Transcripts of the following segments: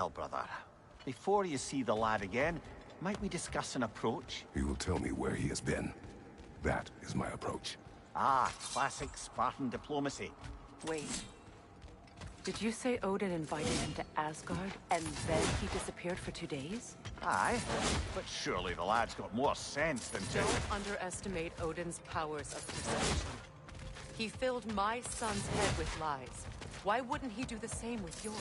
Well, brother, before you see the lad again, might we discuss an approach? He will tell me where he has been. That is my approach. Ah, classic Spartan diplomacy. Wait. Did you say Odin invited him to Asgard, and then he disappeared for 2 days? Aye, but surely the lad's got more sense than to... Don't underestimate Odin's powers of perception. He filled my son's head with lies. Why wouldn't he do the same with yours?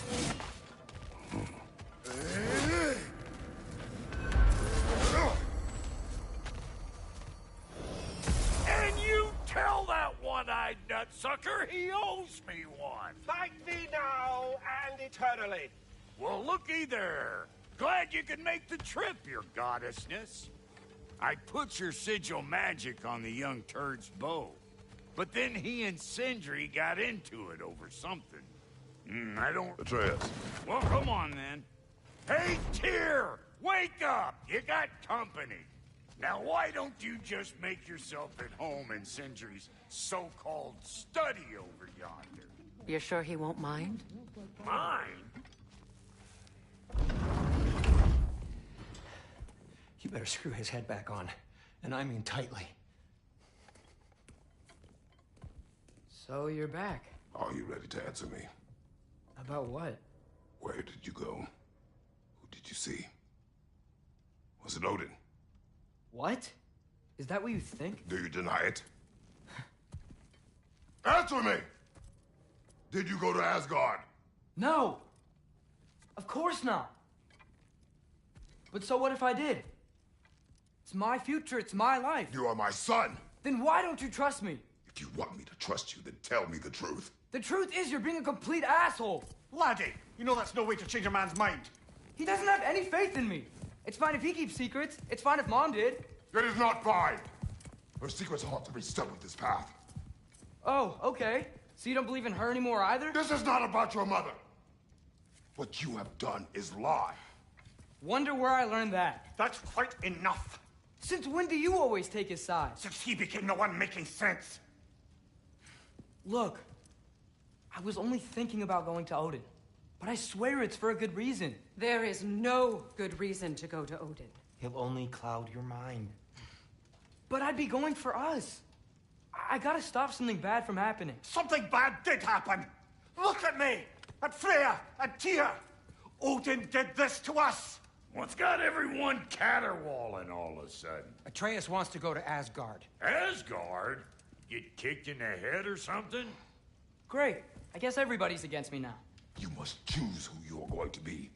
And you tell that one-eyed nutsucker he owes me one. Thank thee now and eternally. Well, looky there. Glad you can make the trip, your goddessness. I put your sigil magic on the young turd's bow. But then he and Sindri got into it over something. I don't... Atreus. Well, come on, then. Hey, Tyr! Wake up! You got company. Now, why don't you just make yourself at home in Sindri's so-called study over yonder? You're sure he won't mind? Mine? You better screw his head back on, and I mean tightly. So you're back. Are you ready to answer me? About what? Where did you go? Who did you see? Was it Odin? What? Is that what you think? Do you deny it? Answer me! Did you go to Asgard? No! Of course not! But so what if I did? It's my future, it's my life. You are my son! Then why don't you trust me? If you want me to trust you, then tell me the truth. The truth is you're being a complete asshole! Laddie, you know that's no way to change a man's mind. He doesn't have any faith in me. It's fine if he keeps secrets. It's fine if Mom did. It is not fine! Her secrets ought to be stuck with this path. Oh, okay. So you don't believe in her anymore either? This is not about your mother. What you have done is lie. Wonder where I learned that. That's quite enough. Since when do you always take his side? Since he became the one making sense. Look, I was only thinking about going to Odin. But I swear it's for a good reason. There is no good reason to go to Odin. He'll only cloud your mind. But I'd be going for us. I gotta stop something bad from happening. Something bad did happen. Look at me, at Freya, at Tyr. Odin did this to us. What's got everyone caterwauling all of a sudden? Atreus wants to go to Asgard. Asgard? Get kicked in the head or something? Great. I guess everybody's against me now. You must choose who you are going to be.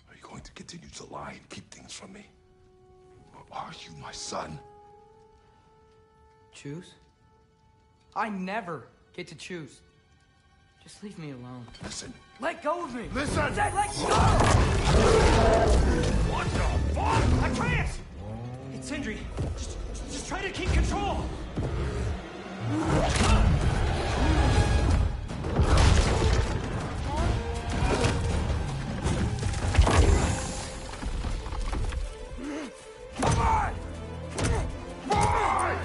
Are you going to continue to lie and keep things from me? Or are you my son? Choose? I never get to choose. Just leave me alone. Listen. Let go of me! Listen! I said let go! What the fuck? Atreus! It's Sindri. Just try to keep control! Come on! Boy!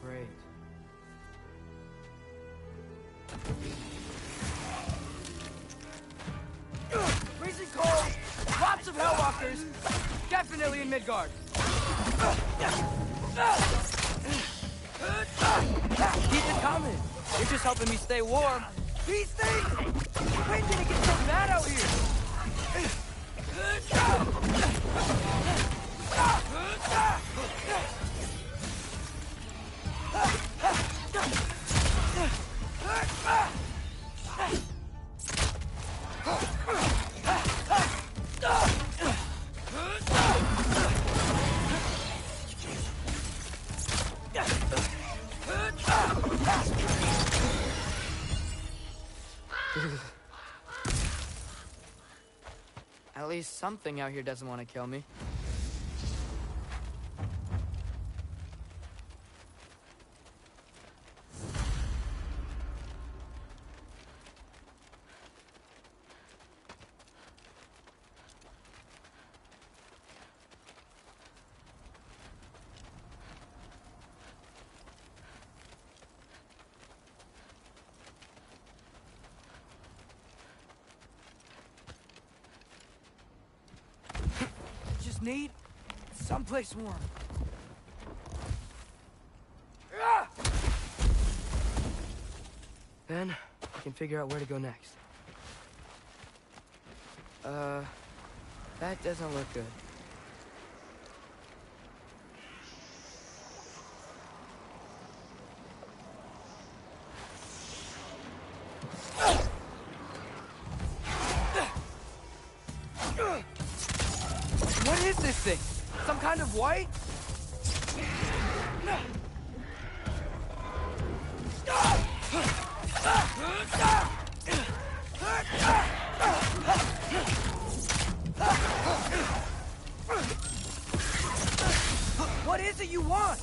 Great. Freezing cold, lots of Hellwalkers, definitely in Midgard. Keep it coming. You're just helping me stay warm. These things! When did it get so bad out here? least something out here doesn't want to kill me. Just need someplace warm. Then I can figure out where to go next. That doesn't look good. What is this thing? Some kind of white? What is it you want?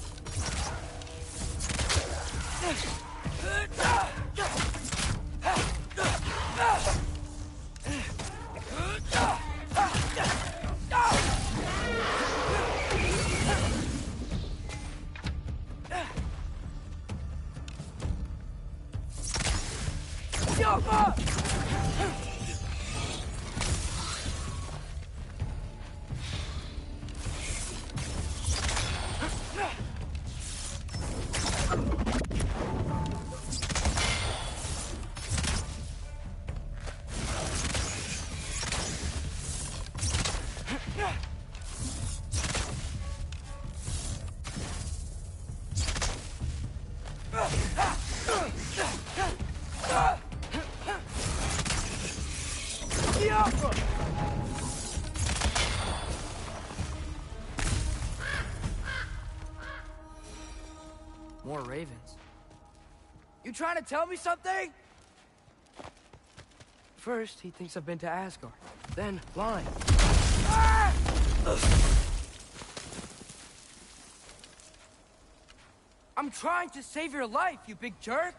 More ravens. You trying to tell me something? First, he thinks I've been to Asgard. Then, lying. Ah! I'm trying to save your life, you big jerk!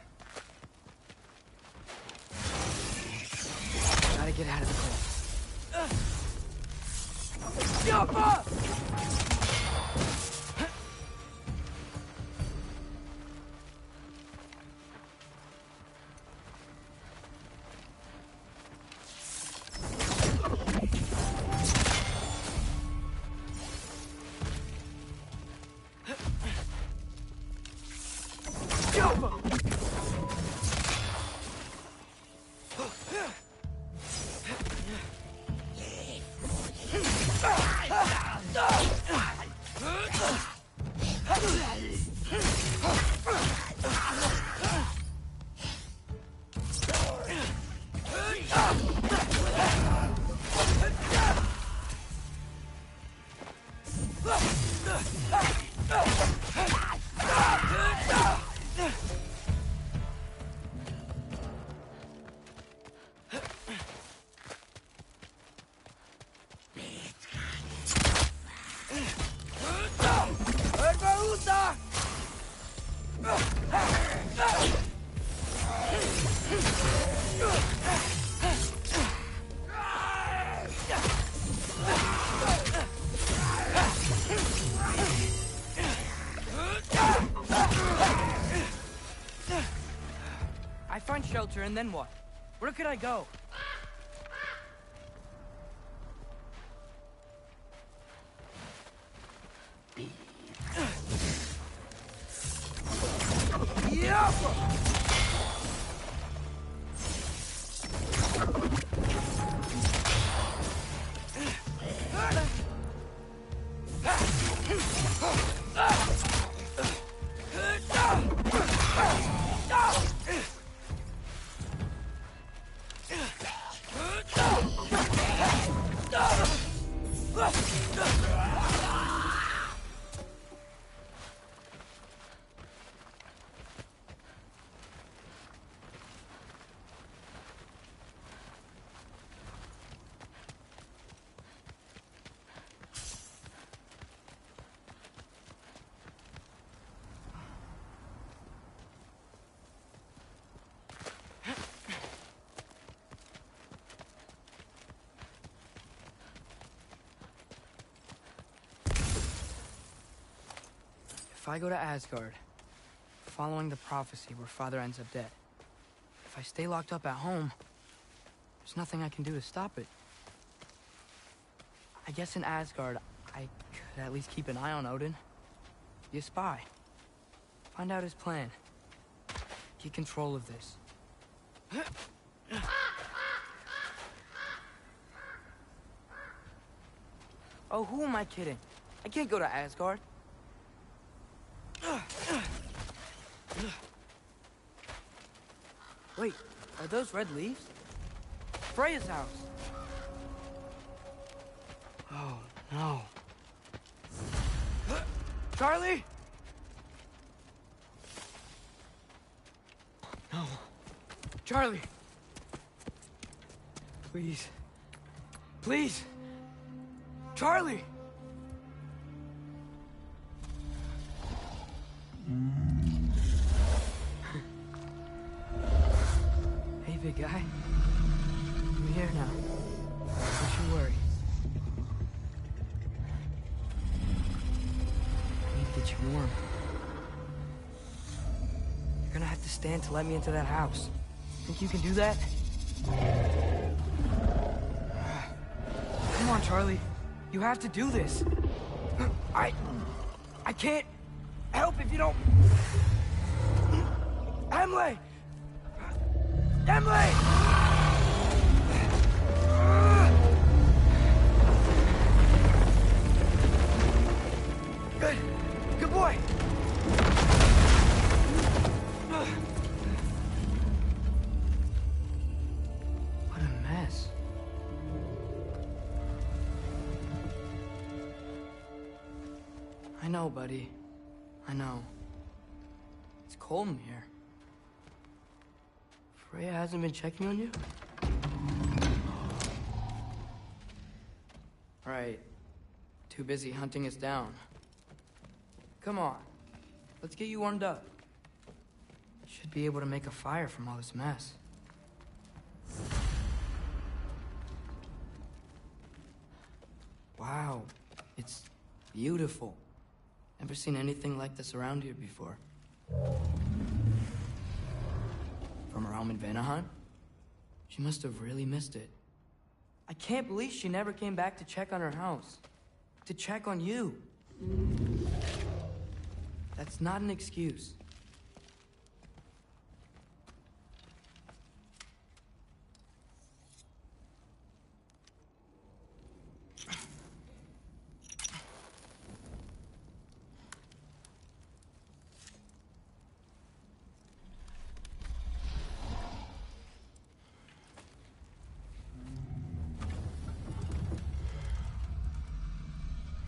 Gotta get out of the cold. Jump up! I find shelter, and then what? Where could I go? If I go to Asgard, following the prophecy where Father ends up dead, if I stay locked up at home, there's nothing I can do to stop it. I guess in Asgard, I could at least keep an eye on Odin. Be a spy. Find out his plan. Get control of this. Oh, who am I kidding? I can't go to Asgard. Wait, are those red leaves? Freya's house. Oh, no. Charlie? No. Charlie. Please. Please. Charlie! Hey, big guy. I'm here now. Don't you worry. I need to get you warm. You're gonna have to stand to let me into that house. Think you can do that? Come on, Charlie. You have to do this. I can't help if you don't... Emily! Emily! Good. Good boy. What a mess. I know, buddy. I know. It's cold in here. Freya hasn't been checking on you? Right. Too busy hunting us down. Come on. Let's get you warmed up. Should be able to make a fire from all this mess. Wow. It's beautiful. Never seen anything like this around here before. From her home in Vanaheim? She must have really missed it. I can't believe she never came back to check on her house. To check on you. That's not an excuse.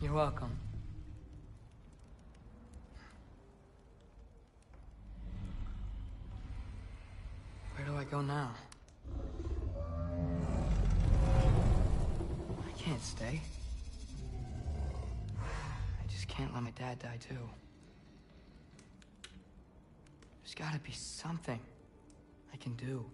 You're welcome. Where do I go now? I can't stay. I just can't let my dad die too. There's gotta be something I can do.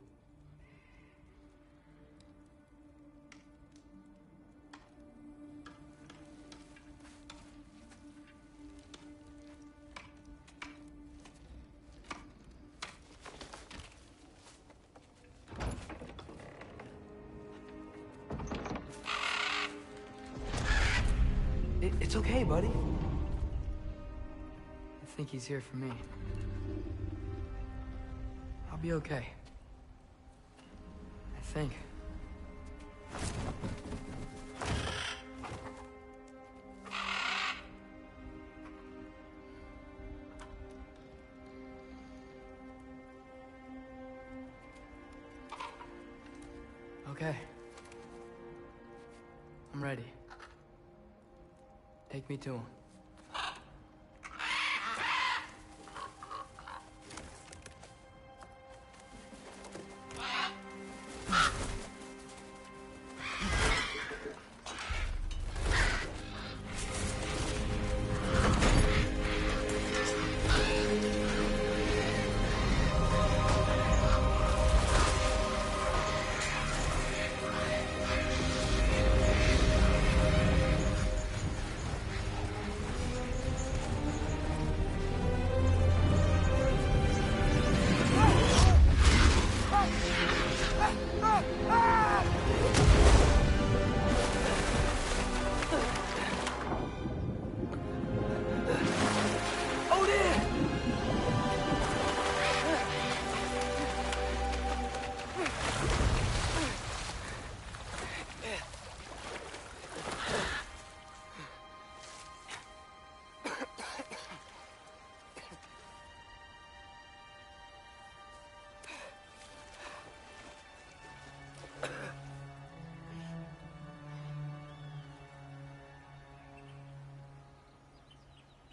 It's okay, buddy. I think he's here for me. I'll be okay. I think. Okay. I'm ready. Take me to him.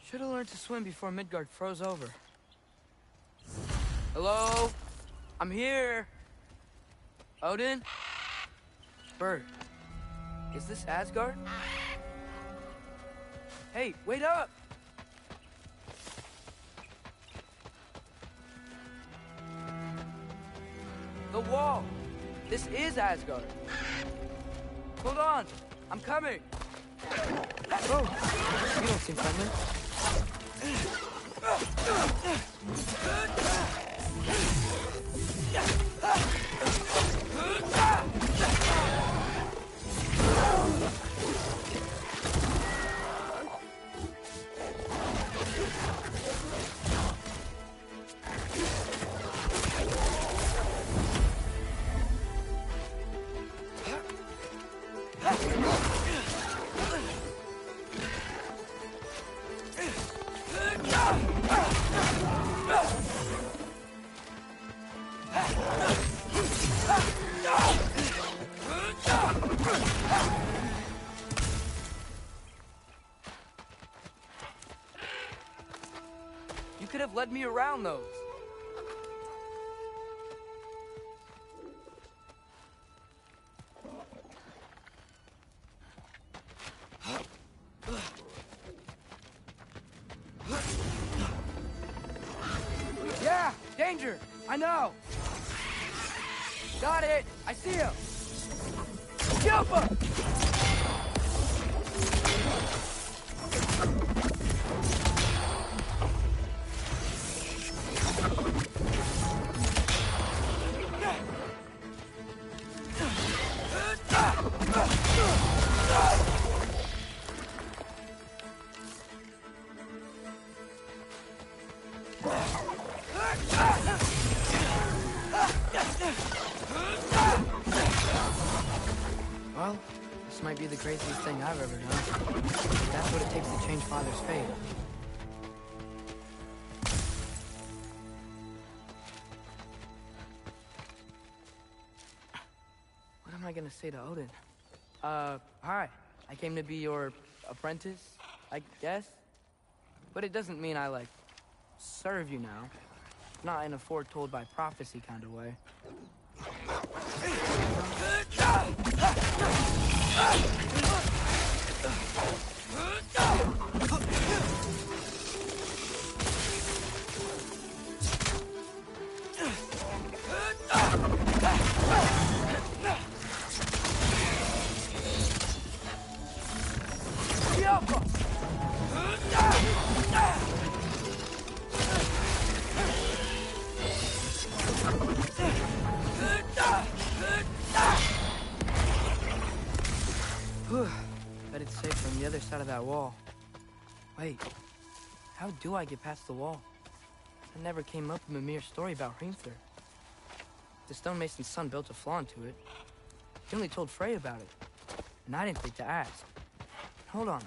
Should have learned to swim before Midgard froze over. Hello? I'm here. Odin? Bird. Is this Asgard? Hey, wait up! The wall! This is Asgard. Hold on! I'm coming! Oh, you don't seem friendly. You could have led me around those. Yeah, danger! I know! Got it! I see him! Jump him! Well, this might be the craziest thing I've ever done. That's what it takes to change Father's fate. What am I gonna say to Odin? Hi. I came to be your apprentice, I guess? But it doesn't mean I, like, serve you now. Not in a foretold by prophecy kind of way. Bet it's safe from the other side of that wall. Wait, how do I get past the wall? That never came up in Mimir's story about Hrimthur. The stonemason's son built a flaw into it. He only told Frey about it, and I didn't think to ask. Hold on,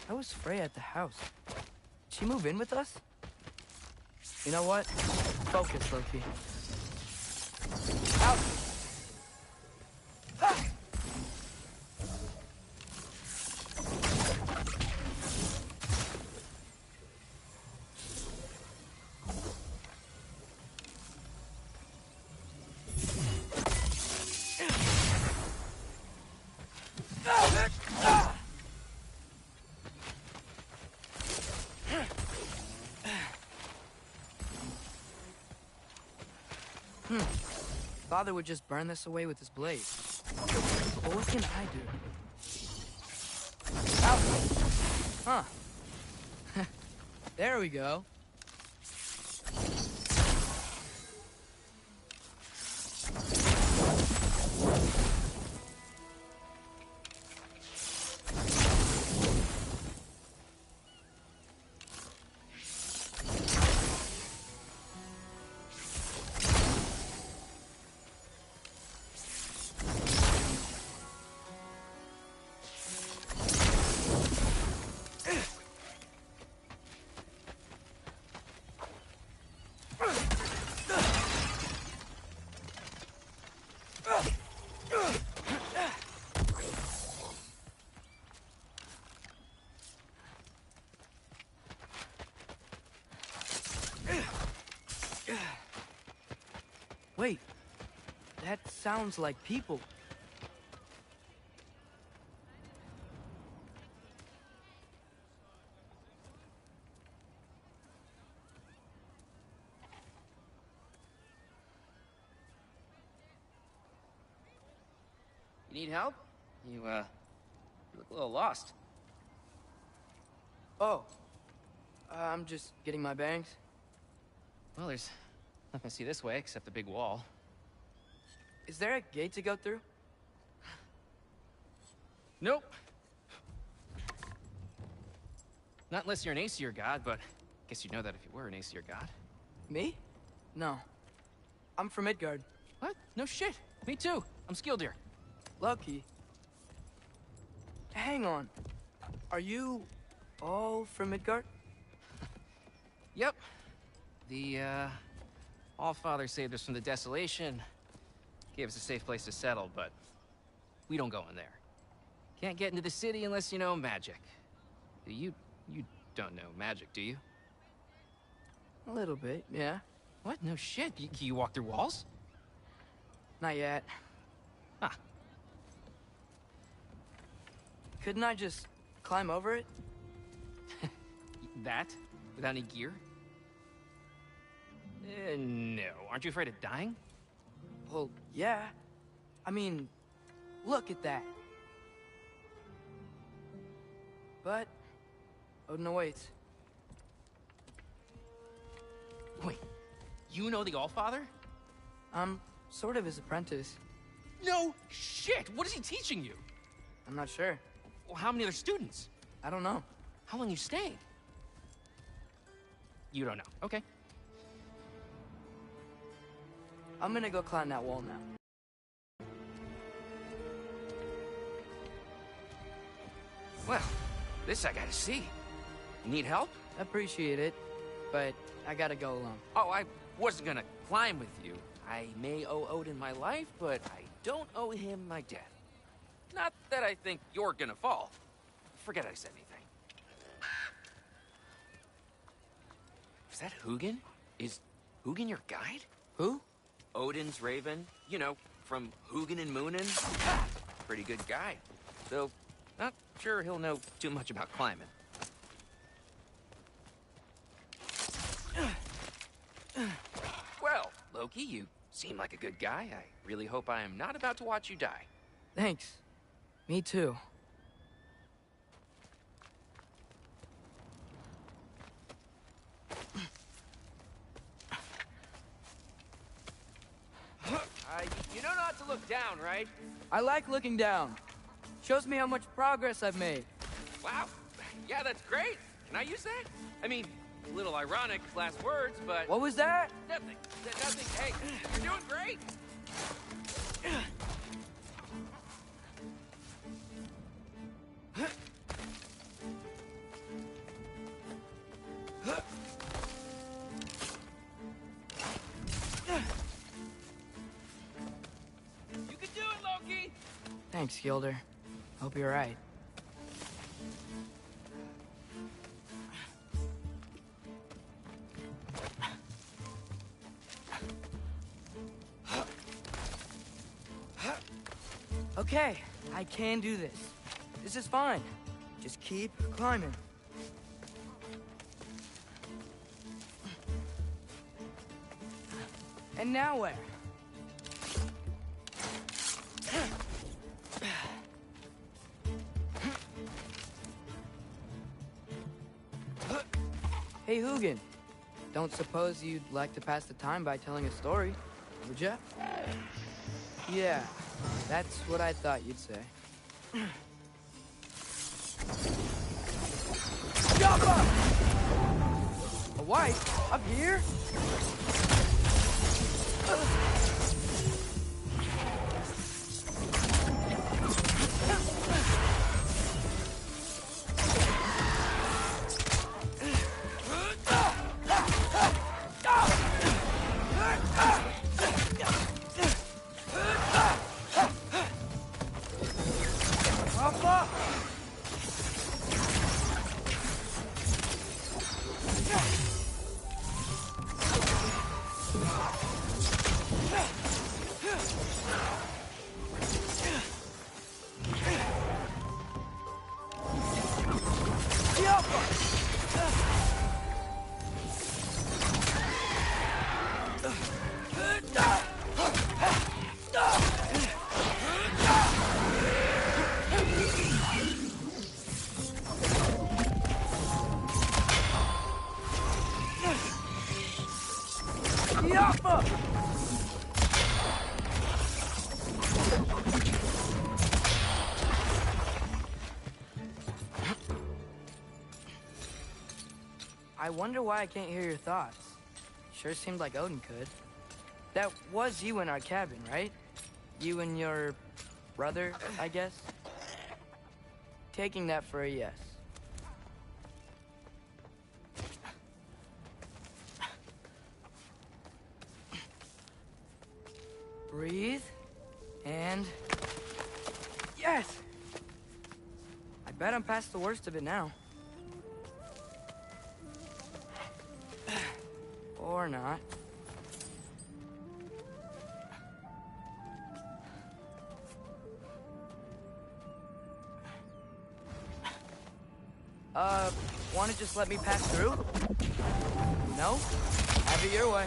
how was Frey at the house? Did she move in with us? You know what? Focus, Loki. Out! Father would just burn this away with his blade. But what can I do? Ow! Huh. There we go. Wait, that sounds like people. You need help? You look a little lost. Oh, I'm just getting my bearings. Well, there's nothing to see this way except the big wall. Is there a gate to go through? Nope. Not unless you're an Aesir god, but I guess you'd know that if you were an Aesir god. Me? No. I'm from Midgard. What? No shit. Me too. I'm Skildir. Lucky. Hang on. Are you all from Midgard? Yep. The, Allfather saved us from the desolation. Gave us a safe place to settle, but we don't go in there. Can't get into the city unless you know magic. You don't know magic, do you? A little bit, yeah. What? No shit. You walk through walls? Not yet. Huh. Couldn't I just climb over it? That? Without any gear? No. Aren't you afraid of dying? Well, yeah. I mean, look at that. But Odin awaits. Wait, you know the Allfather? I'm sort of his apprentice. No shit! What is he teaching you? I'm not sure. Well, how many other students? I don't know. How long you staying? You don't know. Okay. I'm gonna go climb that wall now. Well, this I gotta see. You need help? Appreciate it, but I gotta go alone. Oh, I wasn't gonna climb with you. I may owe Odin my life, but I don't owe him my death. Not that I think you're gonna fall. Forget I said anything. Is that Hugin? Is Hugin your guide? Who? Odin's raven. You know, from Hugin and Moonin. Pretty good guy. Though, not sure he'll know too much about climbing. Well, Loki, you seem like a good guy. I really hope I am not about to watch you die. Thanks. Me too. You know not to look down, right? I like looking down. Shows me how much progress I've made. Wow. Yeah, that's great. Can I use that? I mean, a little ironic, last words, but... What was that? Nothing. Nothing. Hey, you're doing great. You can do it, Loki! Thanks, Gilder. Hope you're right. Okay, I can do this. This is fine. Just keep climbing. And now where? Hey, Hugin. Don't suppose you'd like to pass the time by telling a story, would ya? Yeah, that's what I thought you'd say. Jabba! A wife? Up here? Papa! Yappa! I wonder why I can't hear your thoughts. Sure seemed like Odin could. That was you in our cabin, right? You and your brother, I guess? Taking that for a yes. Breathe. And... yes! I bet I'm past the worst of it now. Or not. Wanna just let me pass through? No? Have it your way.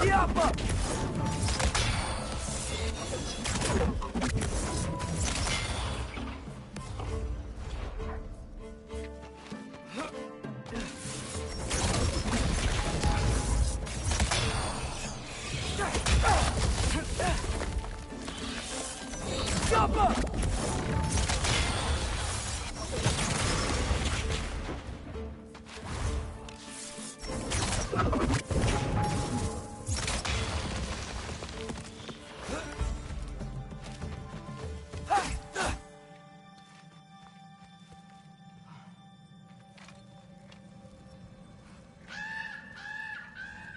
Yappa! Yappa!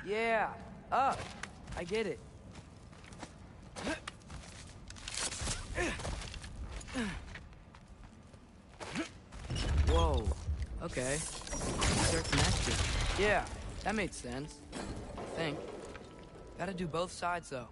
Yeah, up. I get it. Whoa. Okay. They're connected. Yeah, that made sense. I think. Gotta do both sides, though.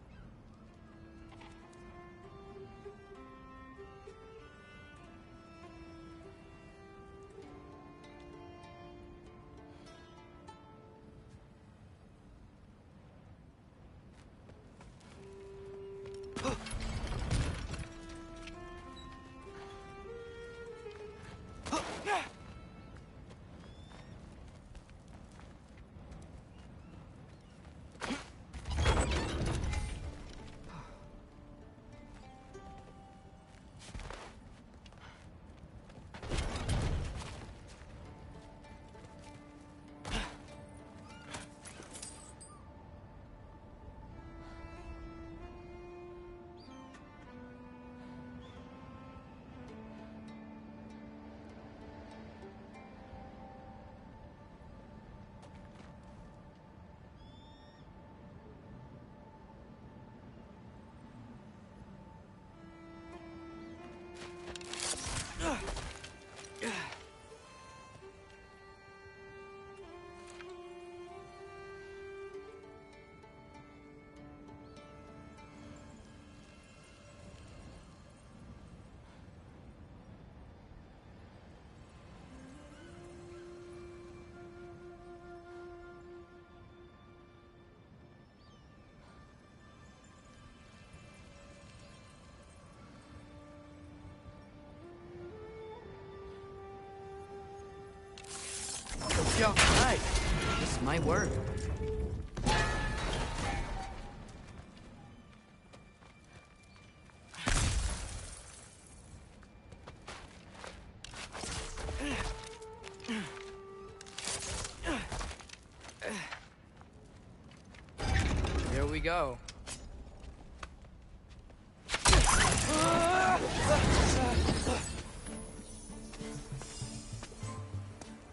All right. This might work. Here we go.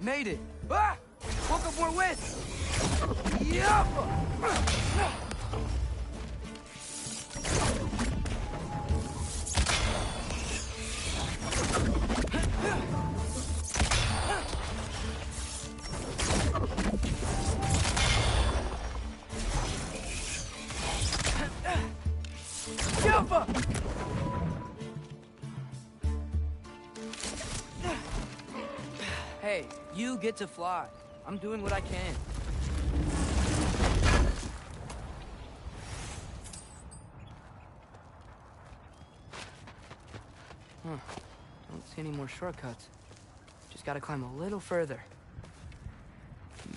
Made it. Ah! Woke up more wits. Yup. Yup. Hey, you get to fly. I'm doing what I can. Huh. Don't see any more shortcuts. Just gotta climb a little further.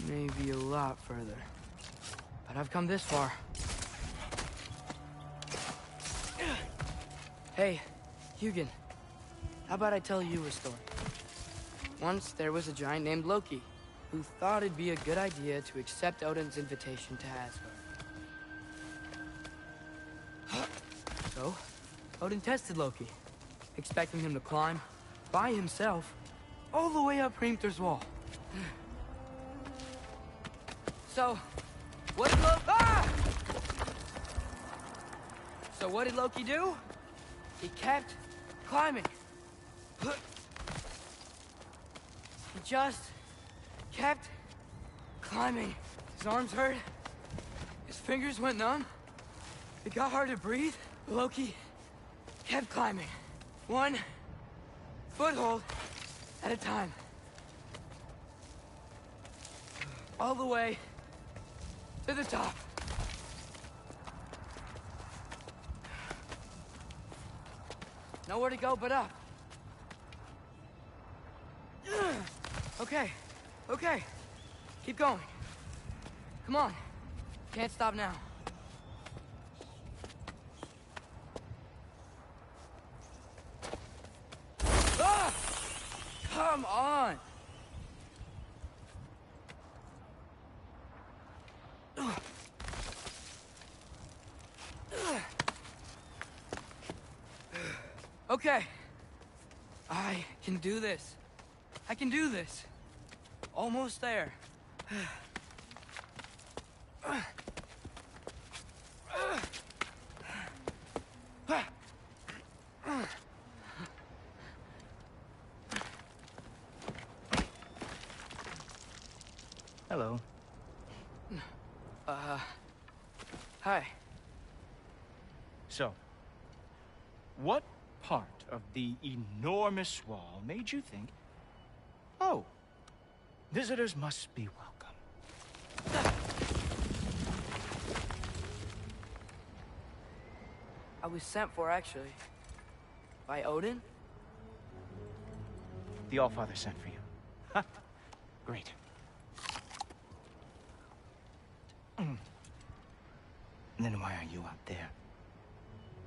Maybe a lot further. But I've come this far. Hey, Hugin. How about I tell you a story? Once there was a giant named Loki, who thought it'd be a good idea to accept Odin's invitation to Asgard. So, Odin tested Loki, expecting him to climb, by himself, all the way up Hrimthur's wall. So, what did Loki do? He kept climbing. He just kept climbing. His arms hurt. His fingers went numb. It got hard to breathe. Loki kept climbing. One foothold at a time. All the way to the top. Nowhere to go but up. Okay, okay. Keep going. Come on. Can't stop now. Ah! Come on! Okay. I can do this. I can do this. Almost there. Hello. Hi. So, what part of the enormous wall made you think, oh, visitors must be welcome? I was sent for, actually. By Odin? The Allfather sent for you. Ha! Great. Then why are you out there?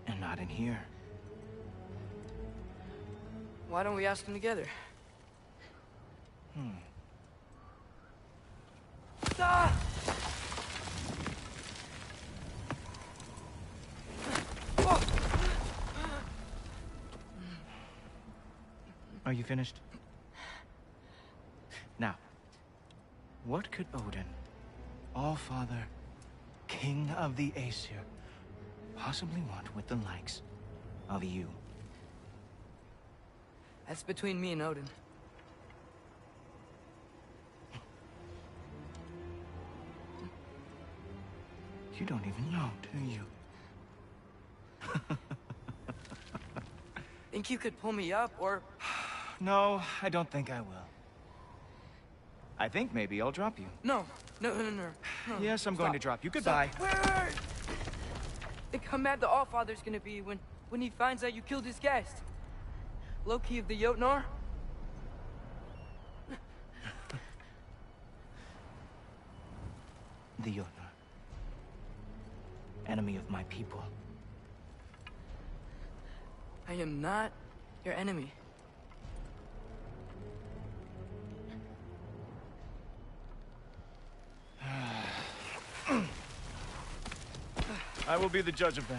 And not in here? Why don't we ask them together? Ah! Are you finished? Now, what could Odin, Allfather, King of the Aesir, possibly want with the likes of you? That's between me and Odin. You don't even know, do you? Think you could pull me up, or... No, I don't think I will. I think maybe I'll drop you. No. No. Yes, I'm going to drop you. Goodbye. Stop. Wait. Think how mad the Allfather's gonna be when he finds out you killed his guest. Loki of the Jotnar? The Jotnar. Enemy of my people. I am not your enemy. I will be the judge of that.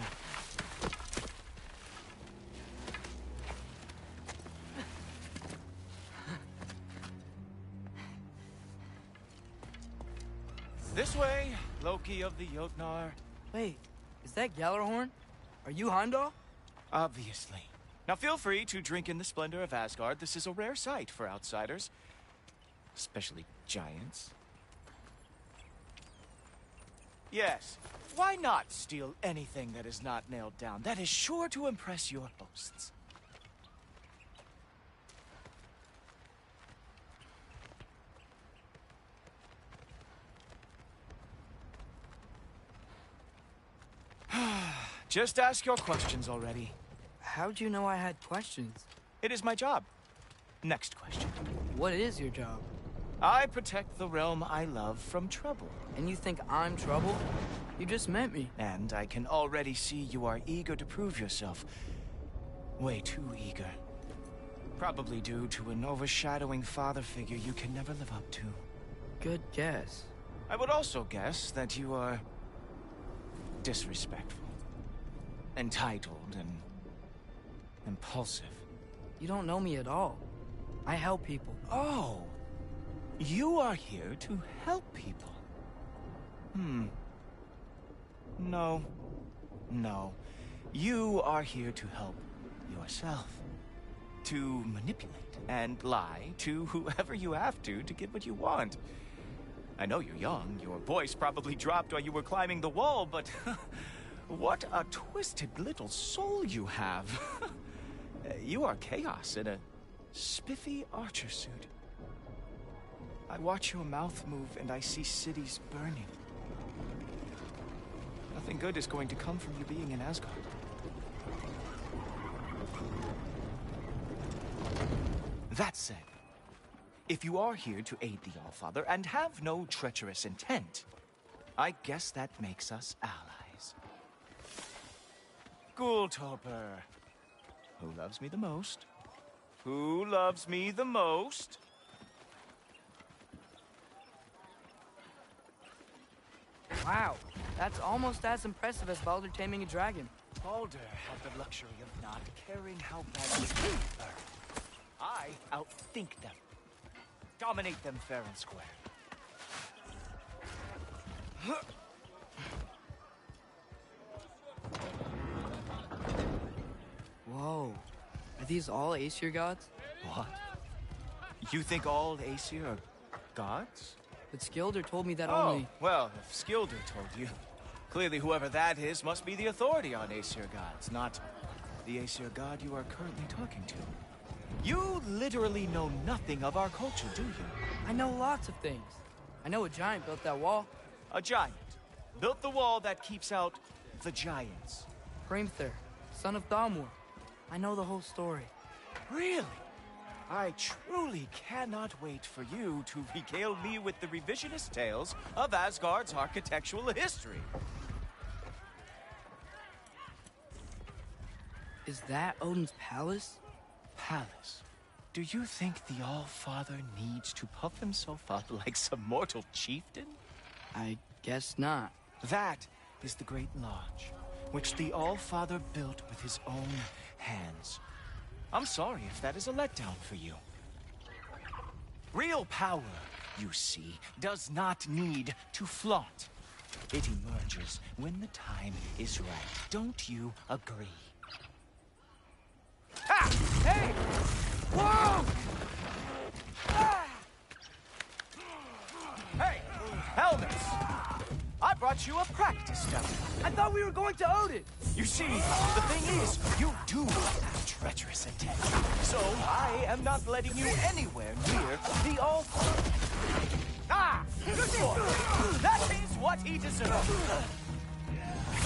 This way, Loki of the Jotnar. Wait, is that Gjallarhorn? Are you Heimdall? Obviously. Now feel free to drink in the splendor of Asgard. This is a rare sight for outsiders. Especially giants. Yes, why not steal anything that is not nailed down? That is sure to impress your hosts. Just ask your questions already. How'd you know I had questions? It is my job. Next question. What is your job? I protect the realm I love from trouble. And you think I'm trouble? You just met me. And I can already see you are eager to prove yourself. Way too eager. Probably due to an overshadowing father figure you can never live up to. Good guess. I would also guess that you are disrespectful, entitled, and impulsive. You don't know me at all. I help people. Oh, you are here to help people. No. You are here to help yourself. To manipulate and lie to whoever you have to get what you want. I know you're young. Your voice probably dropped while you were climbing the wall, but what a twisted little soul you have. You are chaos in a spiffy archer suit. I watch your mouth move and I see cities burning. Nothing good is going to come from you being in Asgard. That said, if you are here to aid the Allfather and have no treacherous intent, I guess that makes us allies. Ghoultoper. Who loves me the most? Who loves me the most? Wow, that's almost as impressive as Baldur taming a dragon. Baldur had the luxury of not caring how badly he hurt. I outthink them. Dominate them fair and square. Whoa. Are these all Aesir gods? What? You think all Aesir are gods? But Skilder told me that Oh, only... well, if Skilder told you, clearly whoever that is must be the authority on Aesir gods, not the Aesir god you are currently talking to. You literally know nothing of our culture, do you? I know lots of things. I know a giant built that wall. A giant built the wall that keeps out the giants. Hrimthur, son of Thamur. I know the whole story. Really? I truly cannot wait for you to regale me with the revisionist tales of Asgard's architectural history. Is that Odin's palace? Palace? Do you think the All-Father needs to puff himself up like some mortal chieftain? I guess not. That is the Great Lodge, which the All-Father built with his own hands. I'm sorry if that is a letdown for you. Real power, you see, does not need to flaunt. It emerges when the time is right. Don't you agree? Ah! Hey! Whoa! Ah! Hey! Helmets! I brought you a practice dummy. I thought we were going to Odin! You see, the thing is, you do have treacherous intent. So I am not letting you anywhere near the All-Father. Ah! Good boy! That is what he deserves.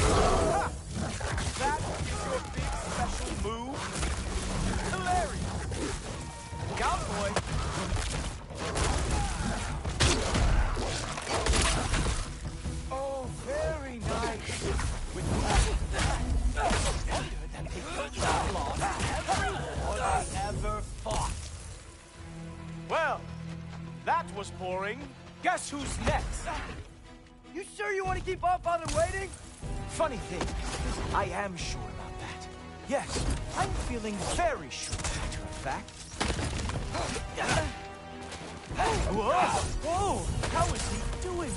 Ah! That is your big special move? Hilarious! Cowboy! Oh, very nice. With wonder that they could not lost every war they ever fought. Well, that was boring. Guess who's next? You sure you want to keep Allfather waiting? Funny thing, I am sure about that. Yes, I'm feeling very sure, matter of fact. Whoa! Whoa! How is he doing?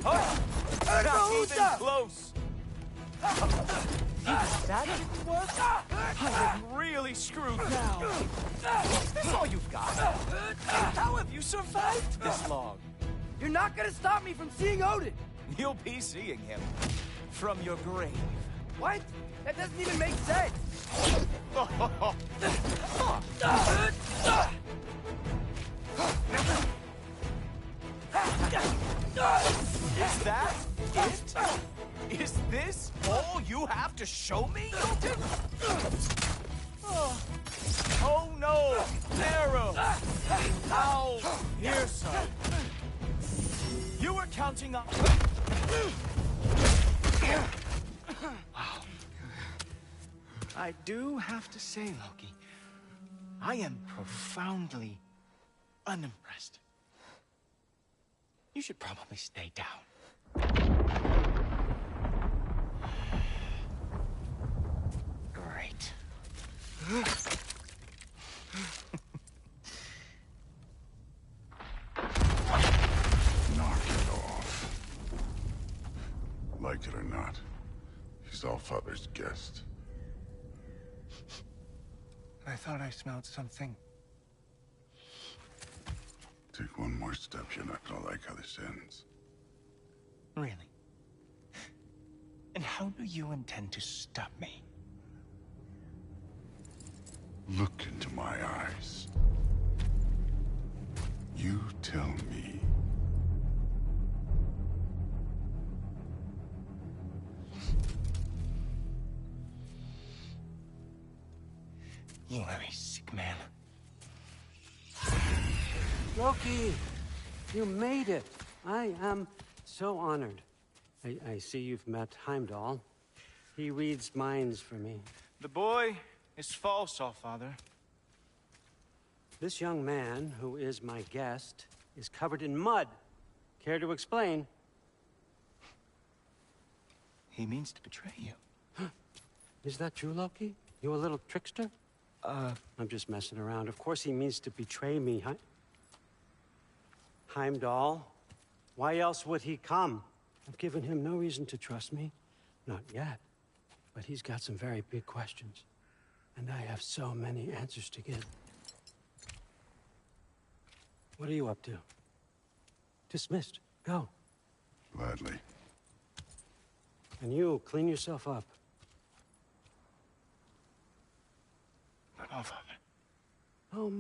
Oh, not even close. Even that didn't work? I am really screwed now. Is this all you've got? How have you survived this long? You're not gonna stop me from seeing Odin! You'll be seeing him from your grave. What? That doesn't even make sense! Is that it? Is this all you have to show me, Jotun? Oh no! Arrow! How counting on... Wow. I do have to say, Loki, I am profoundly unimpressed. You should probably stay down. Great. Knock it off. Like it or not, he's Allfather's guest. I thought I smelled something. Take one more step, you're not gonna like how this ends. Really? And how do you intend to stop me? Look into my eyes. You tell me. You are a sick man. Loki, you made it. I am so honored. I see you've met Heimdall. He reads minds for me. The boy is false, Allfather. This young man, who is my guest, is covered in mud. Care to explain? He means to betray you. Is that true, Loki? You a little trickster? I'm just messing around. Of course he means to betray me, huh? Heimdall? Why else would he come? I've given him no reason to trust me. Not yet. But he's got some very big questions. And I have so many answers to give. What are you up to? Dismissed. Go. Gladly. And you, clean yourself up. But Allfather. Oh,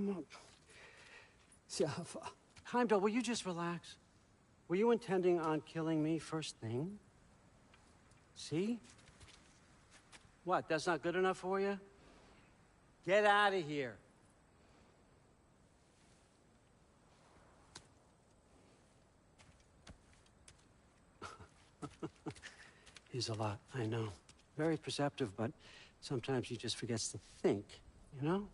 Heimdall, will you just relax? Were you intending on killing me first thing? See? What, that's not good enough for you? Get out of here. He's a lot, I know. Very perceptive, but sometimes he just forgets to think, you know?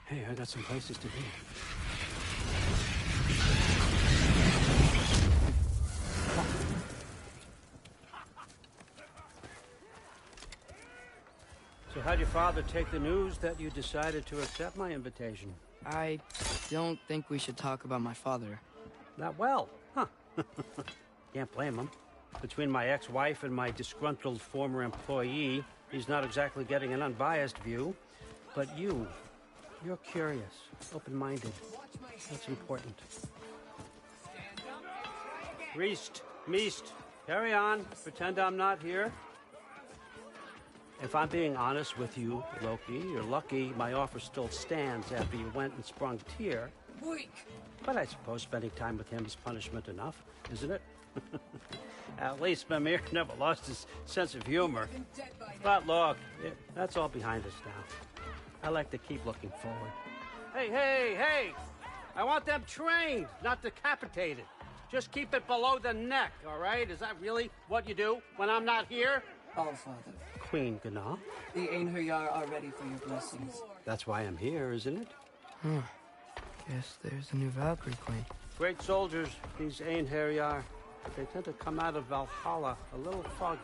Hey, I got some places to be. So how'd your father take the news that you decided to accept my invitation? I don't think we should talk about my father. Not well, huh? Can't blame him. Between my ex-wife and my disgruntled former employee, he's not exactly getting an unbiased view. But you're curious, open-minded. That's important. Reist, Meest, carry on. Pretend I'm not here. If I'm being honest with you, Loki, you're lucky my offer still stands after you went and sprung Tyr. But I suppose spending time with him is punishment enough, isn't it? At least Mimir never lost his sense of humor. But look, that's all behind us now. I like to keep looking forward. Hey! I want them trained, not decapitated. Just keep it below the neck, all right? Is that really what you do when I'm not here? Allfather. Queen Gná. The Einherjar are ready for your blessings. That's why I'm here, isn't it? Guess there's a new Valkyrie Queen. Great soldiers, these Einherjar. They tend to come out of Valhalla a little foggy.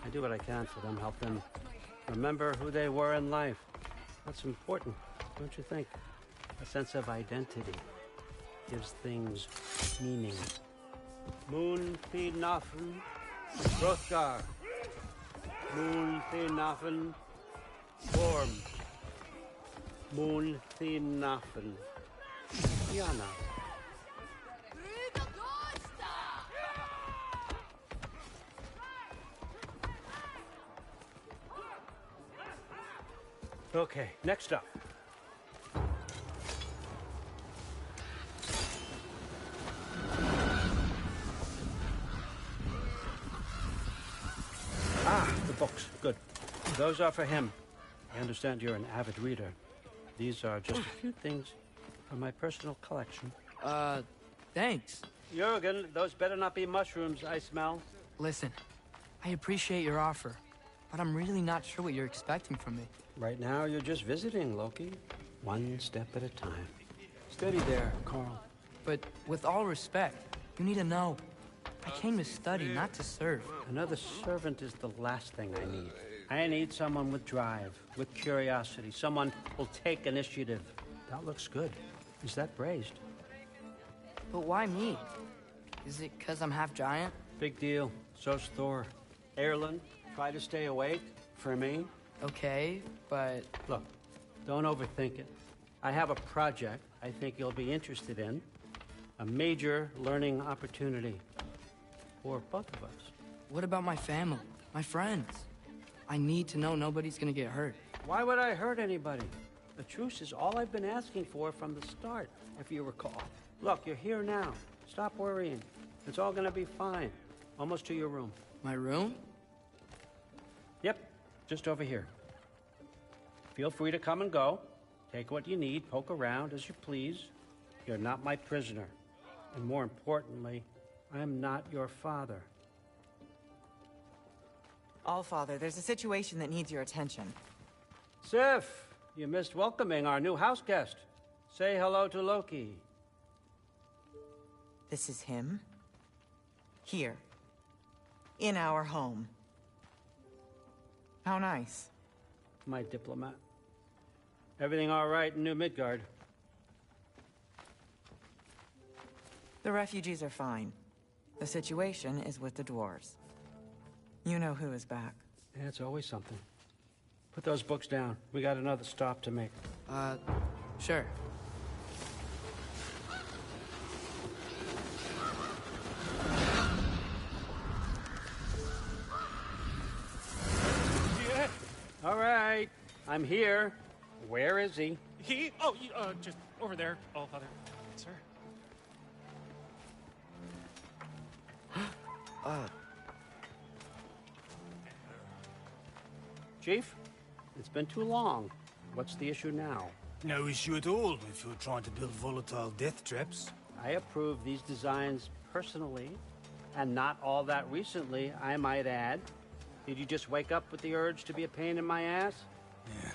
I do what I can for them, help them remember who they were in life. That's important, don't you think? A sense of identity gives things meaning. Moon Nafen, Hrothgar. Moon Nafen, Worm. Moon Nafen, Yana. Okay, next up. The books. Good. Those are for him. I understand you're an avid reader. These are just a few things from my personal collection. Thanks. Jurgen, those better not be mushrooms I smell. Listen, I appreciate your offer, but I'm really not sure what you're expecting from me. Right now, you're just visiting, Loki. One step at a time. Steady there, Carl. But with all respect, you need to know, I came to study, not to serve. Another servant is the last thing I need. I need someone with drive, with curiosity, someone who'll take initiative. That looks good. Is that braised? But why me? Is it because I'm half giant? Big deal. So's Thor. Erlen, try to stay awake for me. Okay, but... Look, don't overthink it. I have a project I think you'll be interested in. A major learning opportunity. For both of us. What about my family? My friends? I need to know nobody's gonna get hurt. Why would I hurt anybody? A truce is all I've been asking for from the start, if you recall. Look, you're here now. Stop worrying. It's all gonna be fine. Almost to your room. My room? Yep, just over here. Feel free to come and go. Take what you need, poke around as you please. You're not my prisoner. And more importantly, I'm not your father. Allfather, there's a situation that needs your attention. Sif, you missed welcoming our new house guest. Say hello to Loki. This is him? Here. In our home. How nice. My diplomat. Everything all right in New Midgard? The refugees are fine. The situation is with the dwarves. You know who is back. Yeah, it's always something. Put those books down. We got another stop to make. Sure. Yeah. All right. I'm here. Where is he? He? Oh, just over there, Allfather. Sir. Chief, it's been too long. What's the issue now? No issue at all if you're trying to build volatile death traps. I approve these designs personally, and not all that recently, I might add. Did you just wake up with the urge to be a pain in my ass? Yeah.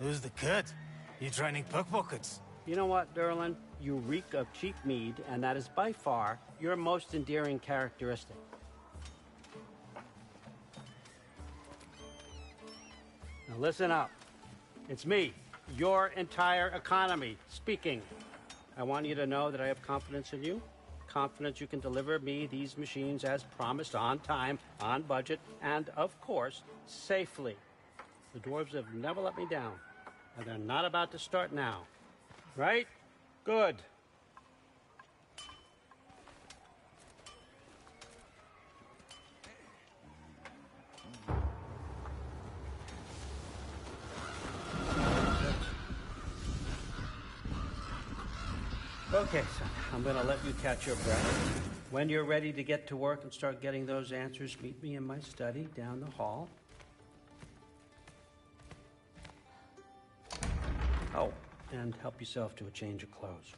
Who's the cut? You training pickpockets? You know what, Derlin? You reek of cheap mead, and that is by far your most endearing characteristic. Now listen up. It's me, your entire economy, speaking. I want you to know that I have confidence in you. Confidence you can deliver me these machines as promised, on time, on budget, and, of course, safely. The dwarves have never let me down, and they're not about to start now. Right? Good. Okay, son, I'm gonna let you catch your breath. When you're ready to get to work and start getting those answers, meet me in my study down the hall. Oh, and help yourself to a change of clothes.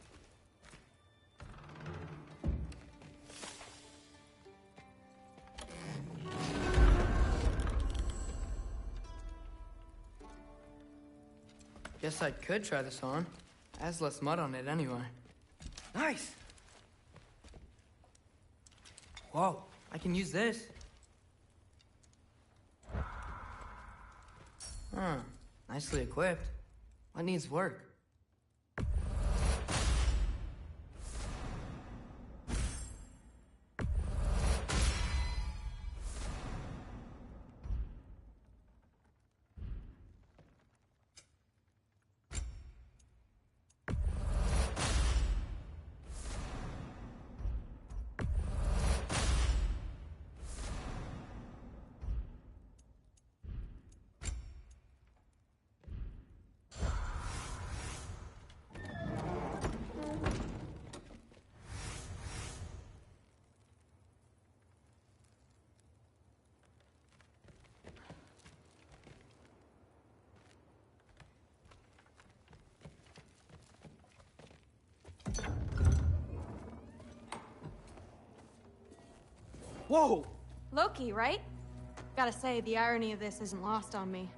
Guess I could try this on. Has less mud on it anyway. Nice! Whoa, I can use this. Huh, nicely equipped. What needs work? Whoa! Loki, right? Gotta say, the irony of this isn't lost on me.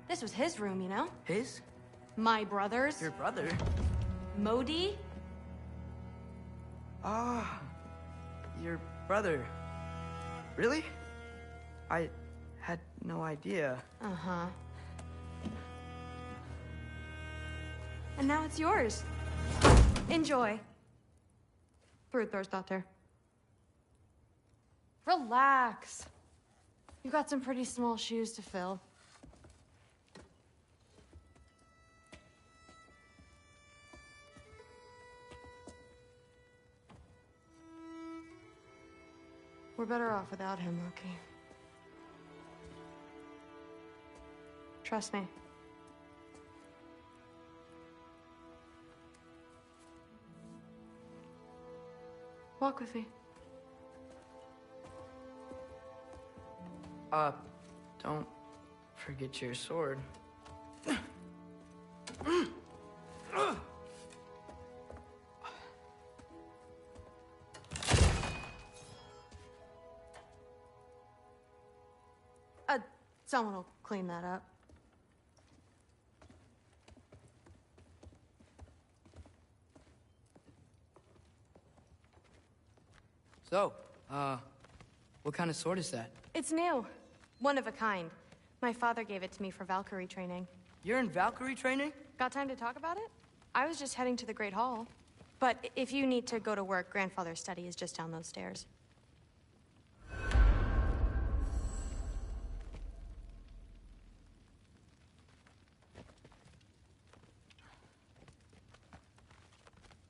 This was his room, you know? His? My brother's. Your brother? Modi? Ah, your brother. Really? I had no idea. Uh-huh. And now it's yours. Enjoy. Brudthor's Relax. You've got some pretty small shoes to fill. We're better off without him, Loki. Trust me. Walk with me. Don't forget your sword. Someone will clean that up. So, what kind of sword is that? It's new. One of a kind. My father gave it to me for Valkyrie training. You're in Valkyrie training? Got time to talk about it? I was just heading to the Great Hall. But if you need to go to work, Grandfather's study is just down those stairs.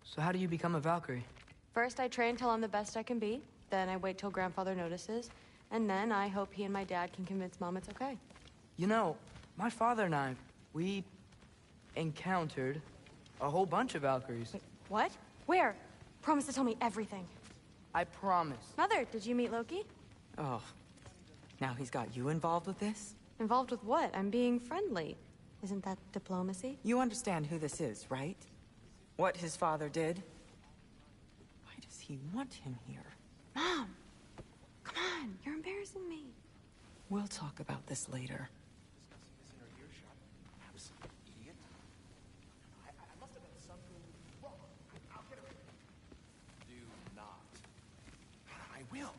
So how do you become a Valkyrie? First, I train till I'm the best I can be. Then I wait till Grandfather notices. And then I hope he and my dad can convince Mom it's okay. You know, my father and I, we encountered a whole bunch of Valkyries. Wait, what? Where? Promise to tell me everything. I promise. Mother, did you meet Loki? Oh, now he's got you involved with this? Involved with what? I'm being friendly. Isn't that diplomacy? You understand who this is, right? What his father did? Why does he want him here? Mom! Come on, you're embarrassing me. We'll talk about this later. Do not. I will.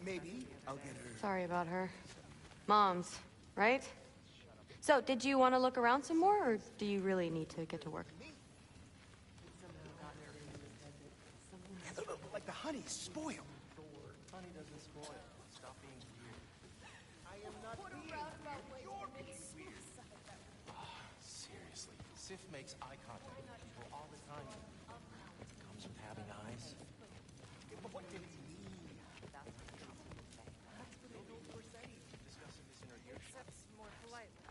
Maybe I'll get her. Sorry about her. Mom's, right? So, did you want to look around some more, or do you really need to get to work? Like the honey's spoiled. Honey doesn't spoil. Stop being weird. I am not being weird. You're being weird. Seriously, Sif makes eye contact with people all the time. It comes with having eyes. What did he mean? Discussing this in our earshot. More politely.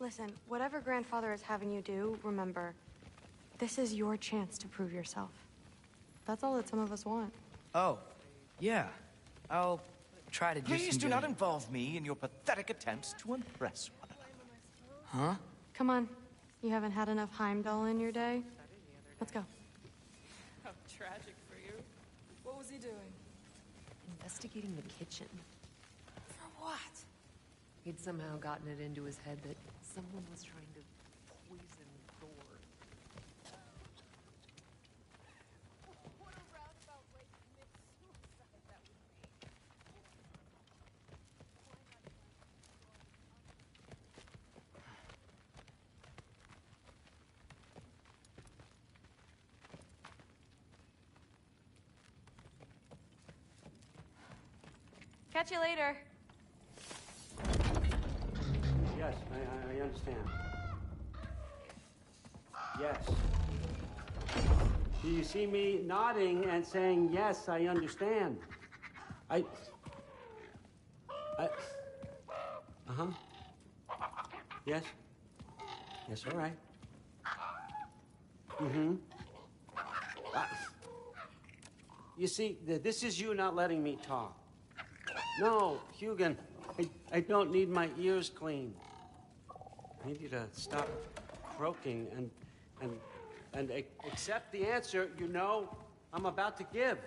Listen, whatever Grandfather is having you do, remember, this is your chance to prove yourself. That's all that some of us want. Oh, yeah. I'll try to do Please some do good. not involve me in your pathetic attempts to impress one another. Huh? Come on. You haven't had enough Heimdall in your day? Let's go. How tragic for you. What was he doing? Investigating the kitchen. For what? He'd somehow gotten it into his head that someone was trying to poison Thor. What a roundabout way to commit suicide that would be. Catch you later. Yes, I understand. Yes. Do you see me nodding and saying, yes, I understand? Uh-huh. Yes? Yes, all right. Mm-hmm. You see, this is you not letting me talk. No, Hugin, I don't need my ears cleaned. I need you to stop croaking and accept the answer you know I'm about to give.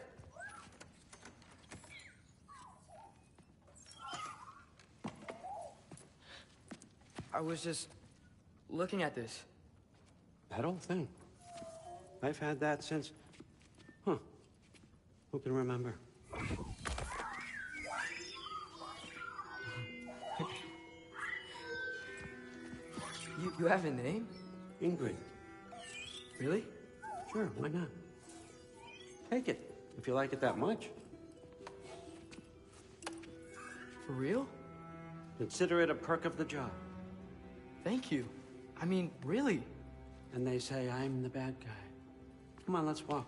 I was just looking at this. That old thing. I've had that since... Huh. Who can remember? You have a name? Ingrid. Really? Sure, why not? Take it, if you like it that much. For real? Consider it a perk of the job. Thank you. I mean, really. And they say I'm the bad guy. Come on, let's walk.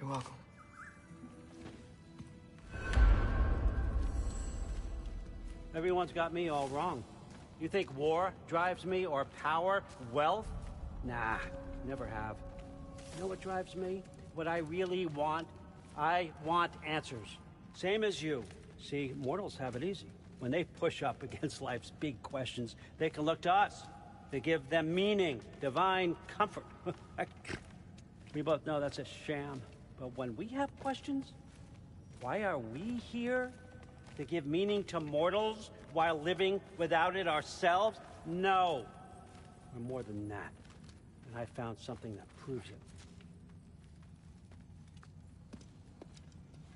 You're welcome. Everyone's got me all wrong. You think war drives me, or power, wealth? Nah, never have. You know what drives me? What I really want? I want answers. Same as you. See, mortals have it easy. When they push up against life's big questions, they can look to us. They give them meaning, divine comfort. We both know that's a sham. But when we have questions, why are we here? To give meaning to mortals while living without it ourselves? No. We're more than that. And I found something that proves it.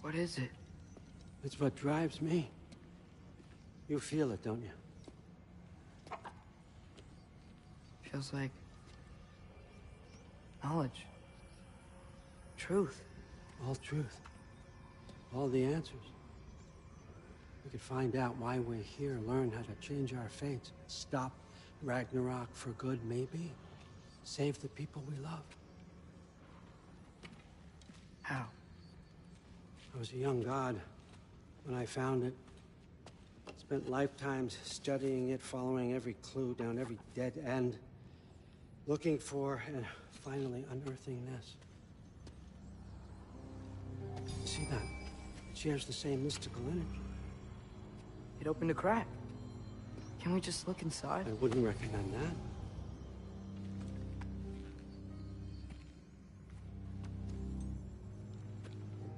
What is it? It's what drives me. You feel it, don't you? Feels like knowledge. Truth. All truth. All the answers. We could find out why we're here, learn how to change our fates, stop Ragnarok for good, maybe. Save the people we love. How? I was a young god when I found it. Spent lifetimes studying it, following every clue down every dead end, looking for and finally unearthing this. See that? It shares the same mystical energy. It opened a crack. Can we just look inside? I wouldn't recommend that.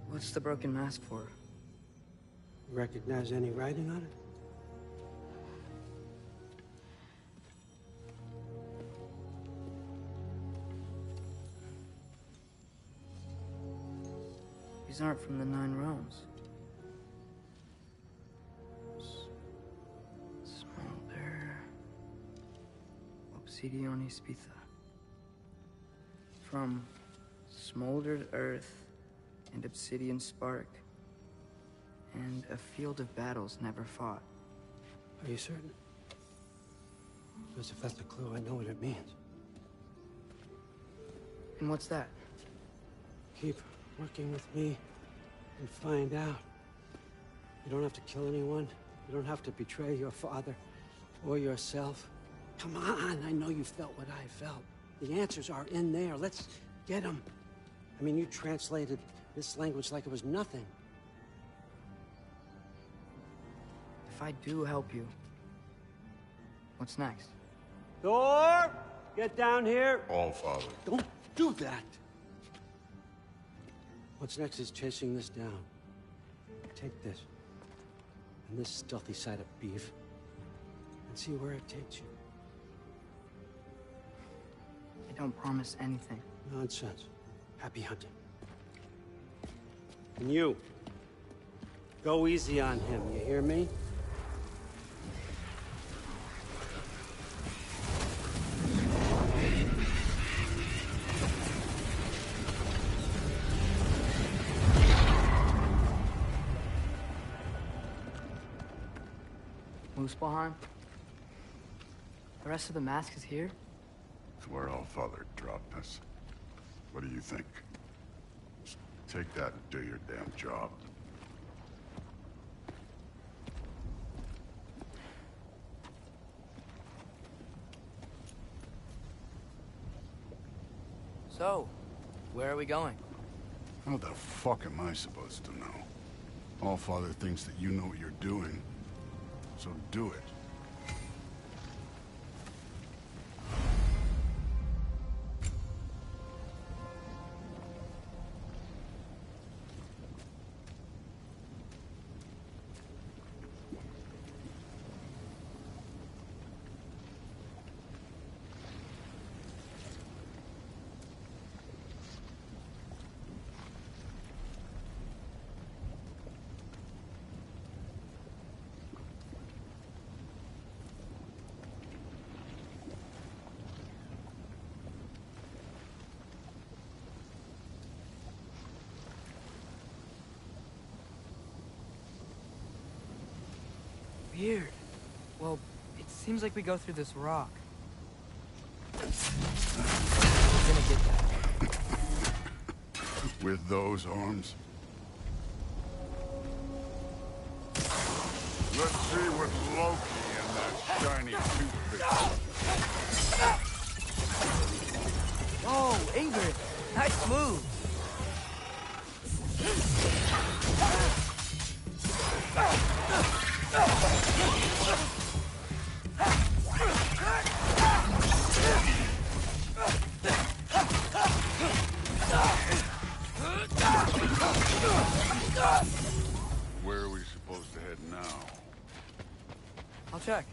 What's the broken mask for? Recognize any writing on it? These aren't from the Nine Realms. Smolder. Obsidione Spitha. From smoldered earth and obsidian spark. And a field of battles never fought. Are you certain? Because if that's a clue, I know what it means. And what's that? Keep working with me and find out. You don't have to kill anyone. You don't have to betray your father or yourself. Come on, I know you felt what I felt. The answers are in there. Let's get them. I mean, you translated this language like it was nothing. If I do help you, what's next? Thor! Get down here! All Father. Don't do that! What's next is chasing this down. Take this, and this stealthy side of beef, and see where it takes you. I don't promise anything. Nonsense. Happy hunting. And you, go easy on him, you hear me? Muspelheim? The rest of the mask is here? It's where All Father dropped us. What do you think? Just take that and do your damn job. So, where are we going? How the fuck am I supposed to know? All Father thinks that you know what you're doing, so do it. weird. Well, it seems like we go through this rock. We're gonna get that. With those arms? Let's see what Loki and that shiny toothpick. Oh, Ingrid! Nice move! Where are we supposed to head now? I'll check.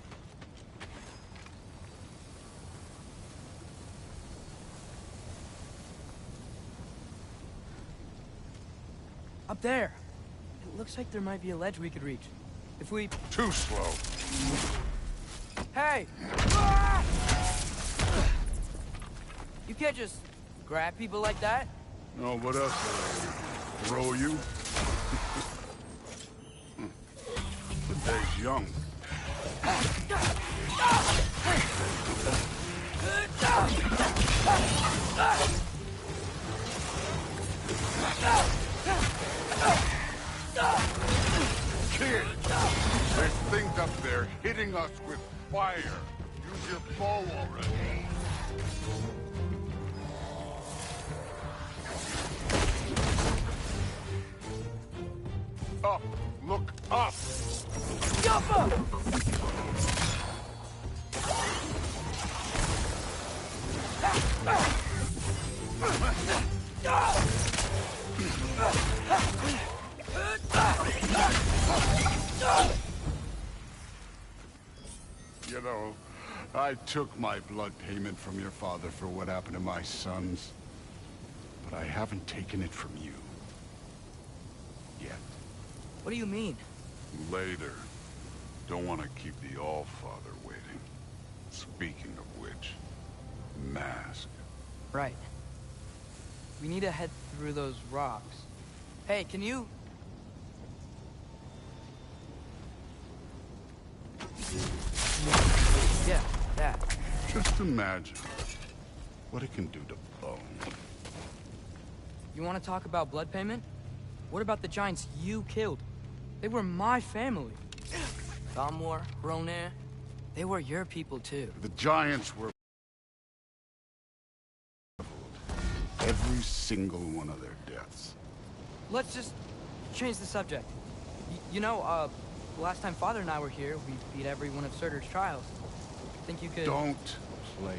Up there. It looks like there might be a ledge we could reach. If we... Too slow. Hey! You can't just grab people like that. No, what else? Throw you? The day's young. Kid, there's things up there hitting us with fire. Use your bow already. Up! Look up! Jump! You know, I took my blood payment from your father for what happened to my sons. But I haven't taken it from you. Yet. What do you mean? Later. Don't want to keep the All-Father waiting. Speaking of which, mask. Right. We need to head through those rocks. Hey, can you... Yeah, that. Just imagine what it can do to bone. You want to talk about blood payment? What about the giants you killed? They were my family. Thamor, Hrungnir, they were your people too. The giants were... every single one of their deaths. Let's just change the subject. You know, last time Father and I were here, we beat every one of Surtur's trials. Think you could... Don't play.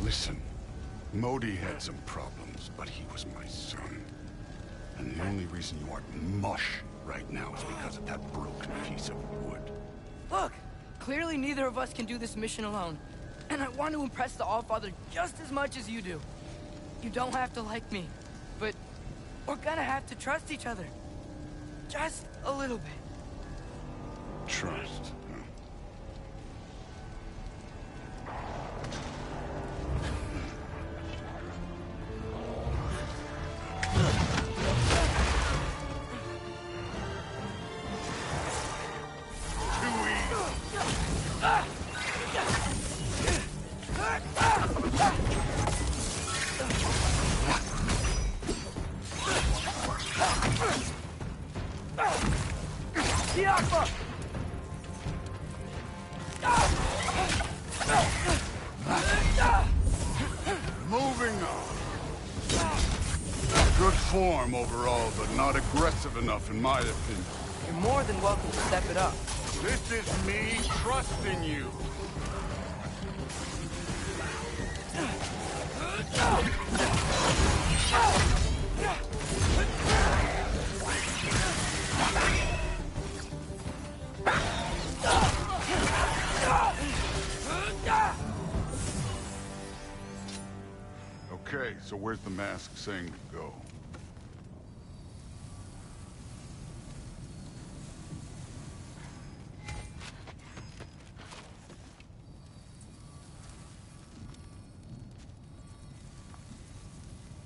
Listen, Modi had some problems, but he was my son. And the only reason you aren't mush right now is because of that broken piece of wood. Look! Clearly neither of us can do this mission alone. And I want to impress the All-Father just as much as you do. You don't have to like me, but we're gonna have to trust each other. Just a little bit. Trust. Moving on. Good form overall, but not aggressive enough in my opinion. You're more than welcome to step it up. This is me trusting you. Okay, so where's the mask saying to go?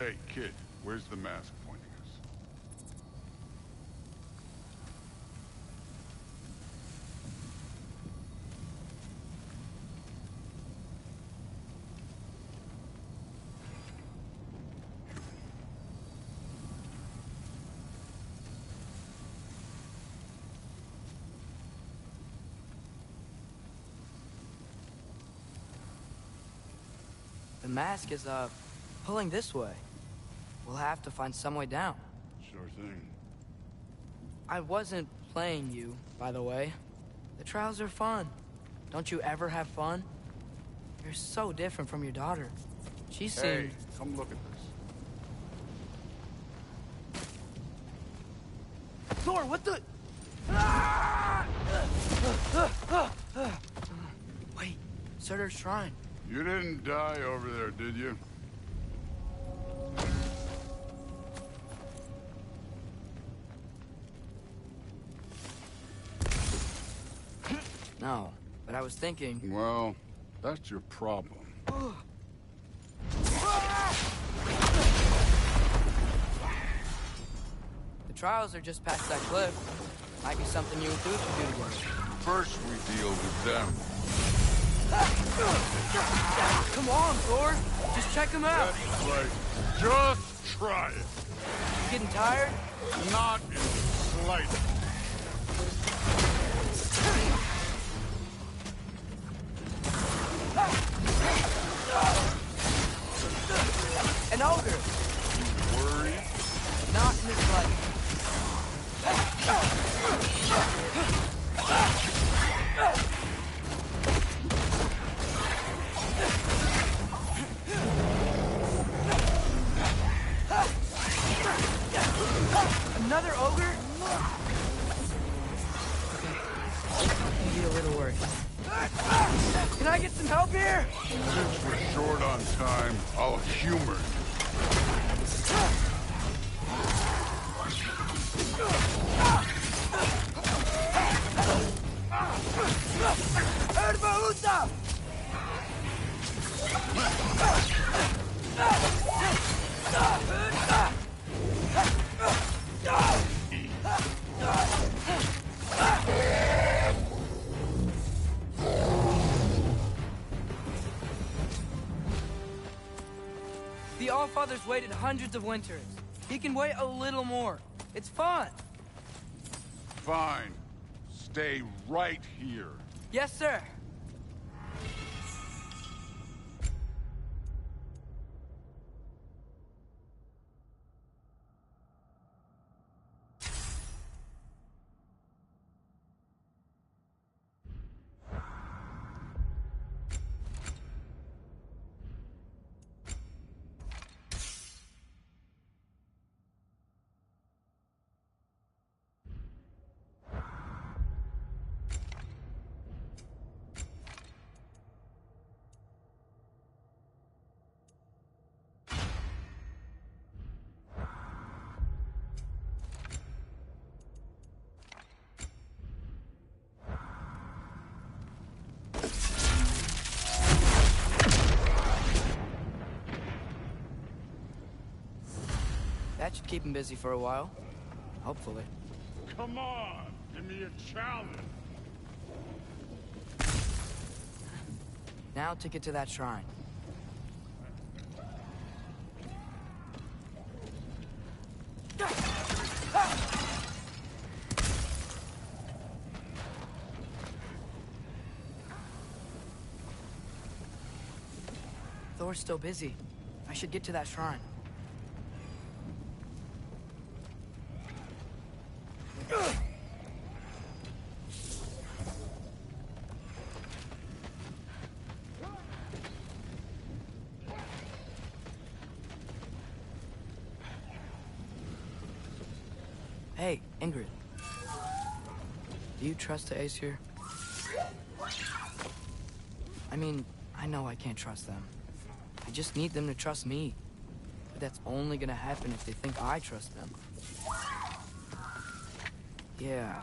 Hey, kid, where's the mask pointing us? The mask is, pulling this way. We'll have to find some way down. Sure thing. I wasn't playing you, by the way. The trials are fun. Don't you ever have fun? You're so different from your daughter. She seemed... Hey, come look at this. Thor, what the... Wait, Surtur's shrine. You didn't die over there, did you? No, but I was thinking... Well, that's your problem. The trials are just past that cliff. Might be something you and Thor should do together. First we deal with them. Come on, Thor. Just check them out. That's right. Just try it. Getting tired? Not in the slightest. An ogre. You worried? Not in this life. Another ogre? Maybe a little worried. Can I get some help here? Since we're short on time, I'll humor you. Herbaúta! The Allfather's waited hundreds of winters. He can wait a little more. It's fun. Fine. Stay right here. Yes, sir. That should keep him busy for a while. Hopefully. Come on, give me a challenge. Now to get to that shrine. Thor's still busy. I should get to that shrine. Hey, Ingrid. Do you trust the Aesir? I mean, I know I can't trust them. I just need them to trust me. But that's only gonna happen if they think I trust them. Yeah.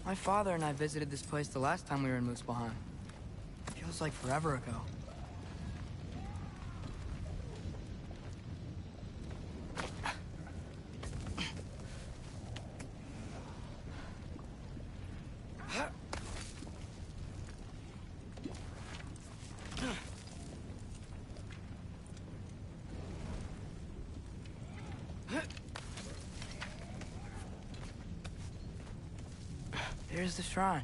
My father and I visited this place the last time we were in Muspelheim. Feels like forever ago. Where's the shrine?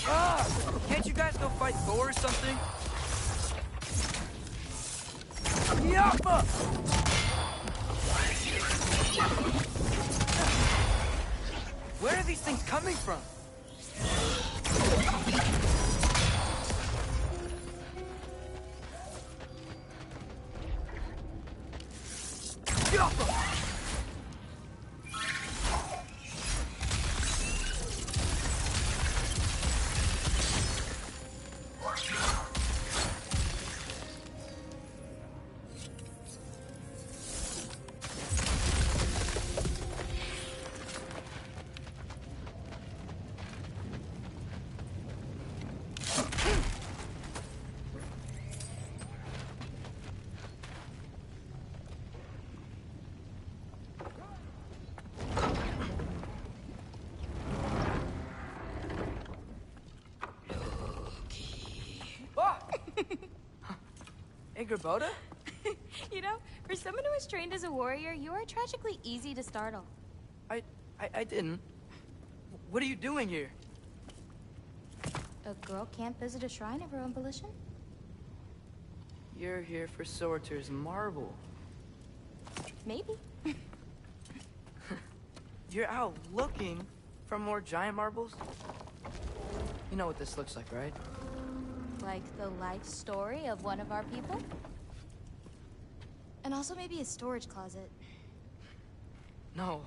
Ah! Can't you guys go fight Thor or something? Yappa! Where are these things coming from? Yappa! Hey, Gerboda? You know, for someone who was trained as a warrior, you are tragically easy to startle. I didn't. What are you doing here? A girl can't visit a shrine of her own volition? You're here for Sorter's marble. Maybe. You're out looking for more giant marbles? You know what this looks like, right? Like the life story of one of our people? And also maybe a storage closet. No.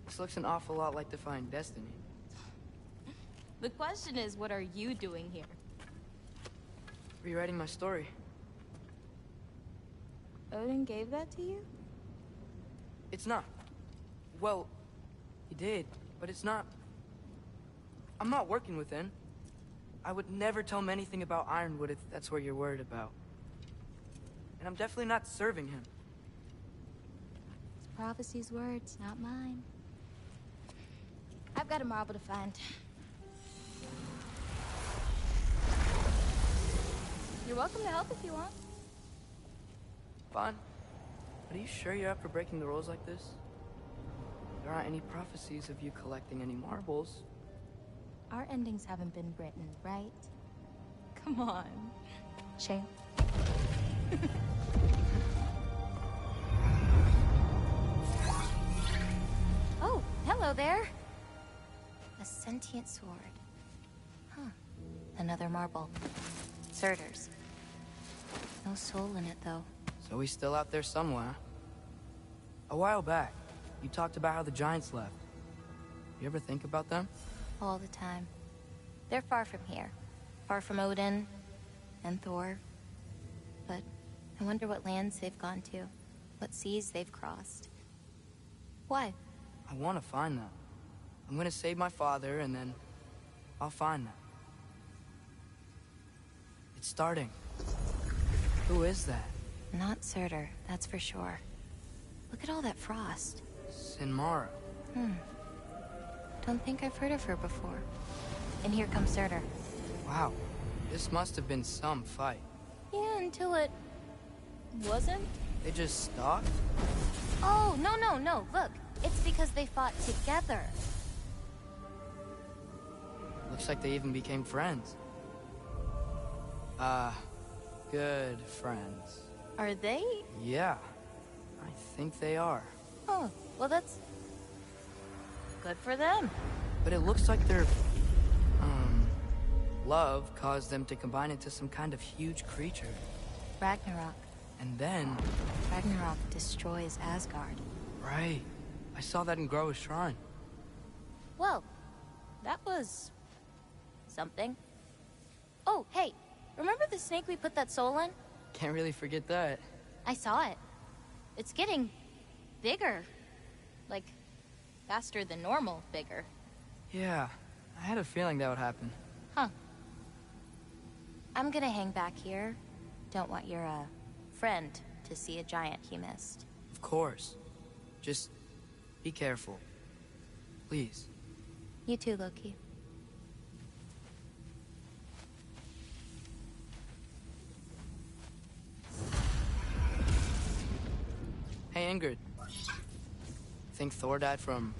This looks an awful lot like Defying Destiny. The question is, what are you doing here? Rewriting my story. Odin gave that to you? It's not. Well, he did, but it's not. I'm not working with him. I would never tell him anything about Ironwood if that's what you're worried about. And I'm definitely not serving him. It's prophecy's words, not mine. I've got a marble to find. You're welcome to help if you want. Fine. But are you sure you're up for breaking the rules like this? There aren't any prophecies of you collecting any marbles. Our endings haven't been written, right? Come on, champ. Oh, hello there. A sentient sword. Huh. Another marble. Surtur's. No soul in it, though. So he's still out there somewhere. A while back, you talked about how the giants left. You ever think about them? All the time. They're far from here. Far from Odin and Thor. But I wonder what lands they've gone to. What seas they've crossed. Why? I want to find them. I'm gonna save my father, and then I'll find them. It's starting. Who is that? Not Surtur, that's for sure. Look at all that frost. Sinmara. Don't think I've heard of her before. And here comes Surtur. Wow. This must have been some fight. Yeah, until it... wasn't? They just stopped? Oh, no. Look, it's because they fought together. Looks like they even became friends. Good friends. Are they? Yeah. I think they are. Oh, well that's... good for them. But it looks like their... love caused them to combine into some kind of huge creature. Ragnarok. And then... Ragnarok destroys Asgard. Right. I saw that in Groa's shrine. Well, that was... something. Oh, hey, remember the snake we put that soul in? Can't really forget that. I saw it. It's getting... bigger. Like, faster than normal bigger. Yeah, I had a feeling that would happen. Huh. I'm gonna hang back here. Don't want your, friend to see a giant he missed. Of course. Just be careful. Please. You too, Loki. Hey, angered. Think Thor died from...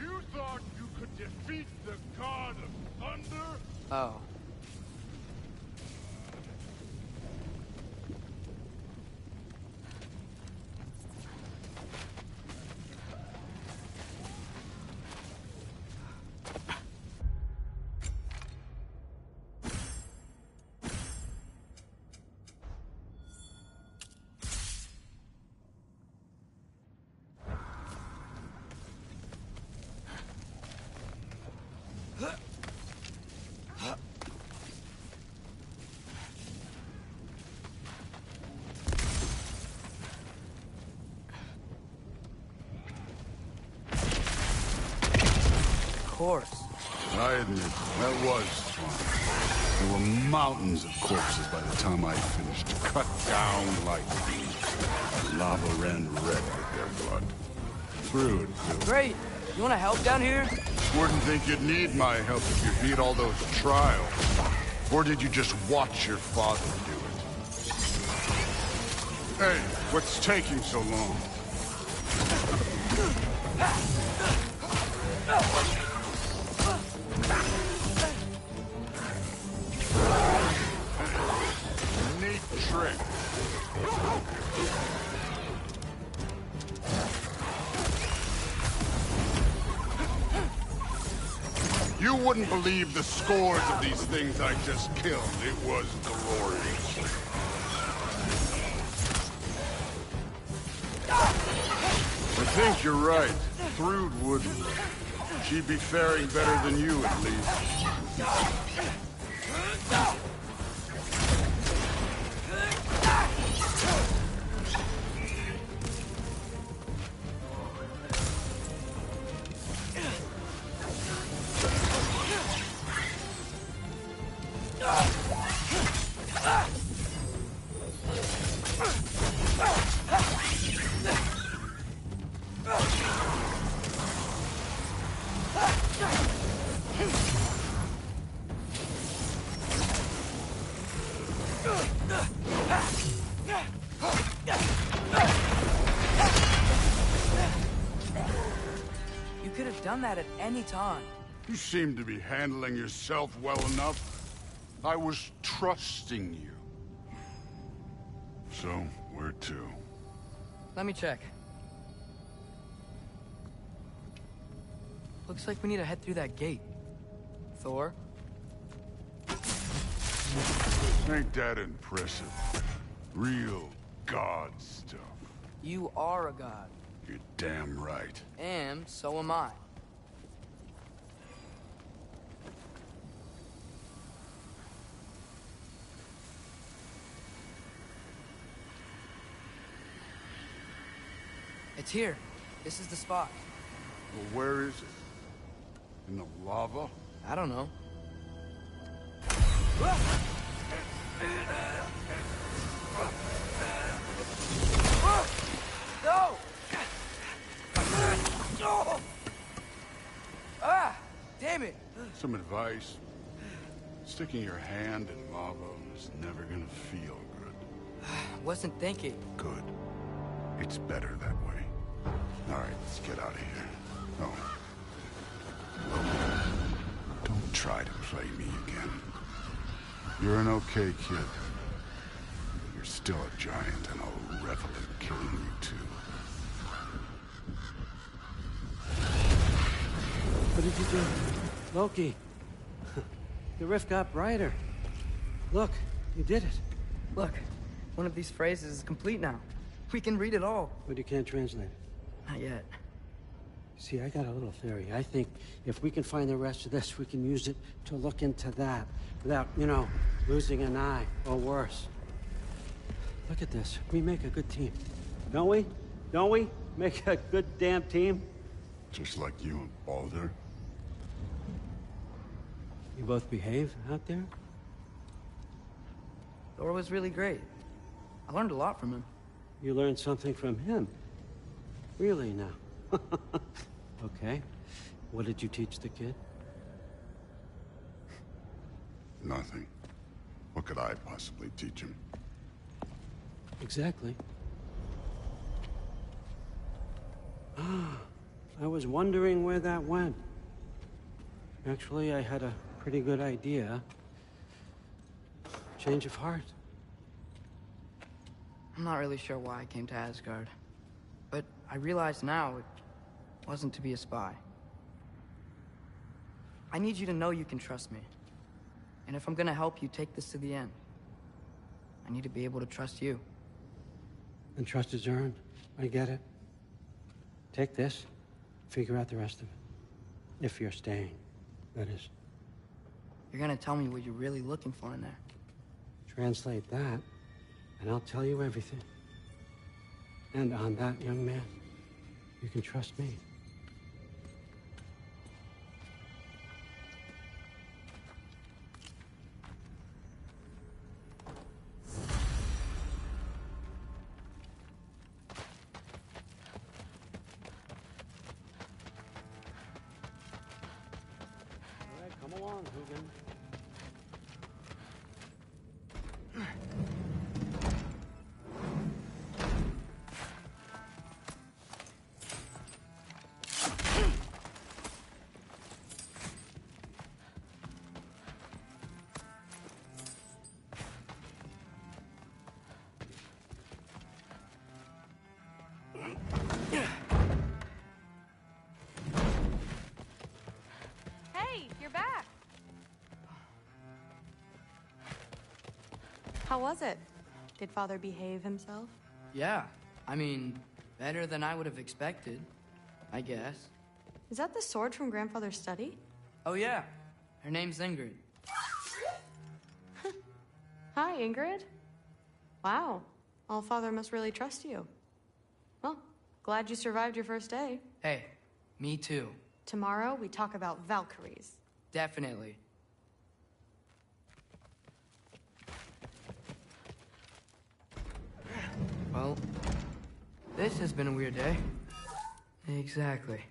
You thought you could defeat the god of thunder? Oh. Course. I admit, that was fun. There were mountains of corpses by the time I finished, cut down like weeds. Lava ran red with their blood. Through it, too. Great. You want to help down here? Wouldn't think you'd need my help if you beat all those trials. Or did you just watch your father do it? Hey, what's taking so long? Neat trick. You wouldn't believe the scores of these things I just killed. It was glorious. I think you're right. Thrud wouldn't. She'd be faring better than you, at least. You could have done that at any time. You seem to be handling yourself well enough. I was trusting you. So, where to? Let me check. Looks like we need to head through that gate. Thor? Ain't that impressive? Real god stuff. You are a god. You're damn right. And so am I. It's here. This is the spot. Well, where is it? In the lava? I don't know. No! Ah! Damn it! Some advice. Sticking your hand in lava is never gonna feel good. Wasn't thinking. Good. It's better that way. All right, let's get out of here. Oh. Don't try to play me again. You're an okay kid. But you're still a giant, and I'll revel in killing you too. What did you do? Loki. The rift got brighter. Look, you did it. Look, one of these phrases is complete now. We can read it all. But you can't translate it. Not yet. See, I got a little theory. I think if we can find the rest of this, we can use it to look into that without, you know, losing an eye or worse. Look at this. We make a good team. Don't we? Don't we? Make a good damn team? Just like you and Baldur. You both behave out there? Thor was really great. I learned a lot from him. You learned something from him? Really now? Okay. What did you teach the kid? Nothing. What could I possibly teach him? Exactly. I was wondering where that went. Actually, I had a pretty good idea. Change of heart. I'm not really sure why I came to Asgard. But I realize now it wasn't to be a spy. I need you to know you can trust me. And if I'm gonna help you take this to the end, I need to be able to trust you. And trust is earned. I get it. Take this, figure out the rest of it. If you're staying, that is. You're gonna tell me what you're really looking for in there. Translate that, and I'll tell you everything. And on that, young man, you can trust me. All right, come along, Hugin. Hey, you're back. How was it? Did Father behave himself? Yeah, I mean, better than I would have expected, I guess. Is that the sword from Grandfather's study? Oh yeah, her name's Ingrid. Hi, Ingrid. Wow, All-Father must really trust you. Well, glad you survived your first day. Hey, me too. Tomorrow, we talk about Valkyries. Definitely. Well, this has been a weird day. Exactly.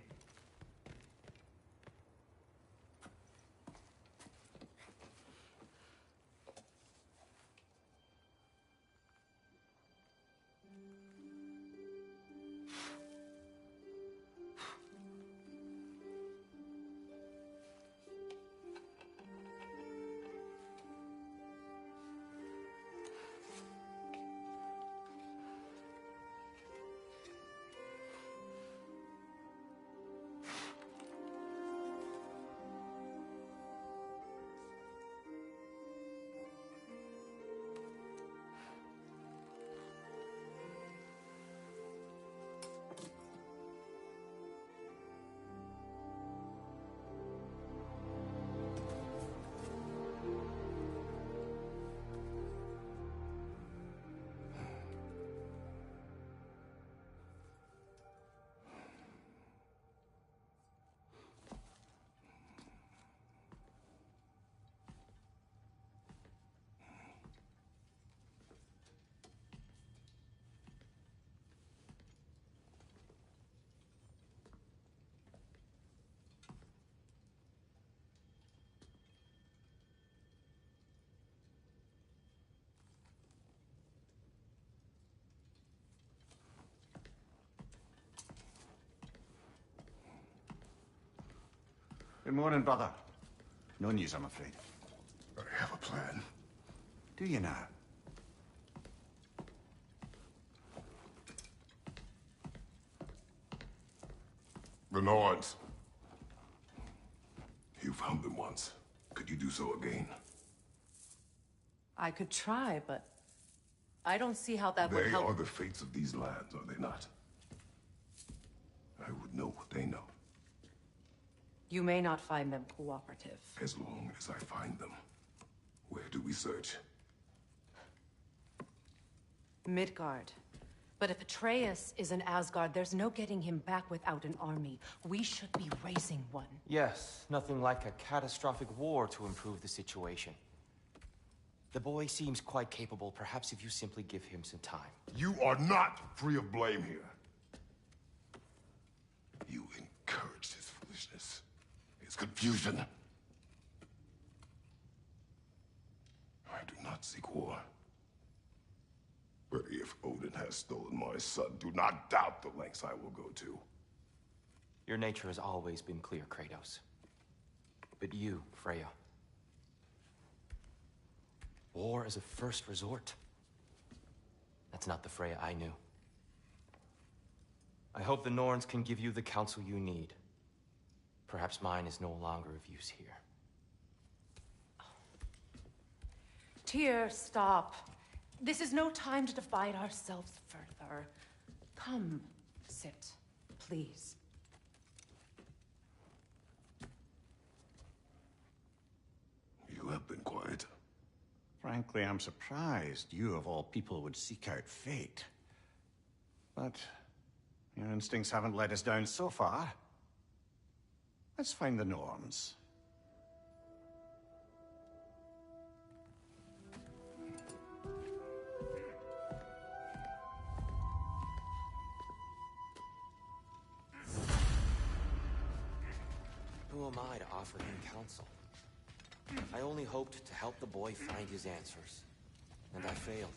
Good morning, brother. No news, I'm afraid. I have a plan. Do you now? The Nords. You found them once. Could you do so again? I could try, but I don't see how that would They help. are the fates of these lands, are they not? I would know what they know. You may not find them cooperative. As long as I find them. Where do we search? Midgard. But if Atreus is in Asgard, there's no getting him back without an army. We should be raising one. Yes, nothing like a catastrophic war to improve the situation. The boy seems quite capable. Perhaps if you simply give him some time. You are not free of blame here. You encouraged his foolishness. His confusion. I do not seek war. But if Odin has stolen my son, do not doubt the lengths I will go to. Your nature has always been clear, Kratos. But you, Freya. War as a first resort. That's not the Freya I knew. I hope the Norns can give you the counsel you need. Perhaps mine is no longer of use here. Tyr, stop. This is no time to divide ourselves further. Come, sit, please. You have been quiet. Frankly, I'm surprised you, of all people, would seek out fate. But your instincts haven't let us down so far. Let's find the Norns. Who am I to offer him counsel? I only hoped to help the boy find his answers. And I failed.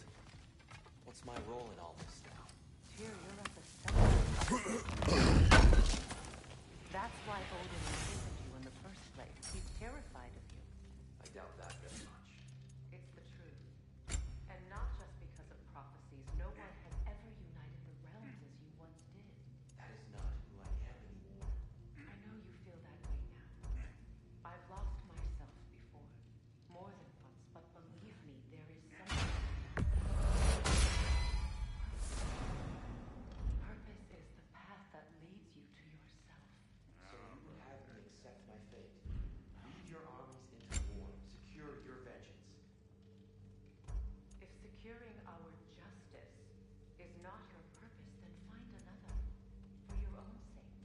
What's my role in all this now? Tyr, you're at the center. That's why Odin imprisoned you in the first place. He's terrified of you. I doubt that very much. It's the truth. And not just because of prophecies. No one has ever united the realms as you once did. That is not who I am anymore. I know you feel that way now. I've lost myself before. More than once, but believe me, there is something. Purpose is the path that leads you to yourself. So you would have me accept my fate. Lead your armies into war. Secure your vengeance. If securing our justice is not your purpose, then find another. For your own sake.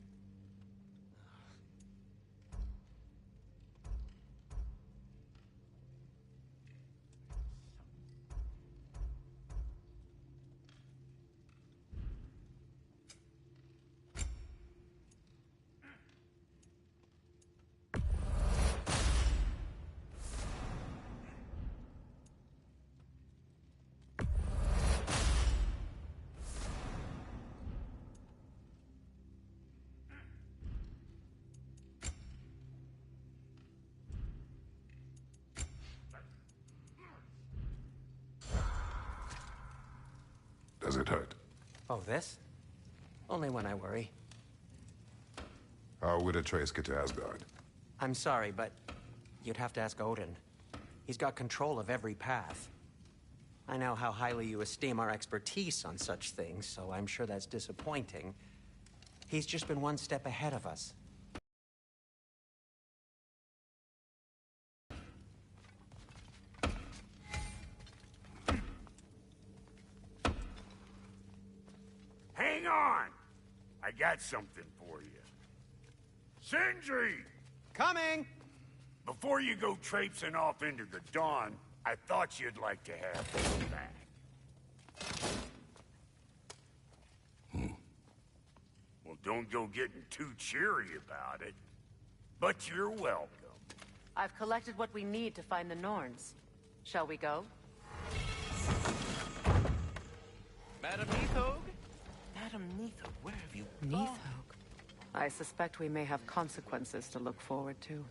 Does it hurt? Oh, this? Only when I worry. How would Atreus get to Asgard? I'm sorry, but you'd have to ask Odin. He's got control of every path. I know how highly you esteem our expertise on such things, so I'm sure that's disappointing. He's just been one step ahead of us. Hang on! I got something for you. Sindri! Coming! Before you go traipsing off into the dawn, I thought you'd like to have this back. Well, don't go getting too cheery about it. But you're welcome. I've collected what we need to find the Norns. Shall we go? Madam Neathog? Madam Neathog, where have you gone? Neathog. I suspect we may have consequences to look forward to.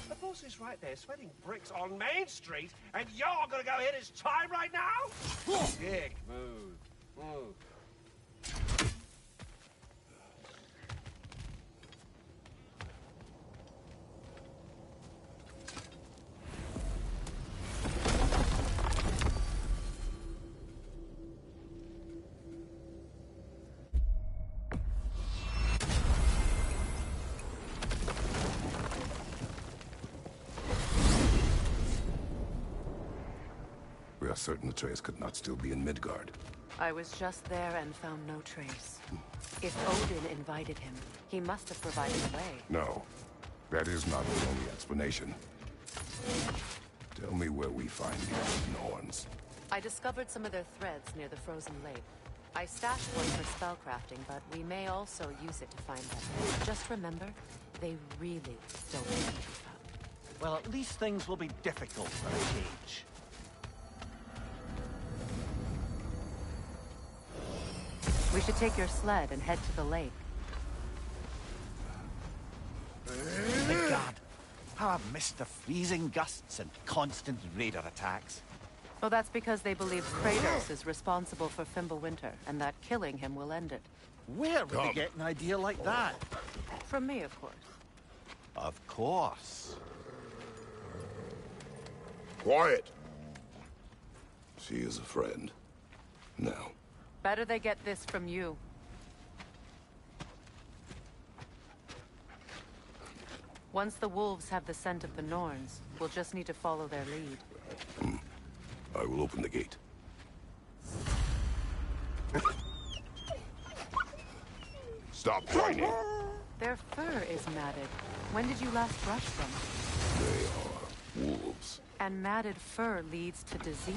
The boss is right there, sweating bricks on Main Street, and you're gonna go hit his time right now? Dick, move. Move. We are certain Atreus could not still be in Midgard. I was just there and found no trace. If Odin invited him, he must have provided a way. No, that is not the only explanation. Tell me where we find these Norns. I discovered some of their threads near the frozen lake. I stashed one for spellcrafting, but we may also use it to find them. Just remember, they really don't need to be found. Well, at least things will be difficult for a cage. We should take your sled and head to the lake. Midgard, how I've missed the freezing gusts and constant raider attacks. Well, that's because they believe Kratos is responsible for Fimbulwinter, and that killing him will end it. Where would they get an idea like that? From me, of course. Of course. Quiet. She is a friend. Now. Better they get this from you. Once the wolves have the scent of the Norns, we'll just need to follow their lead. I will open the gate. Stop whining. Their fur is matted. When did you last brush them? They are wolves. And matted fur leads to disease.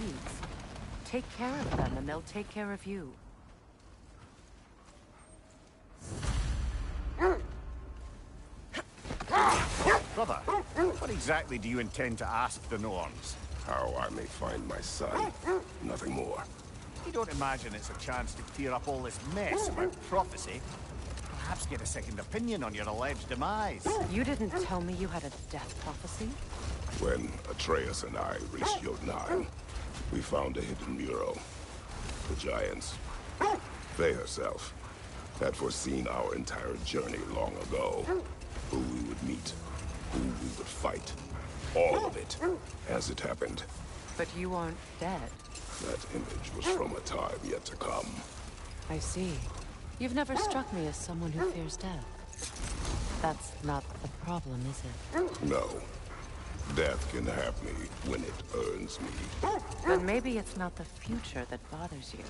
Take care of them, and they'll take care of you. Brother, what exactly do you intend to ask the Norns? How I may find my son. Nothing more. You don't imagine it's a chance to clear up all this mess about prophecy? Perhaps get a second opinion on your alleged demise. You didn't tell me you had a death prophecy? When Atreus and I reached Jotunheim, we found a hidden mural. The Giants, Faye herself, had foreseen our entire journey long ago. Who we would meet, who we would fight. All of it, as it happened. But you aren't dead. That image was from a time yet to come. I see. You've never struck me as someone who fears death. That's not the problem, is it? No. Death can have me when it earns me. But maybe it's not the future that bothers you.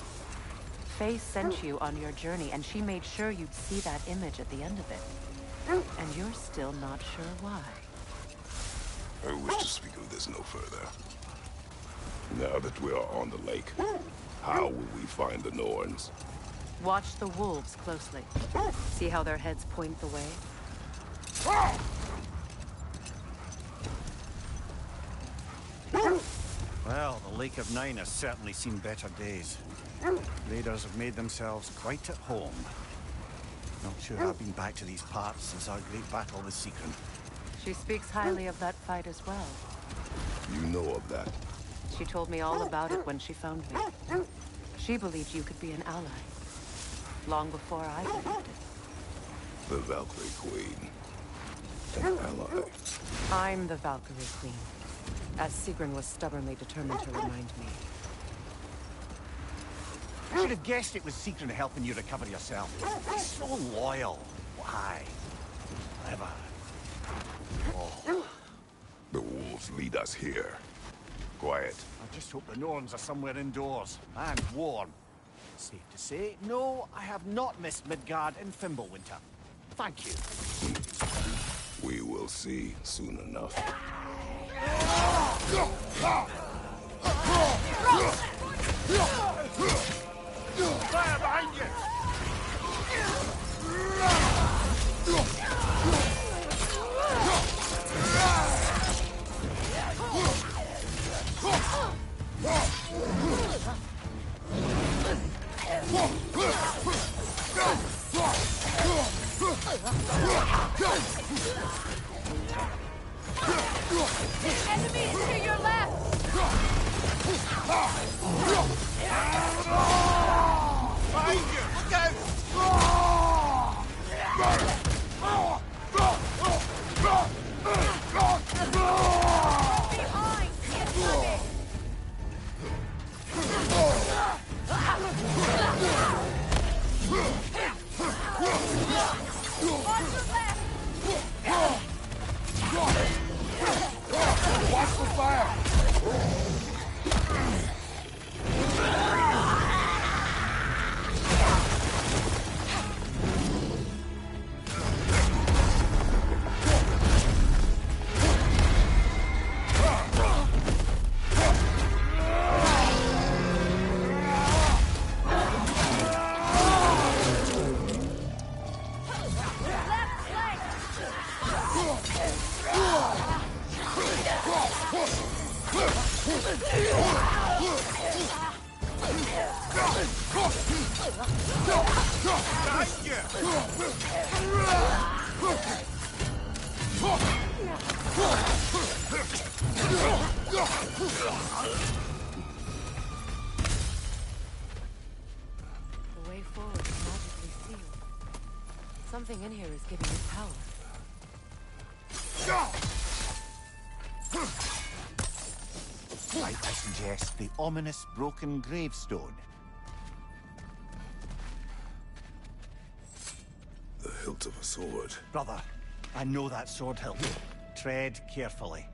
Faye sent you on your journey, and she made sure you'd see that image at the end of it. And you're still not sure why. I wish to speak of this no further. Now that we are on the lake, how will we find the Norns? Watch the wolves closely. See how their heads point the way? Well, the Lake of Nine has certainly seen better days. Raiders have made themselves quite at home. Not sure I've been back to these parts since our great battle with Secret. She speaks highly of that fight as well. You know of that? She told me all about it when she found me. She believed you could be an ally. Long before I believed it. The Valkyrie Queen. An ally. I'm the Valkyrie Queen, as Sigrun was stubbornly determined to remind me. I should have guessed it was Secret helping you recover yourself. He's so loyal. Why? Clever. Oh. The wolves lead us here. Quiet. I just hope the Norns are somewhere indoors and warm. Safe to say, no, I have not missed Midgard and Fimbulwinter. Thank you. We will see soon enough. Fire behind you! Enemy is to your left! Behind you! Look out! Behind! Incoming! On your left! Watch the fire! Left flank! The way forward is magically sealed. Something in here is giving it power. Might I suggest the ominous broken gravestone? The hilt of a sword. Brother, I know that sword hilt. Tread carefully.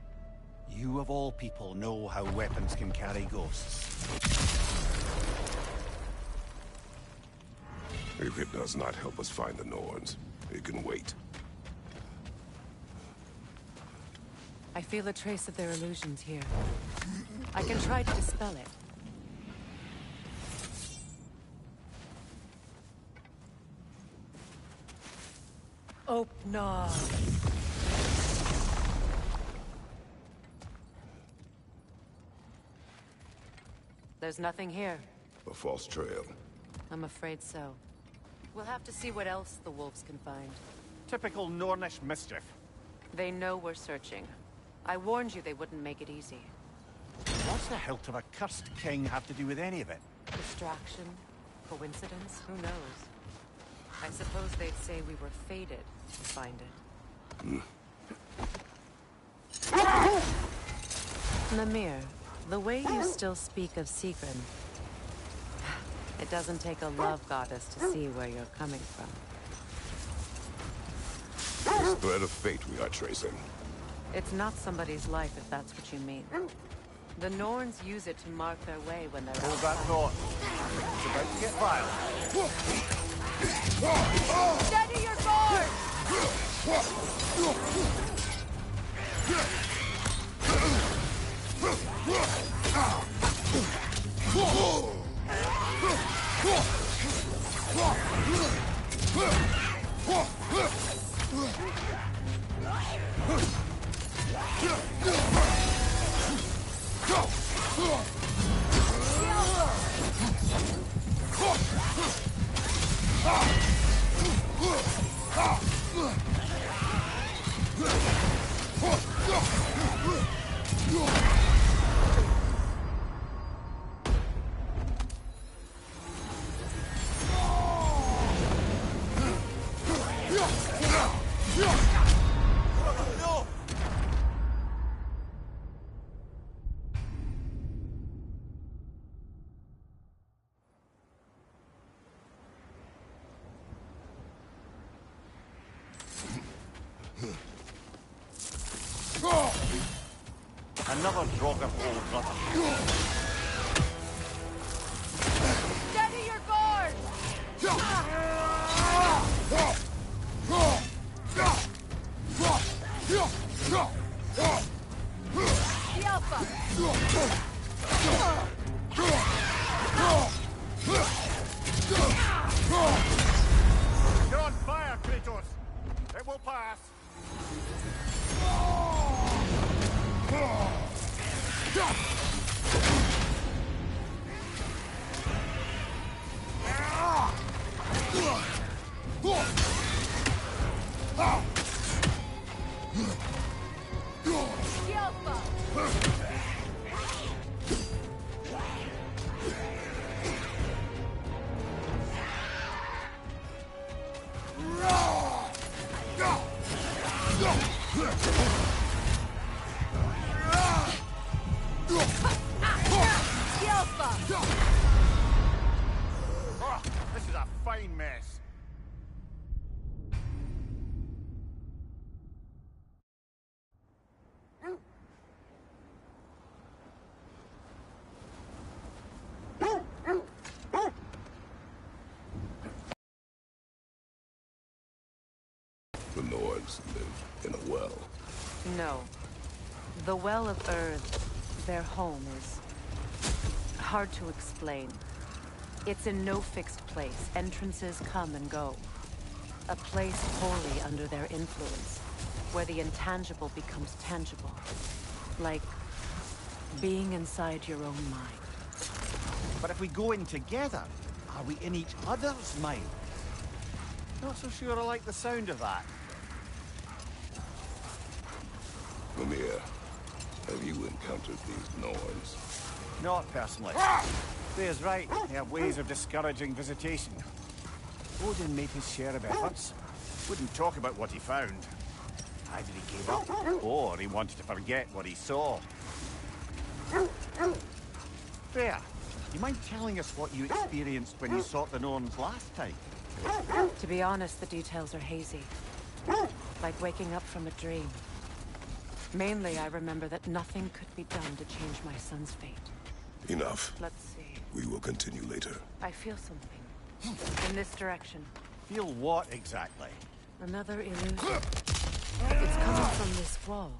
You of all people know how weapons can carry ghosts. If it does not help us find the Norns, it can wait. I feel a trace of their illusions here. I can try to dispel it. Open. There's nothing here. A false trail. I'm afraid so. We'll have to see what else the wolves can find. Typical Nornish mischief. They know we're searching. I warned you they wouldn't make it easy. What's the hilt of a cursed king have to do with any of it? Distraction? Coincidence? Who knows? I suppose they'd say we were fated to find it. Namir, the way you still speak of Sigrun, it doesn't take a love goddess to see where you're coming from. This thread of fate we are tracing. It's not somebody's life, if that's what you mean. The Norns use it to mark their way when they're Hold that thought. It's about to get violent. Steady your Another drog of old brother. Steady your guard! The Alpha! You're on fire, Kratos! It will pass! The Alpha! The Alpha! Oh, this is a fine mess. The Nords live in a well. No. The Well of Earth, their home, is hard to explain. It's in no fixed place. Entrances come and go. A place wholly under their influence, where the intangible becomes tangible. Like being inside your own mind. But if we go in together, are we in each other's mind? Not so sure I like the sound of that. Mimir, have you encountered these Norns? Not personally. Freya's right. They have ways of discouraging visitation. Odin made his share of efforts. Wouldn't talk about what he found. Either he gave up, or he wanted to forget what he saw. Freya, you mind telling us what you experienced when you sought the Norns last time? To be honest, the details are hazy. Like waking up from a dream. Mainly, I remember that nothing could be done to change my son's fate. Enough. Let's see. We will continue later. I feel something. In this direction. Feel what exactly? Another illusion. It's coming from this wall.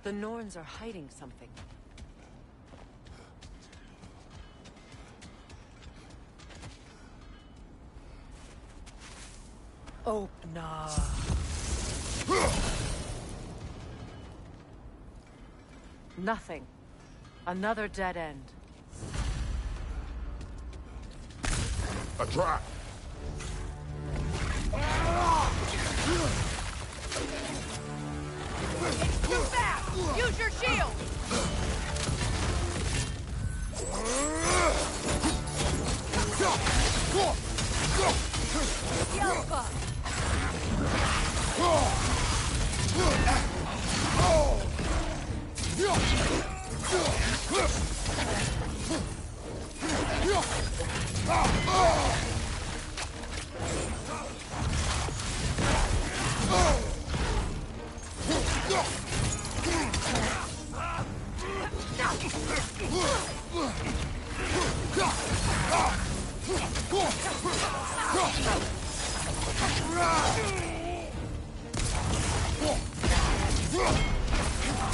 The Norns are hiding something. Oh, nah. Nothing. Another dead end. A trap! Too fast! Use your shield! Yelpa!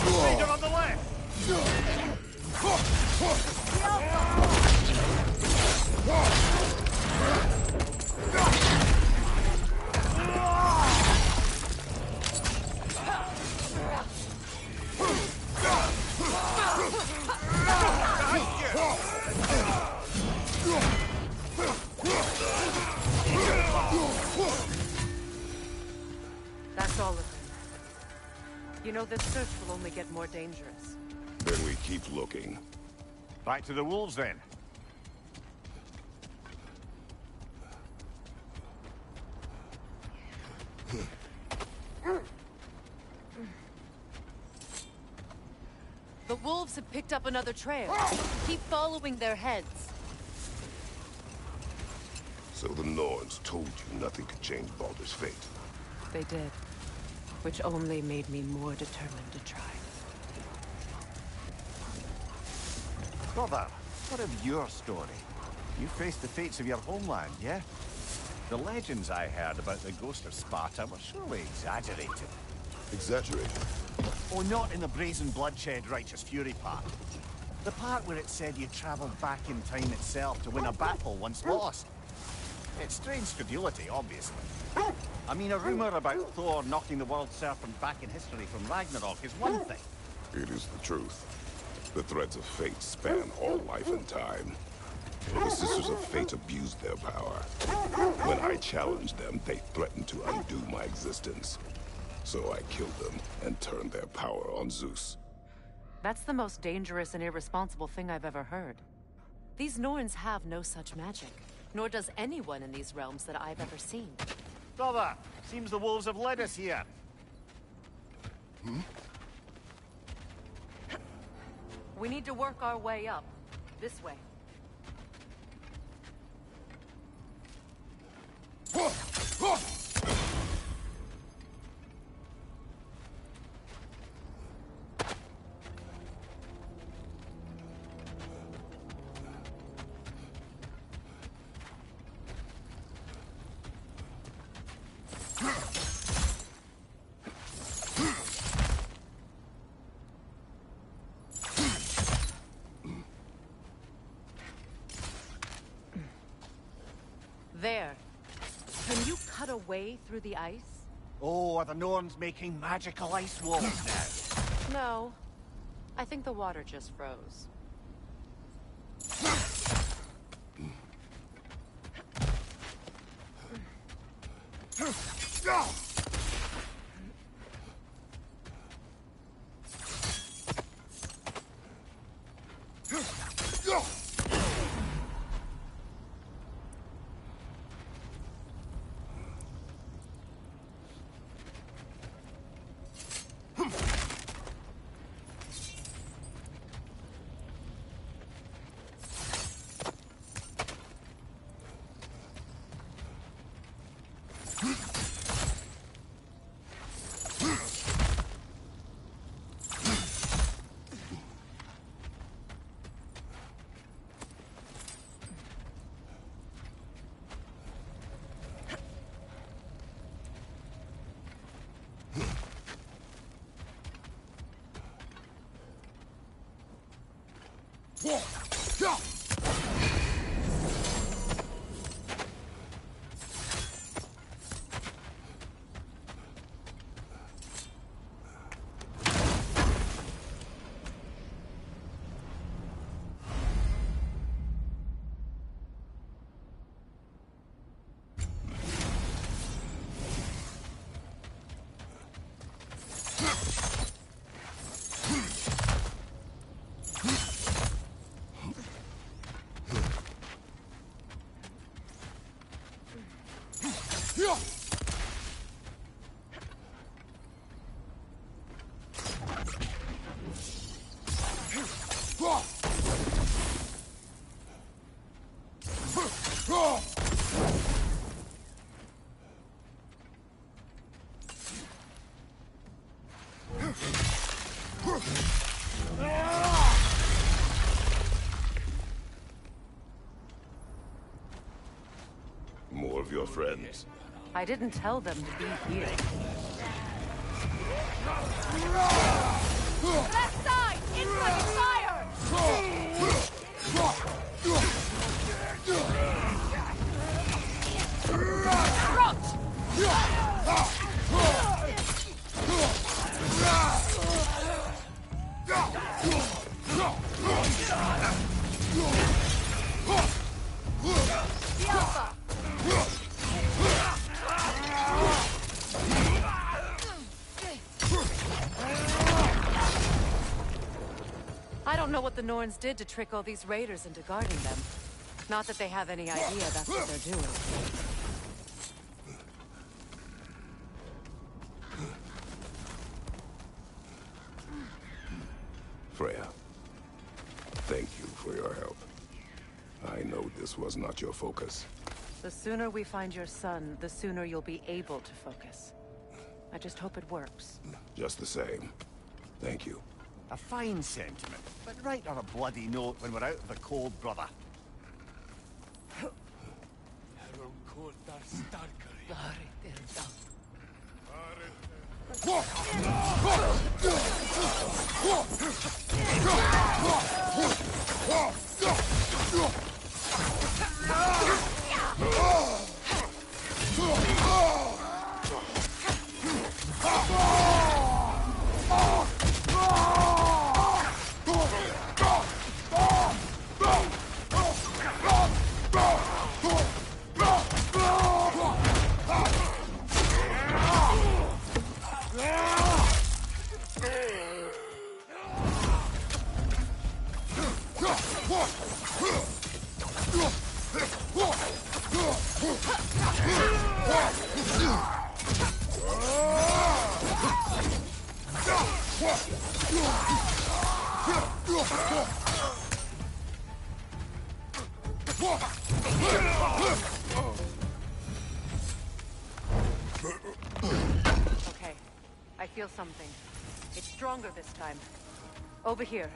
Ranger on the left! That's all of them. You know, this search will only get more dangerous. Then we keep looking. Back to the wolves, then. The wolves have picked up another trail. Keep following their heads. So the Norns told you nothing could change Baldur's fate. They did. Which only made me more determined to try. Brother, what of your story? You faced the fates of your homeland, yeah? The legends I heard about the ghost of Sparta were surely exaggerated. Exaggerated? Oh, not in the brazen bloodshed righteous fury part. The part where it said you travelled back in time itself to win a battle once lost. It's strange credulity, obviously. I mean, a rumour about Thor knocking the world serpent back in history from Ragnarök is one thing. It is the truth. The threads of fate span all life and time. The Sisters of Fate abused their power. When I challenged them, they threatened to undo my existence. So I killed them and turned their power on Zeus. That's the most dangerous and irresponsible thing I've ever heard. These Norns have no such magic. Nor does anyone in these realms that I've ever seen. Brother, seems the wolves have led us here. We need to work our way up. This way. There. Can you cut a way through the ice? Oh, are the Norns making magical ice walls now? No. I think the water just froze. More of your friends. I didn't tell them to be here. Left side! Incoming fire! I don't know what the Norns did to trick all these raiders into guarding them. Not that they have any idea that's what they're doing. Freya, thank you for your help. I know this was not your focus. The sooner we find your son, the sooner you'll be able to focus. I just hope it works. Just the same. Thank you. A fine sentiment, but write on a bloody note when we're out of the cold, brother. Okay, I feel something. It's stronger this time. Over here.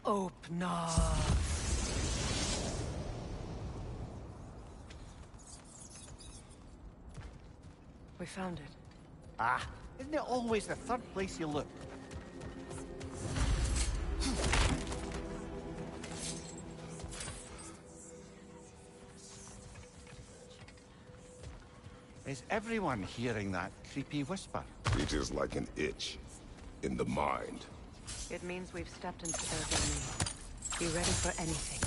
Open up. We found it. Ah, isn't it always the third place you look? Is everyone hearing that creepy whisper? It is like an itch in the mind. It means we've stepped into their domain. Be ready for anything.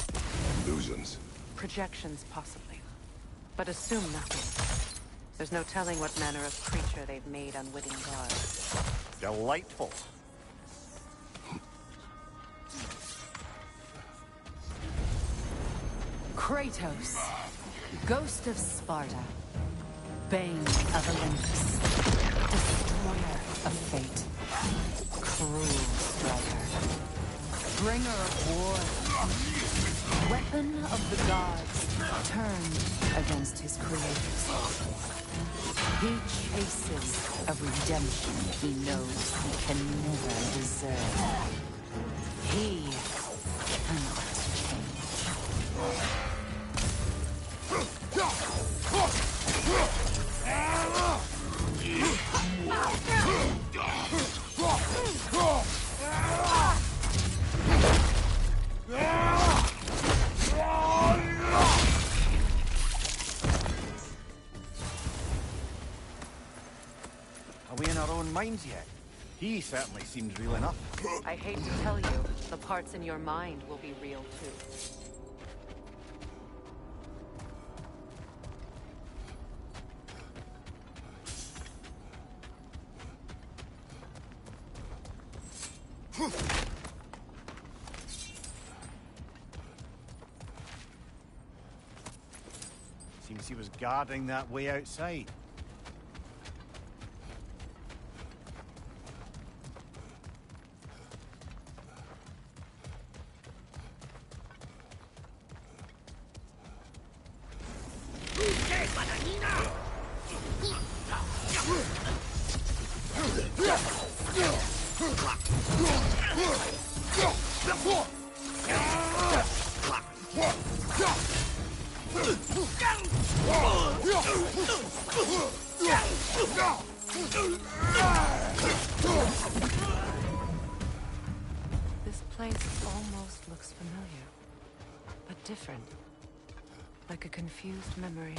Illusions. Projections, possibly. But assume nothing. There's no telling what manner of creature they've made unwitting gods. Delightful. Kratos, Ghost of Sparta, Bane of Olympus, Destroyer of Fate, Cruel Striker, Bringer of War, Weapon of the Gods, turned against his creators. He chases a redemption he knows he can never deserve. He cannot change. Are we in our own minds yet? He certainly seems real enough. I hate to tell you, the parts in your mind will be real too. Seems he was guarding that way outside. This place almost looks familiar, but different. Like a confused memory.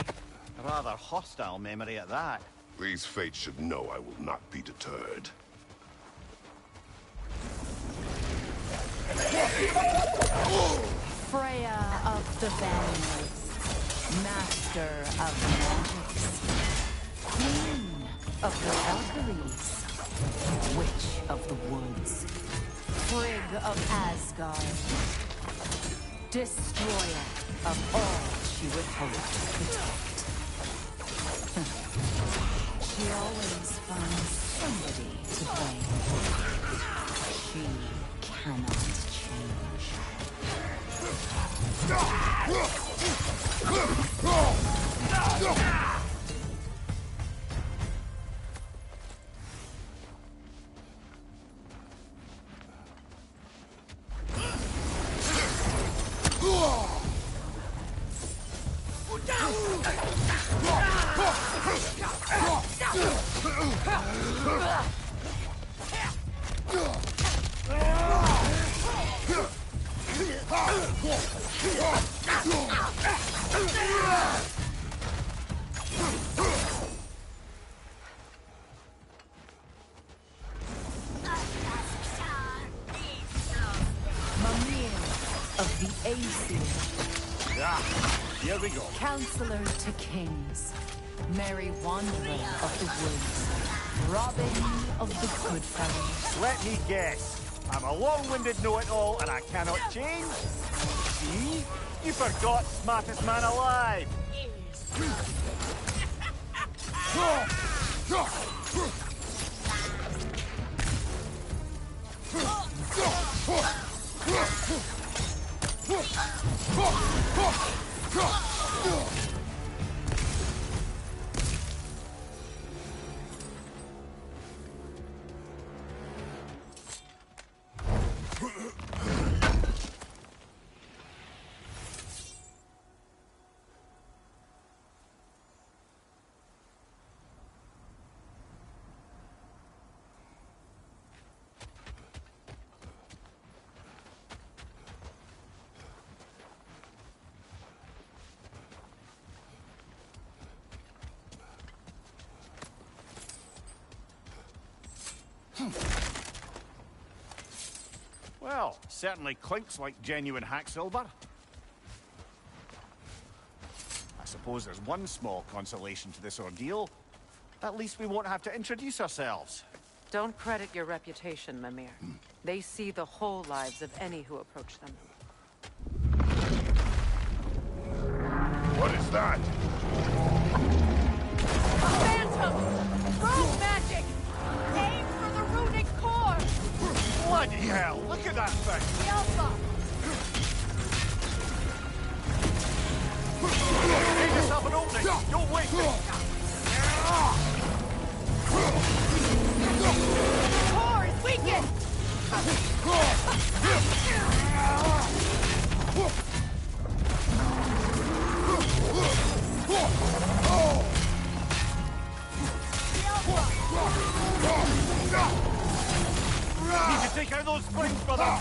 A rather hostile memory at that. These fates should know I will not be deterred. Freya of the Vands, Master of Magics, Queen of the Valkyries, Witch of the Woods, Frigg of Asgard, Destroyer of all she would hope to protect. She always finds somebody to blame. She cannot change. Of the Aesir. Here we go. Counselor to kings. Merry wanderer of the woods. Robin of the good fellows. Let me guess. I'm a long-winded know-it-all and I cannot change? See? You forgot smartest man alive. Well, certainly clinks like genuine hack silver. I suppose there's one small consolation to this ordeal. At least we won't have to introduce ourselves. Don't credit your reputation, Mimir. They see the whole lives of any who approach them. What is that? Phantom! Rogue magic! Aim for the runic core! Bloody hell! Look at that thing! The Alpha! Make yourself an opening! Don't waste it! The core is weakened! Need to take out those springs, brother!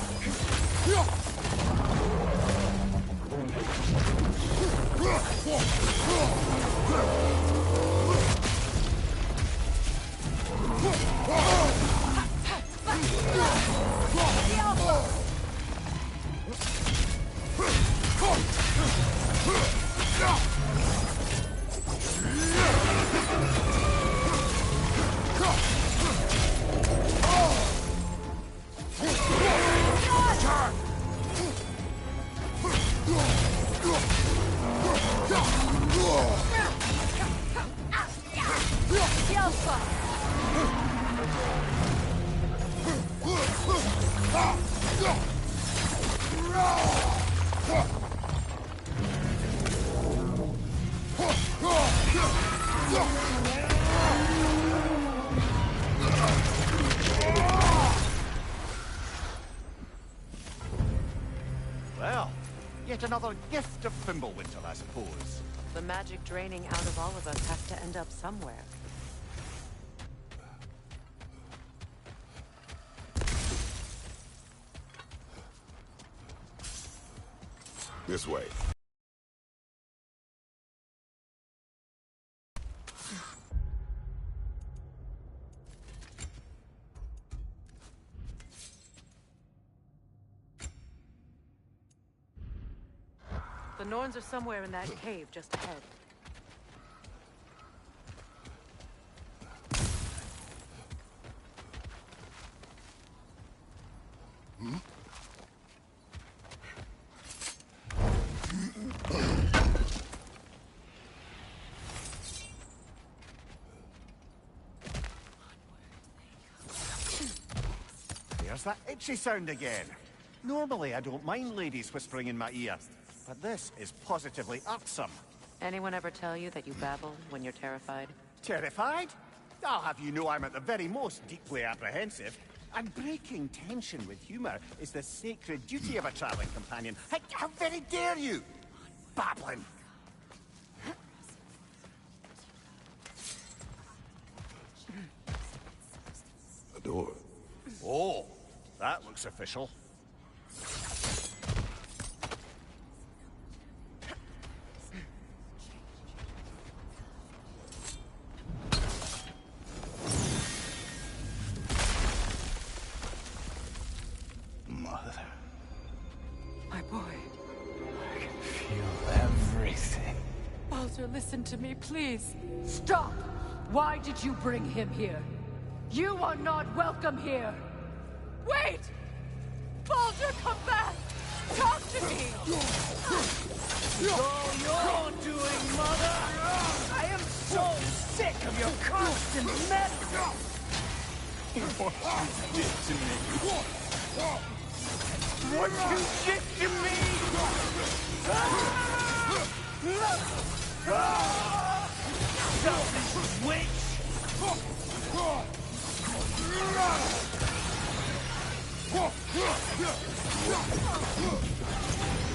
Well, yet another gift of Fimbulwinter, I suppose. The magic draining out of all of us has to end up somewhere. This way. The Norns are somewhere in that cave just ahead. There's that itchy sound again. Normally I don't mind ladies whispering in my ear, but this is positively irksome. Anyone ever tell you that you babble when you're terrified? Terrified? I'll have you know I'm at the very most deeply apprehensive. And breaking tension with humor is the sacred duty of a traveling companion. How very dare you! Babbling! A door. Oh, that looks official. Mother. My boy. I can feel everything. Baldur, listen to me, please. Stop! Why did you bring him here? You are not welcome here! Wait! Baldur, come back! Talk to me! It's all your doing, Mother! I am so sick of your constant meddling! What you did to me! What you did to me! Selfish witch!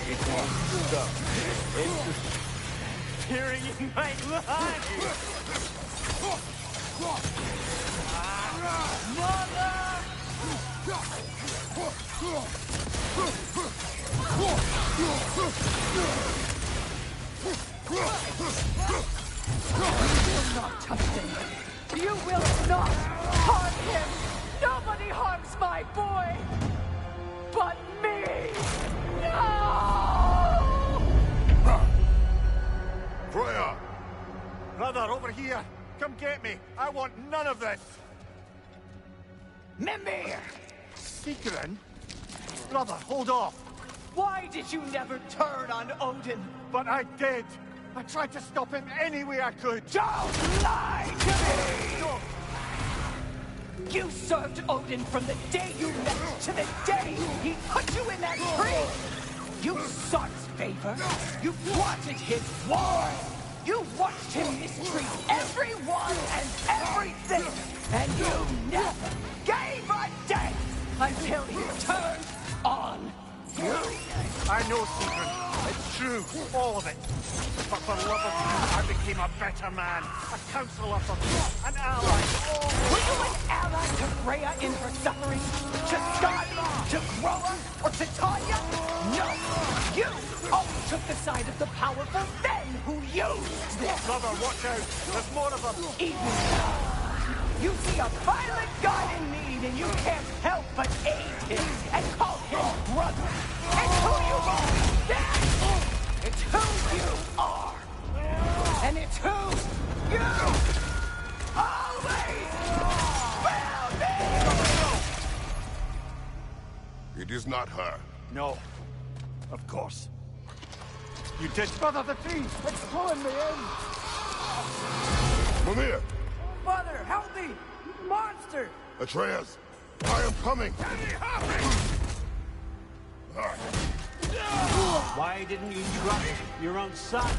It won't stop. It's Interfering in my life! Mother! You will not touch him! You will not harm him! Nobody harms my boy! get me! I want none of this! Mimir! Sigrun? Brother, hold off! Why did you never turn on Odin? But I did! I tried to stop him any way I could! Don't lie to me! You served Odin from the day you met to the day he put you in that tree! You sought his favor. You wanted his war. You watched him mistreat everyone and everything. And you never gave a damn until he turned on you. I know, Sigrun. It's true. All of it. But for love of you, I became a better man. A counselor for me. An ally. Were you an ally to Freya in her suffering? To Skadi? To Groa? Or to Tanya? No. You always took the side of the powerful men who used them. Brother, watch out. There's more of them. Even now, you see a violent god in need and you can't help but aid him and call him brother. It's who you are. It's who you are. And it's who you always will be! It is not her. No. Of course. You did. Brother, the tree! It's pulling me in! Mimir! Father, help me! Monster! Atreus! I am coming! Why didn't you trust your own son?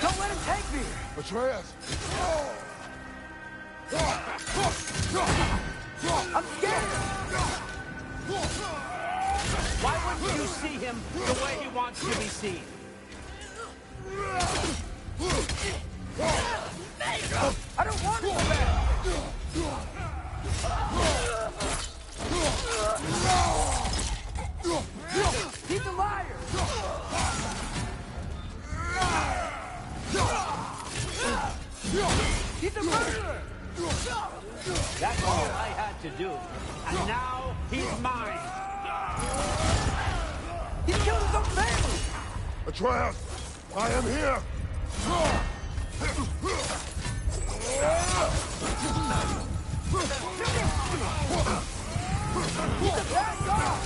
Don't let him take me! Atreus! I'm scared! Why wouldn't you see him the way he wants to be seen? I don't want to go back! He's a liar! He's a murderer! That's all I had to do. And now he's mine. He killed his own family! Atreus! I am here! He's a bad guy!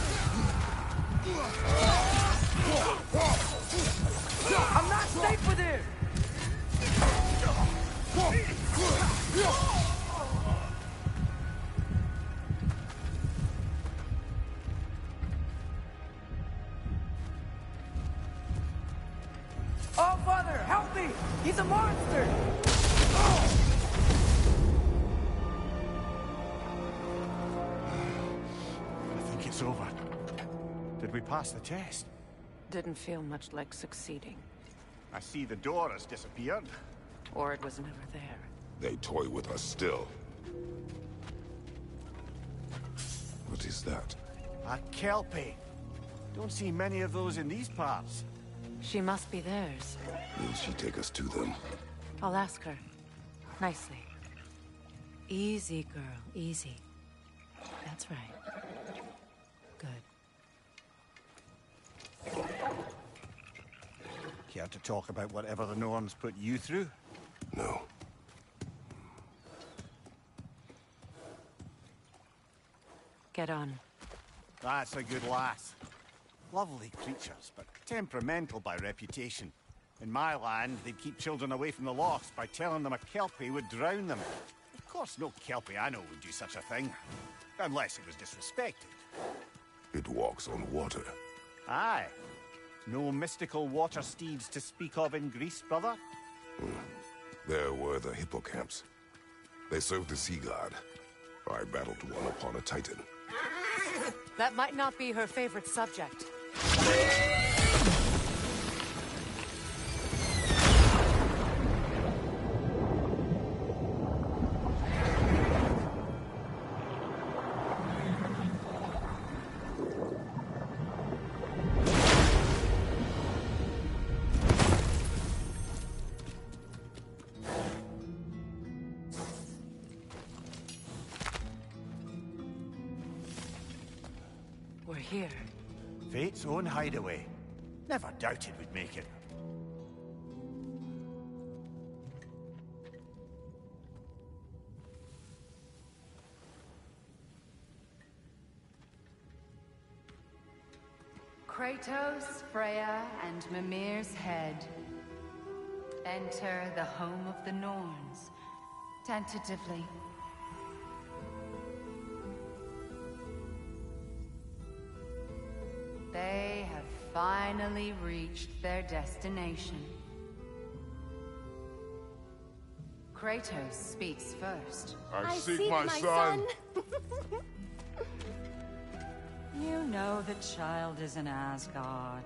I'm not safe with him! Oh, Father, help me! He's a monster! I think it's over. Did we pass the test? Didn't feel much like succeeding. I see the door has disappeared. Or it was never there. They toy with us still. What is that? A Kelpie. Don't see many of those in these parts. She must be theirs. Will she take us to them? I'll ask her. Nicely. Easy, girl. Easy. That's right. Good. Care to talk about whatever the Norns put you through? No. Get on. That's a good lass. Lovely creatures, but temperamental by reputation. In my land, they'd keep children away from the lost by telling them a Kelpie would drown them. Of course, no Kelpie I know would do such a thing. Unless it was disrespected. It walks on water. Aye. No mystical water steeds to speak of in Greece, brother? There were the hippocamps. They served the sea god. I battled one upon a titan. That might not be her favorite subject. We're here. Fate's own hideaway. Never doubted we'd make it. Kratos, Freya, and Mimir's head. Enter the home of the Norns, tentatively. They have finally reached their destination. Kratos speaks first. I seek my son. You know the child is in Asgard.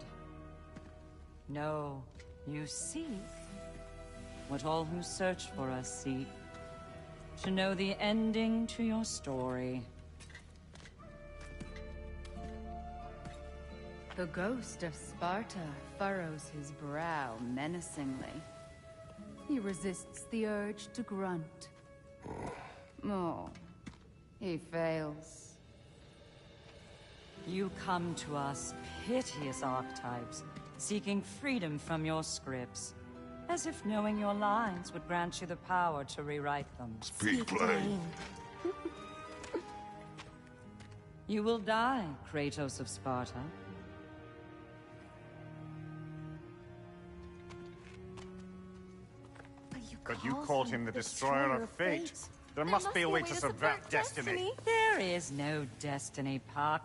No, you seek what all who search for us seek. To know the ending to your story. The ghost of Sparta furrows his brow menacingly. He resists the urge to grunt. Oh, he fails. You come to us, piteous archetypes, seeking freedom from your scripts, as if knowing your lines would grant you the power to rewrite them. Speak plain. You will die, Kratos of Sparta. But you called him the Destroyer of Fate. There must be a way to subvert destiny. There is no destiny, Puck.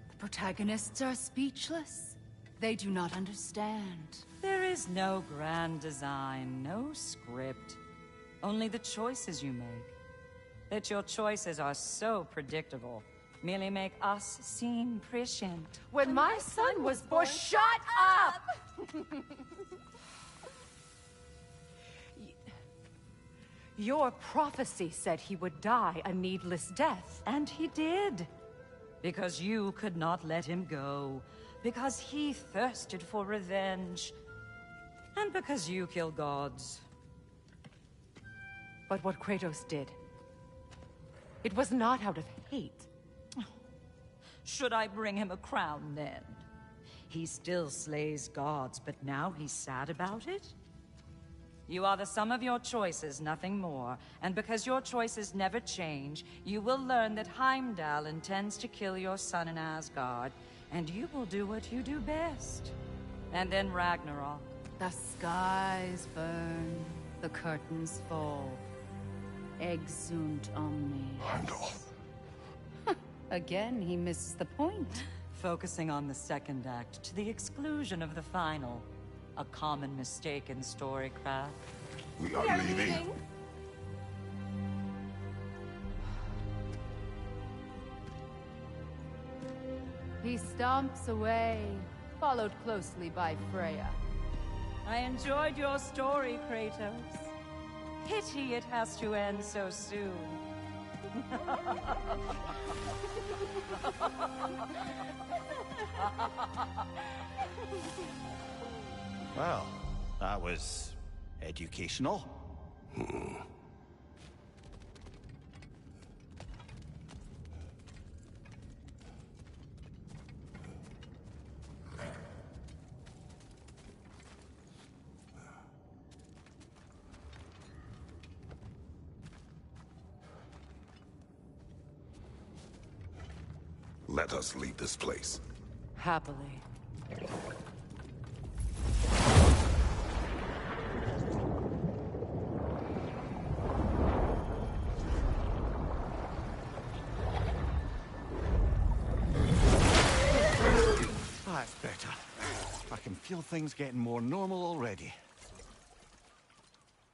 The protagonists are speechless. They do not understand. There is no grand design, no script. Only the choices you make. That your choices are so predictable merely make us seem prescient. When my son was born, shut up! Your prophecy said he would die a needless death. And he did. Because you could not let him go. Because he thirsted for revenge. And because you kill gods. But what Kratos did, it was not out of hate. Should I bring him a crown then? He still slays gods, but now he's sad about it? You are the sum of your choices, nothing more. And because your choices never change, you will learn that Heimdall intends to kill your son in Asgard, and you will do what you do best. And then Ragnarok. The skies burn, the curtains fall. Exunt omnes. Heimdall. Again, he misses the point. Focusing on the second act to the exclusion of the final. A common mistake in storycraft. We are leaving. He stomps away, followed closely by Freya. I enjoyed your story, Kratos. Pity it has to end so soon. Well, that was educational. Let us leave this place. Happily. That's better. I can feel things getting more normal already.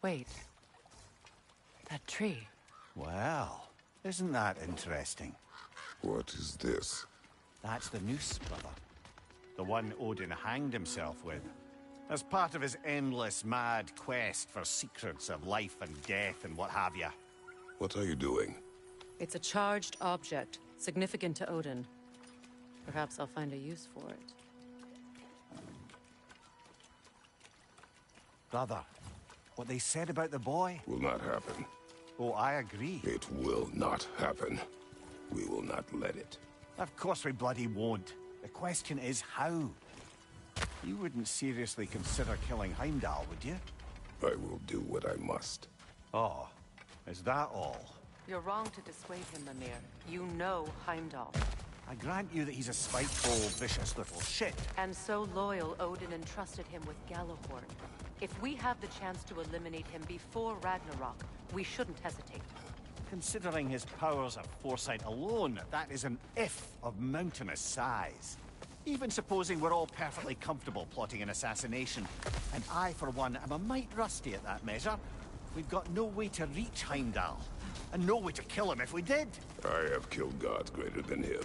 Wait. That tree. Well, isn't that interesting? What is this? That's the noose, brother. The one Odin hanged himself with. As part of his endless, mad quest for secrets of life and death and what have you. What are you doing? It's a charged object, significant to Odin. Perhaps I'll find a use for it. Brother, what they said about the boy? Will not happen. Oh, I agree. It will not happen. We will not let it. Of course we bloody won't. The question is how. You wouldn't seriously consider killing Heimdall, would you? I will do what I must. Oh, is that all? You're wrong to dissuade him, Mimir. You know Heimdall. I grant you that he's a spiteful, vicious little shit. And so loyal, Odin entrusted him with Gallahorn. If we have the chance to eliminate him before Ragnarok, we shouldn't hesitate. Considering his powers of foresight alone, that is an if of mountainous size. Even supposing we're all perfectly comfortable plotting an assassination, and I, for one, am a mite rusty at that measure, we've got no way to reach Heimdall, and no way to kill him if we did. I have killed gods greater than him.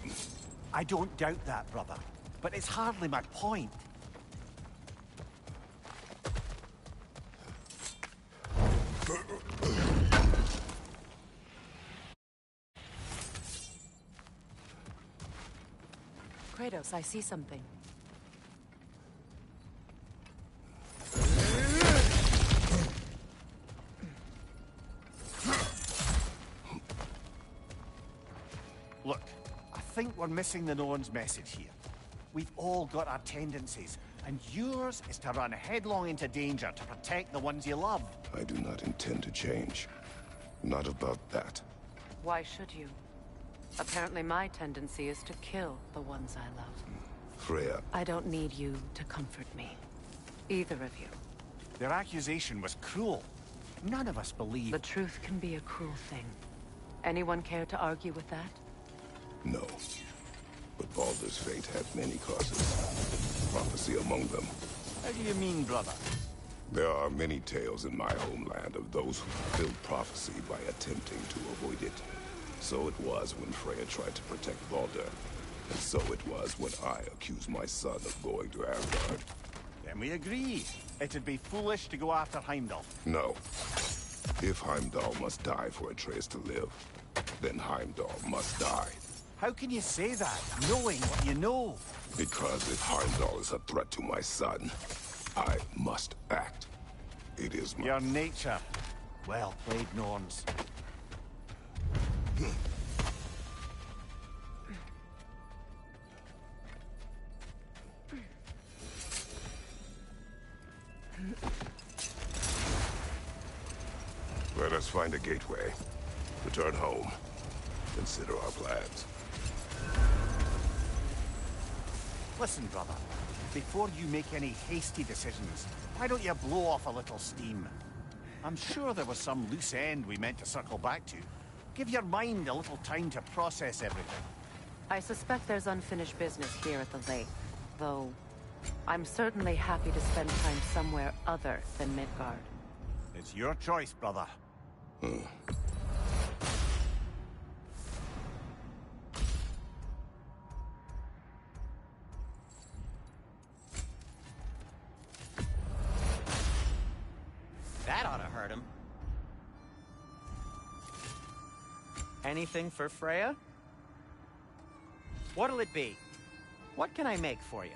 I don't doubt that, brother, but it's hardly my point. Kratos, I see something. Look, I think we're missing the Norn's message here. We've all got our tendencies, and yours is to run headlong into danger to protect the ones you love. I do not intend to change. Not about that. Why should you? Apparently my tendency is to kill the ones I love. Freya. I don't need you to comfort me. Either of you. Their accusation was cruel. None of us believe... The truth can be a cruel thing. Anyone care to argue with that? No. But Baldur's fate had many causes. Prophecy among them. How do you mean, brother? There are many tales in my homeland of those who fulfilled prophecy by attempting to avoid it. So it was when Freya tried to protect Baldur. And so it was when I accused my son of going to Asgard. Then we agree. It'd be foolish to go after Heimdall. No. If Heimdall must die for Atreus to live, then Heimdall must die. How can you say that, knowing what you know? Because if Heimdall is a threat to my son, I must act. It is my... Your nature. Well played, Norns. Let us find a gateway. Return home. Consider our plans. Listen, brother. Before you make any hasty decisions, why don't you blow off a little steam? I'm sure there was some loose end we meant to circle back to. Give your mind a little time to process everything. I suspect there's unfinished business here at the lake, though I'm certainly happy to spend time somewhere other than Midgard. It's your choice, brother. That ought to hurt him. Anything for Freya? What'll it be? What can I make for you?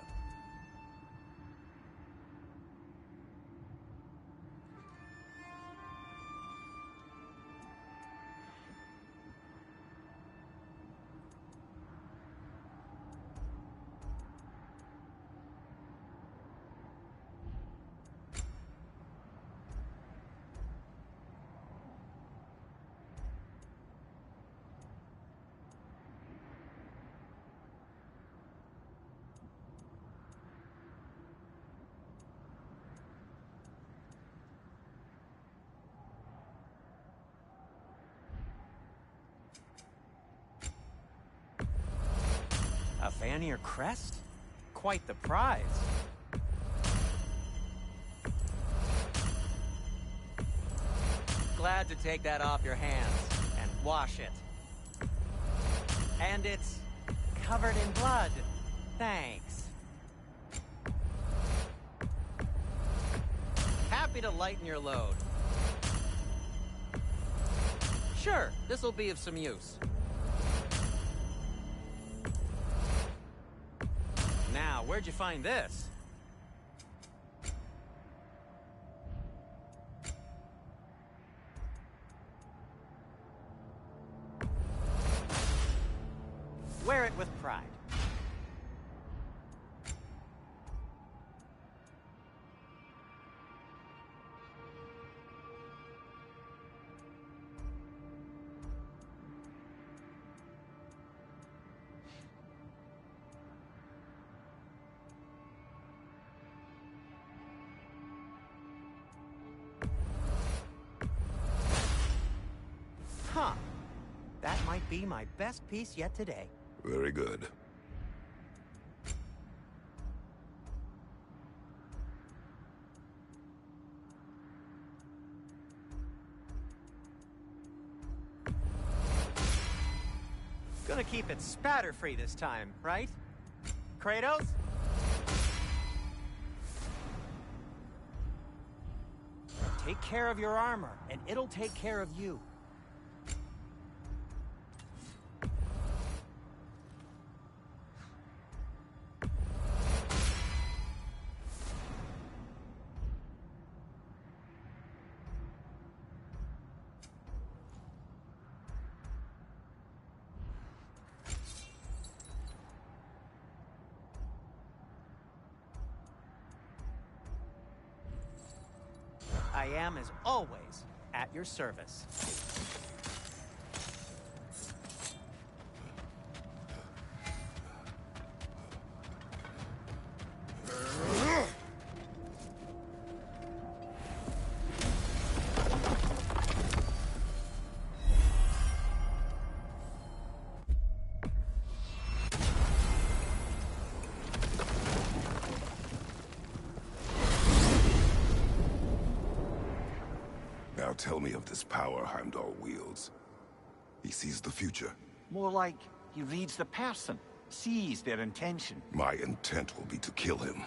A Vanir crest? Quite the prize. Glad to take that off your hands and wash it. And it's covered in blood. Thanks. Happy to lighten your load. Sure, this'll be of some use. Now, where'd you find this? Wear it with pride. might be my best piece yet today. Very good. Gonna keep it spatter-free this time, right? Kratos? Take care of your armor, and it'll take care of you. I am, as always, at your service. Now tell me of this power Heimdall wields. He sees the future. More like he reads the person, sees their intention. My intent will be to kill him.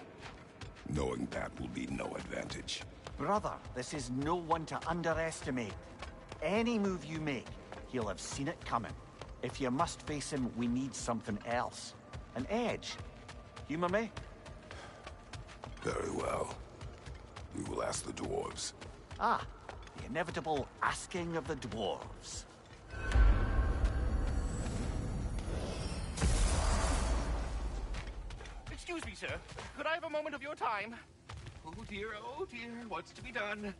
Knowing that will be no advantage. Brother, this is no one to underestimate. Any move you make, he'll have seen it coming. If you must face him, we need something else. An edge. Humor me? Very well. We will ask the dwarves. Ah, the inevitable asking of the dwarves. Excuse me, sir. Could I have a moment of your time? Oh dear, what's to be done?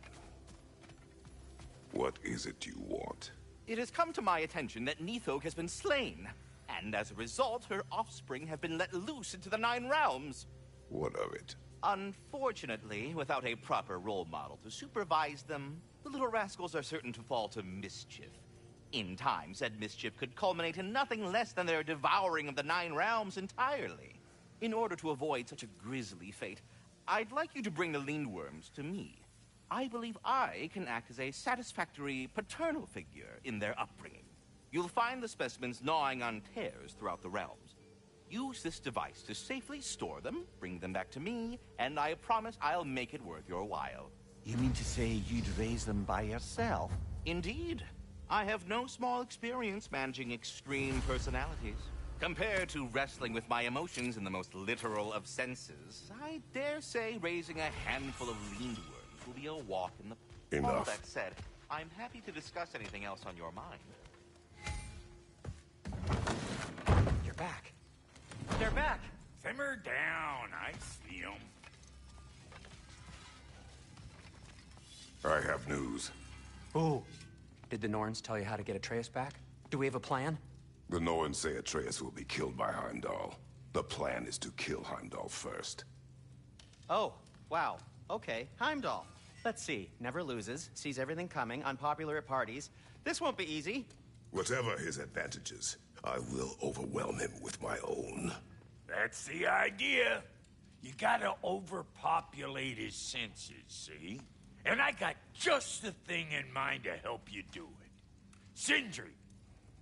What is it you want? It has come to my attention that Nithog has been slain, and as a result, her offspring have been let loose into the Nine Realms. What of it? Unfortunately, without a proper role model to supervise them, the little rascals are certain to fall to mischief. In time, said mischief could culminate in nothing less than their devouring of the Nine Realms entirely. In order to avoid such a grisly fate, I'd like you to bring the Lindworms to me. I believe I can act as a satisfactory paternal figure in their upbringing. You'll find the specimens gnawing on tears throughout the realms. Use this device to safely store them, bring them back to me, and I promise I'll make it worth your while. You mean to say you'd raise them by yourself? Indeed. I have no small experience managing extreme personalities. Compared to wrestling with my emotions in the most literal of senses, I dare say raising a handful of Lindworms will be a walk in the park. Enough. All that said, I'm happy to discuss anything else on your mind. You're back. They're back! Simmer down, I see 'em. I have news. Oh. Did the Norns tell you how to get Atreus back? Do we have a plan? The Norns say Atreus will be killed by Heimdall. The plan is to kill Heimdall first. Oh, wow. Okay, Heimdall. Let's see. Never loses, sees everything coming, unpopular at parties. This won't be easy. Whatever his advantages, I will overwhelm him with my own. That's the idea. You gotta overpopulate his senses, see? And I got just the thing in mind to help you do it. Sindri,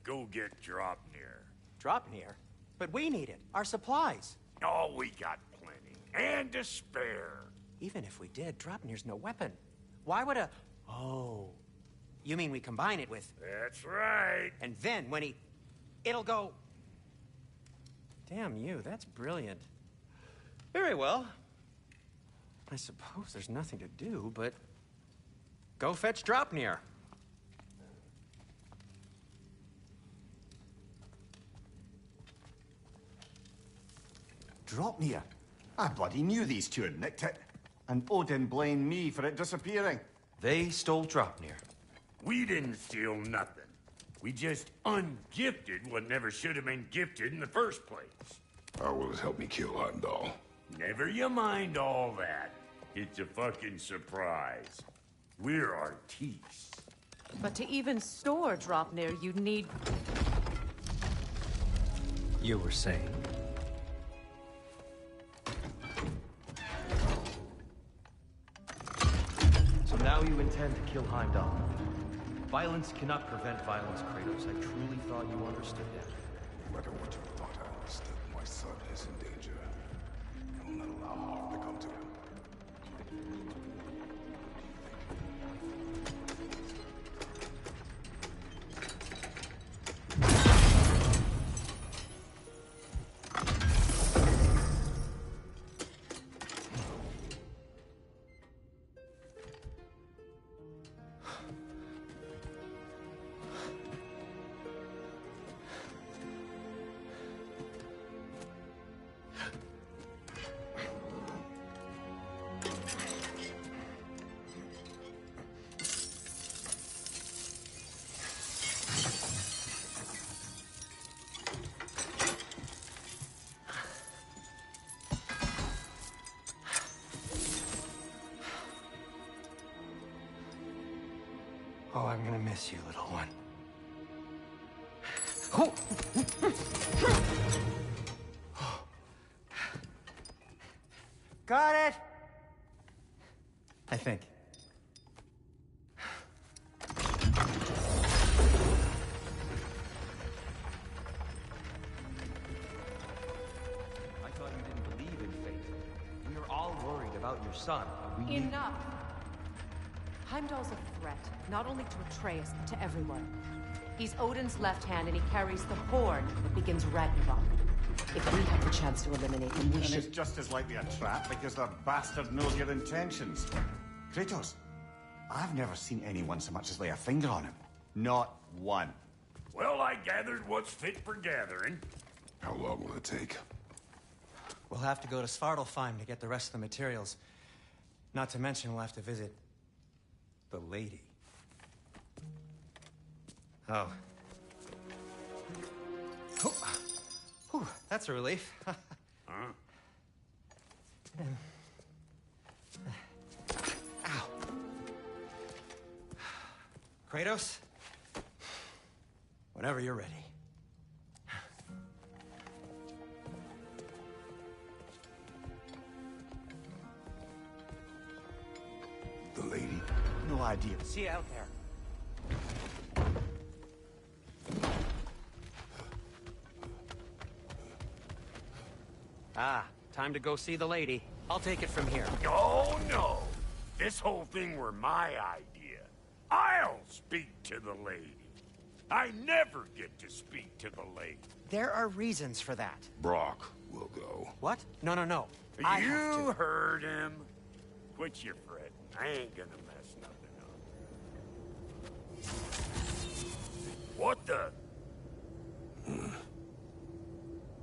go get Draupnir. Draupnir? But we need it. Our supplies. Oh, we got plenty. And to spare. Even if we did, Draupnir's no weapon. Why would a... Oh. You mean we combine it with... That's right. And then when he... It'll go... Damn you, that's brilliant. Very well. I suppose there's nothing to do, but... Go fetch Draupnir. Draupnir? I bloody knew these two had nicked it. And Odin blamed me for it disappearing. They stole Draupnir. We didn't steal nothing. We just ungifted what never should have been gifted in the first place. How will it help me kill Heimdall? Never you mind all that. It's a fucking surprise. We're artistes. But to even store Draupnir, you'd need... You were saying? So now you intend to kill Heimdall. Violence cannot prevent violence, Kratos. I truly thought you understood that. No matter what you thought I understood, my son is in danger. I will not allow harm to come to him. Oh, I'm gonna miss you, little one. Got it! I think. I thought you didn't believe in fate. We are all worried about your son. We need... Enough! Heimdall's a threat, not only to Atreus, but to everyone. He's Odin's left hand, and he carries the horn that begins Ragnarok. If we have the chance to eliminate him, we should... it's just as likely a trap because the bastard knows your intentions. Kratos, I've never seen anyone so much as lay a finger on him. Not one. Well, I gathered what's fit for gathering. How long will it take? We'll have to go to Svartalfheim to get the rest of the materials. Not to mention we'll have to visit the lady. Oh. Whew, that's a relief. Huh? Ow. Kratos? Whenever you're ready. The lady? No idea. See you out there. Ah, time to go see the lady. I'll take it from here. Oh, no. This whole thing were my idea. I'll speak to the lady. I never get to speak to the lady. There are reasons for that. Brock will go. What? No. You heard him. Quit your fretting. I ain't gonna mess nothing up. What the?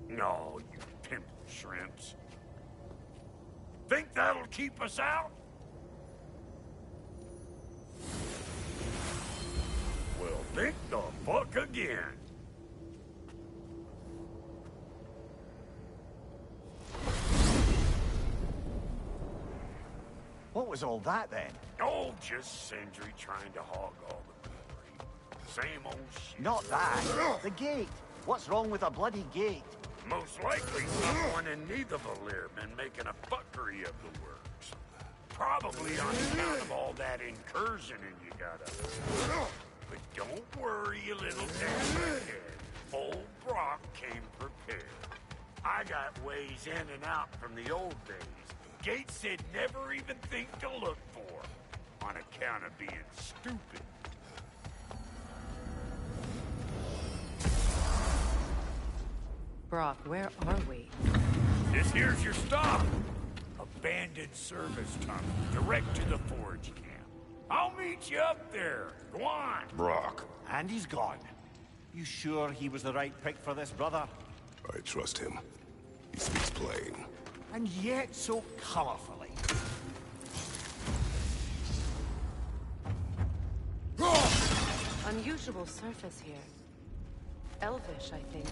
No, you pimple shrimps. Think that'll keep us out? Well, think the fuck again. What was all that then? Oh, just Sindri trying to hog all the glory. Same old shit. Not that. The gate. What's wrong with a bloody gate? Most likely someone in Nidavellir been making a fuckery of the works. Probably on account of all that incursioning you got up. But don't worry, you little damn-head. Old Brock came prepared. I got ways in and out from the old days. Gates said never even think to look for, on account of being stupid. Brock, where are we? This here's your stop. Abandoned service tunnel, direct to the forge camp. I'll meet you up there. Go on. Brock. And he's gone. You sure he was the right pick for this, brother? I trust him. He speaks plain. And yet so colorfully. Unusual surface here. Elvish, I think.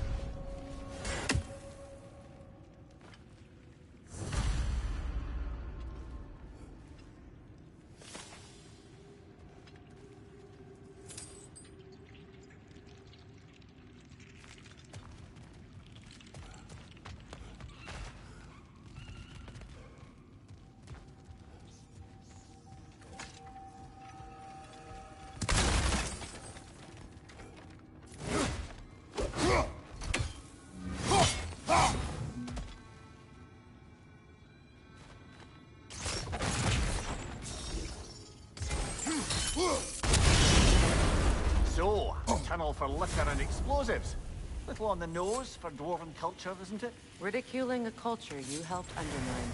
all for liquor and explosives. Little on the nose for dwarven culture, isn't it? Ridiculing a culture you helped undermine.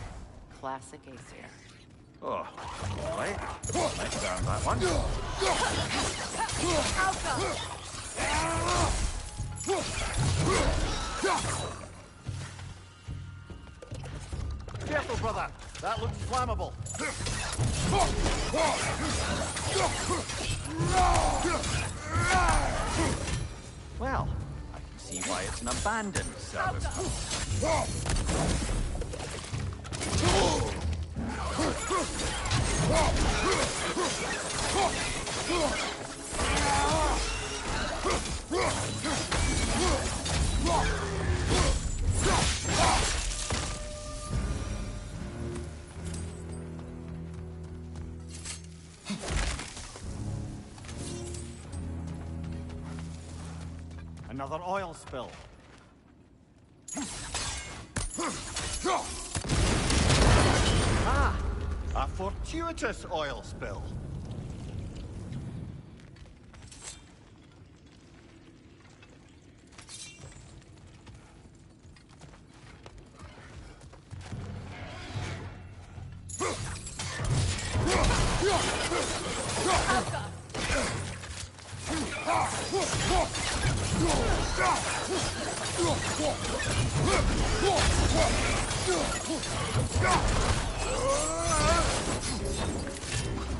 Classic Aesir. Oh, all right. Let's down that one. Careful, brother. That looks flammable. Well, I can see why it's an abandoned service. Another oil spill. Ah! A fortuitous oil spill.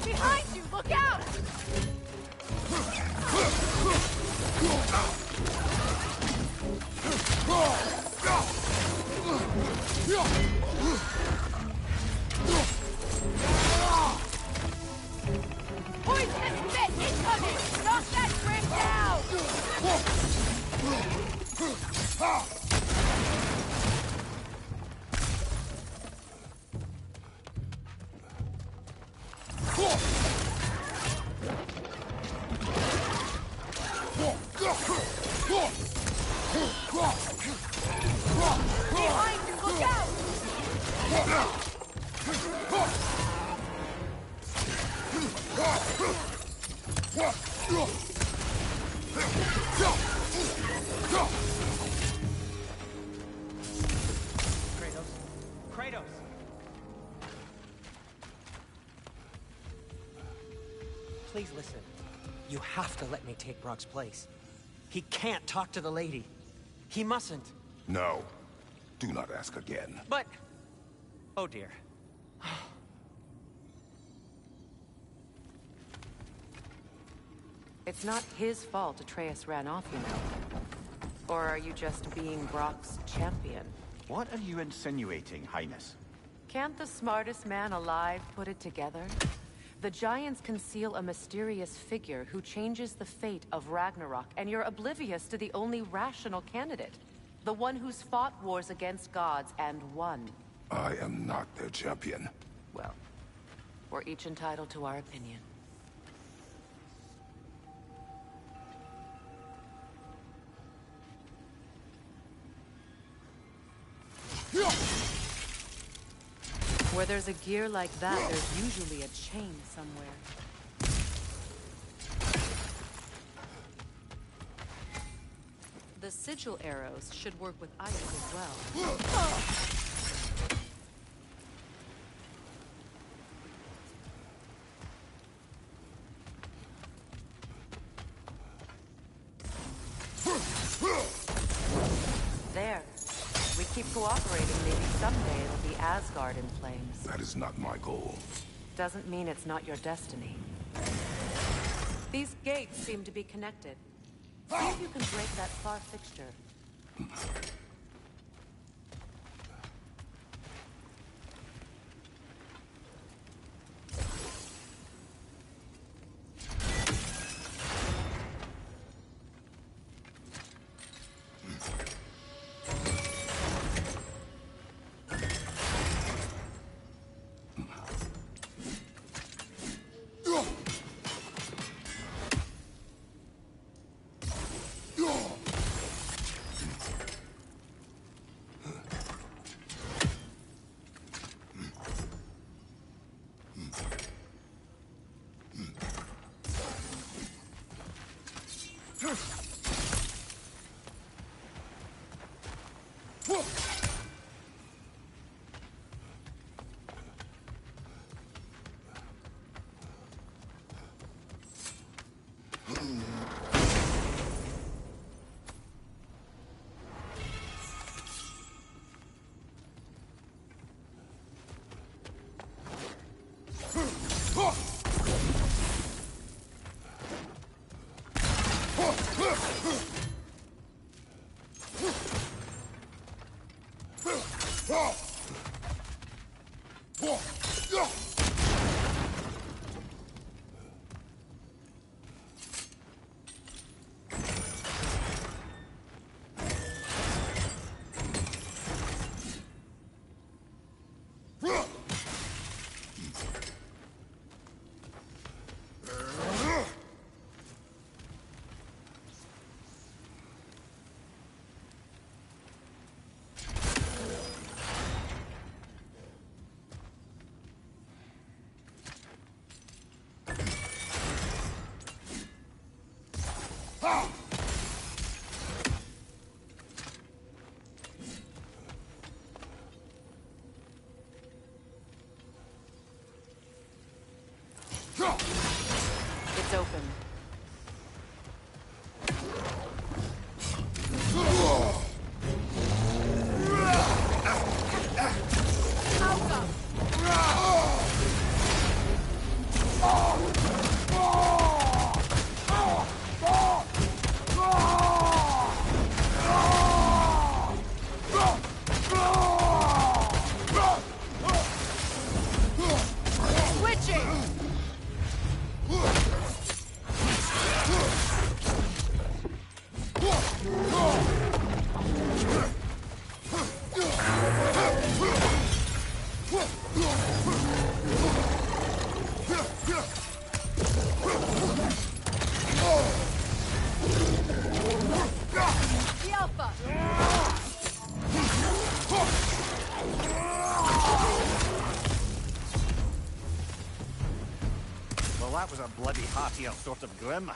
Behind you! Look out! Poisonous spit incoming! Knock that drink down! Behind you! Look out! Kratos! Please listen. You have to let me take Brock's place. He can't talk to the lady. He mustn't. No. Do not ask again. But... Oh dear. It's not his fault Atreus ran off, you know. Or are you just being Brock's champion? What are you insinuating, Highness? Can't the smartest man alive put it together? The Giants conceal a mysterious figure who changes the fate of Ragnarok, and you're oblivious to the only rational candidate. The one who's fought wars against gods and won. I am not their champion. Well, we're each entitled to our opinion. Where there's a gear like that, there's usually a chain somewhere. The sigil arrows should work with ice as well. There. We keep cooperating, maybe someday it'll be Asgard in flames. That is not my goal. Doesn't mean it's not your destiny. These gates seem to be connected. See if you can break that far fixture. It's open. Well, that was a bloody heartier sort of grim.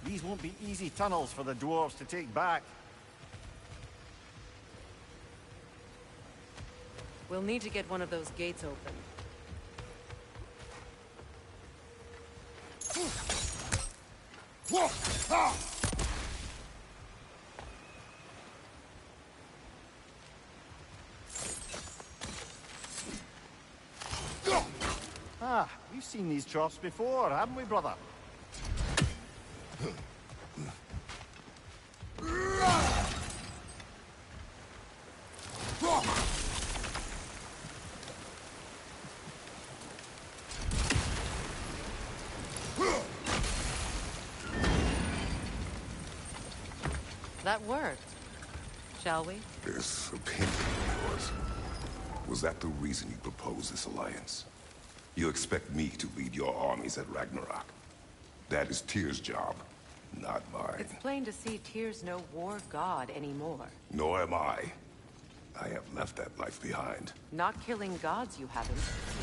These won't be easy tunnels for the dwarves to take back. We'll need to get one of those gates open. Ah, we've seen these troughs before, haven't we, brother? That worked. Shall we? This opinion of yours, was that the reason you proposed this alliance? You expect me to lead your armies at Ragnarök. That is Tyr's job, not mine. It's plain to see Tyr's no war god anymore. Nor am I. I have left that life behind. Not killing gods, you haven't.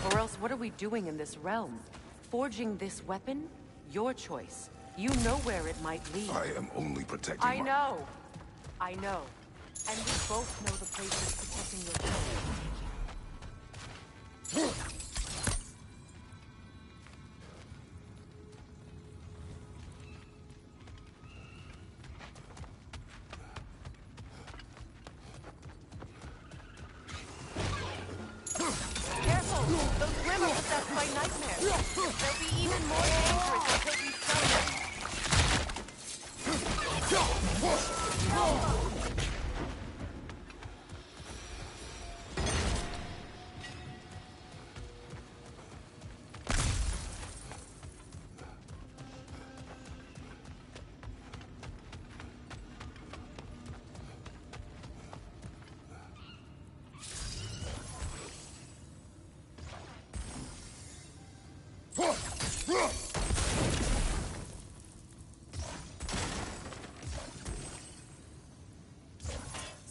Or else what are we doing in this realm? Forging this weapon? Your choice. You know where it might lead. I am only protecting I know. I know. And we both know the place is protecting your soul. Careful! Those grim are possessed by nightmares. They'll be even more dangerous until we stun them.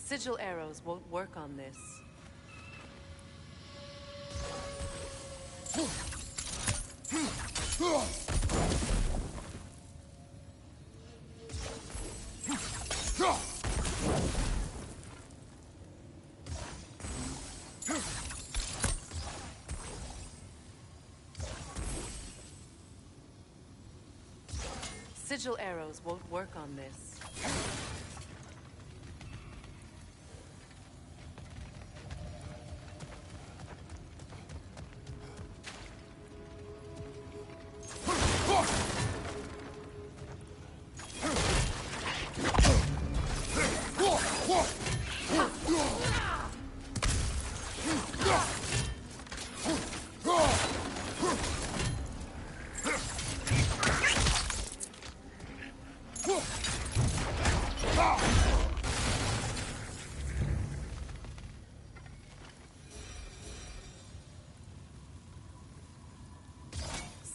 Sigil arrows won't work on this. Sigil arrows won't work on this.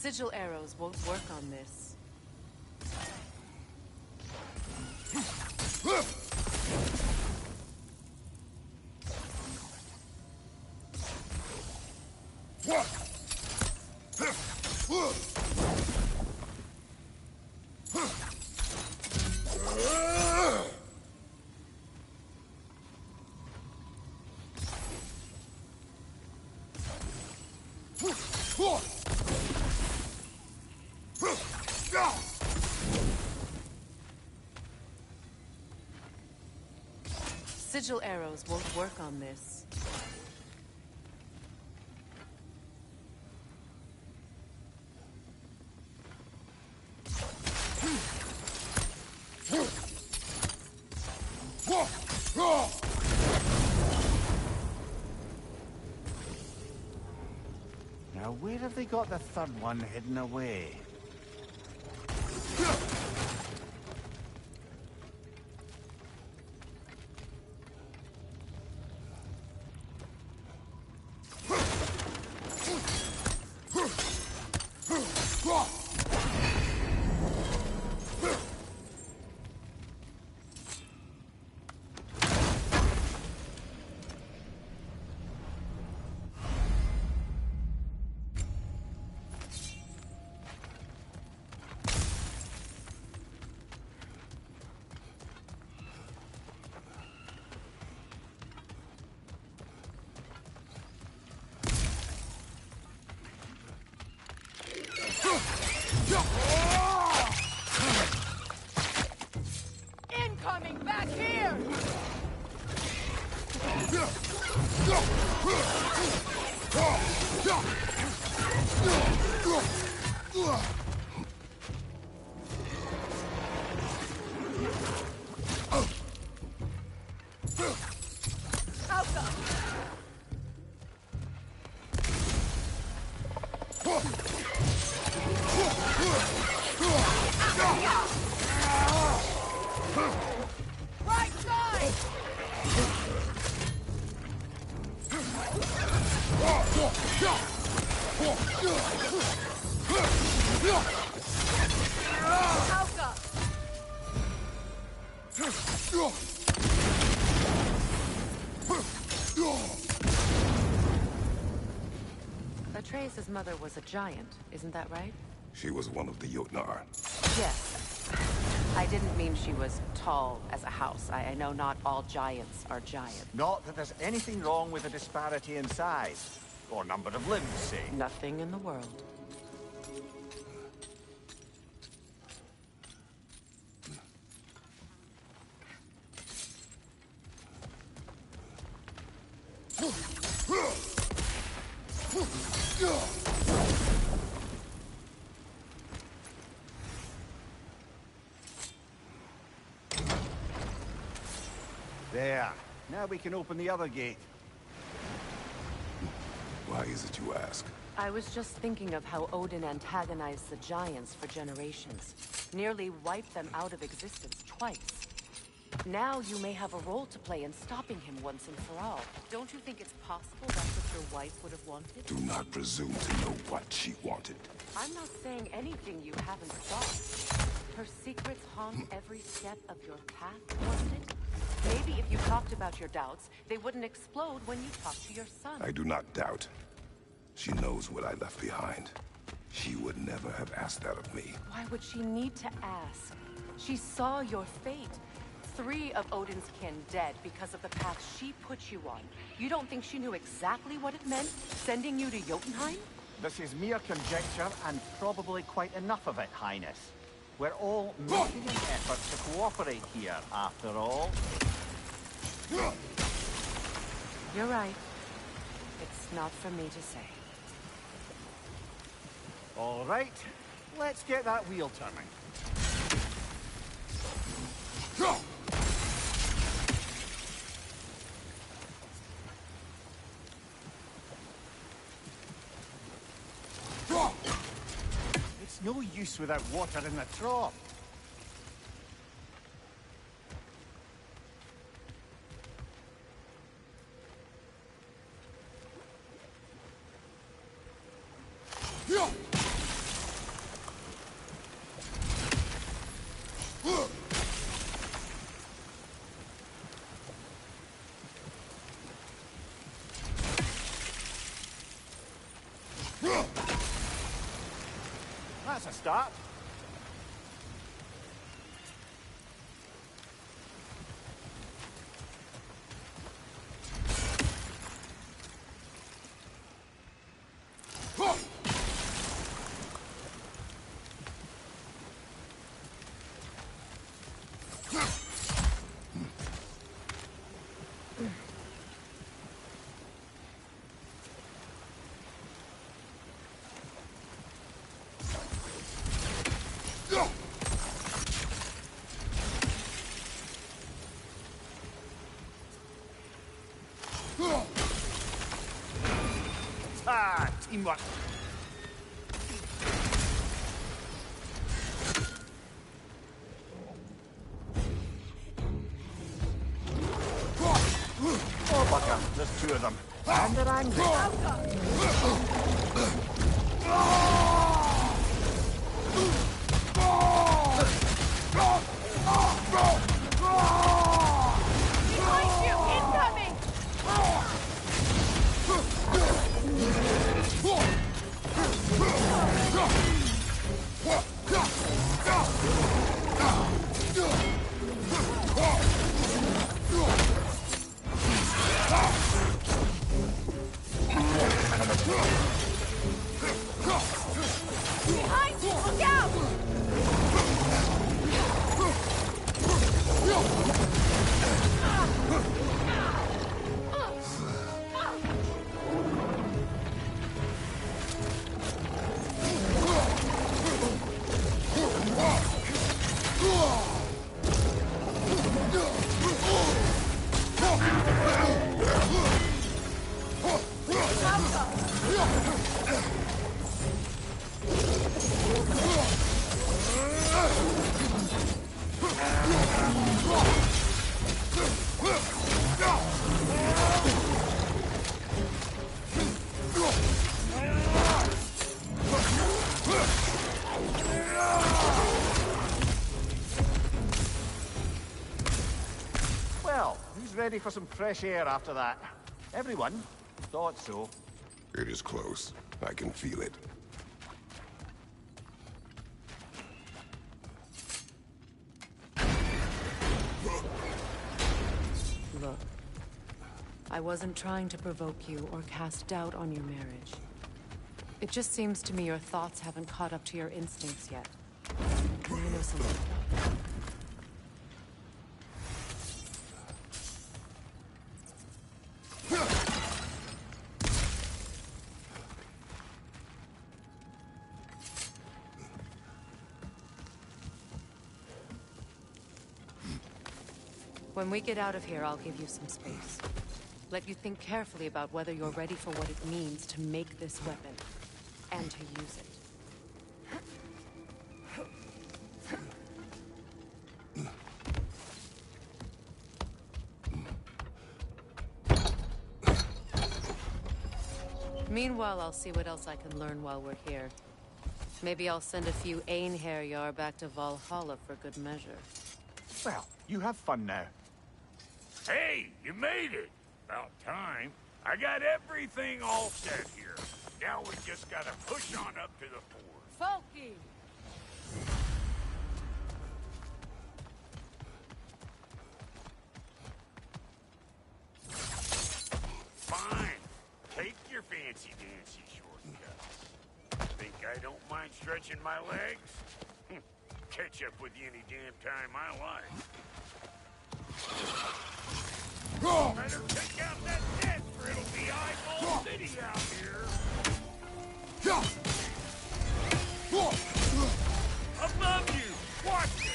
Sigil arrows won't work on this. Sigil arrows won't work on this. Now, where have they got the third one hidden away? Incoming back here! Right side! Alka! Atreus' mother was a giant, isn't that right? She was one of the Jotnar. Yes. I didn't mean she was tall as a house. I know not all giants are giants. Not that there's anything wrong with a disparity in size. Or number of limbs, say. Nothing in the world. There. Now we can open the other gate. Why is it you ask? I was just thinking of how Odin antagonized the giants for generations. Nearly wiped them out of existence twice. Now you may have a role to play in stopping him once and for all. Don't you think it's possible that's what your wife would have wanted? Do not presume to know what she wanted. I'm not saying anything you haven't thought. Her secrets haunt every step of your path, wasn't it? Maybe if you talked about your doubts, they wouldn't explode when you talked to your son. I do not doubt. She knows what I left behind. She would never have asked that of me. Why would she need to ask? She saw your fate. 3 of Odin's kin dead because of the path she put you on. You don't think she knew exactly what it meant, sending you to Jotunheim? This is mere conjecture, and probably quite enough of it, Highness. We're all making an effort to cooperate here, after all. You're right. It's not for me to say. All right, let's get that wheel turning. It's no use without water in the trough. That's a start. Ah, teamwork. Oh, bugger. There's two of them. And they're angry. Behind you! Incoming! Behind you! Look out! Well, who's ready for some fresh air after that? Everyone? Thought so. It is close. I can feel it. Look, I wasn't trying to provoke you or cast doubt on your marriage. It just seems to me your thoughts haven't caught up to your instincts yet. And you know something? When we get out of here, I'll give you some space. Let you think carefully about whether you're ready for what it means to make this weapon, and to use it. Meanwhile, I'll see what else I can learn while we're here. Maybe I'll send a few Einherjar back to Valhalla for good measure. Well, you have fun now. Hey, you made it! About time. I got everything all set here. Now we just gotta push on up to the fort. Folky! Fine. Take your fancy-dancy shortcuts. Think I don't mind stretching my legs? Catch up with you any damn time I like. Better take out that desk or it'll be eyeball city out here. Above you! Watch it!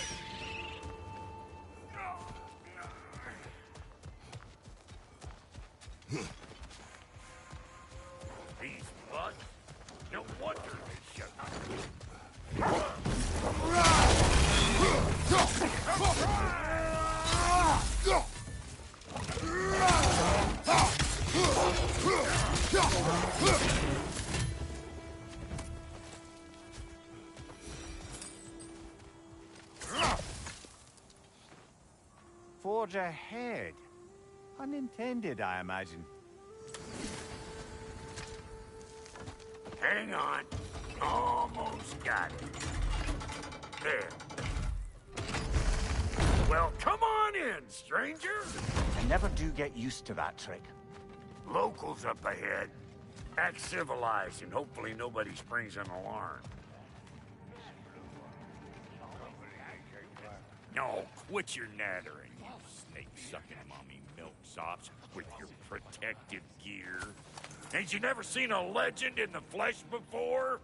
These bugs? No wonder they shut Forge ahead. Unintended, I imagine. Hang on. Almost got it. There. Well, come on in, stranger. I never do get used to that trick. Locals up ahead. Act civilized, and hopefully nobody springs an alarm. No, quit your nattering, you snake-sucking mommy milksops with your protective gear. Ain't you never seen a legend in the flesh before?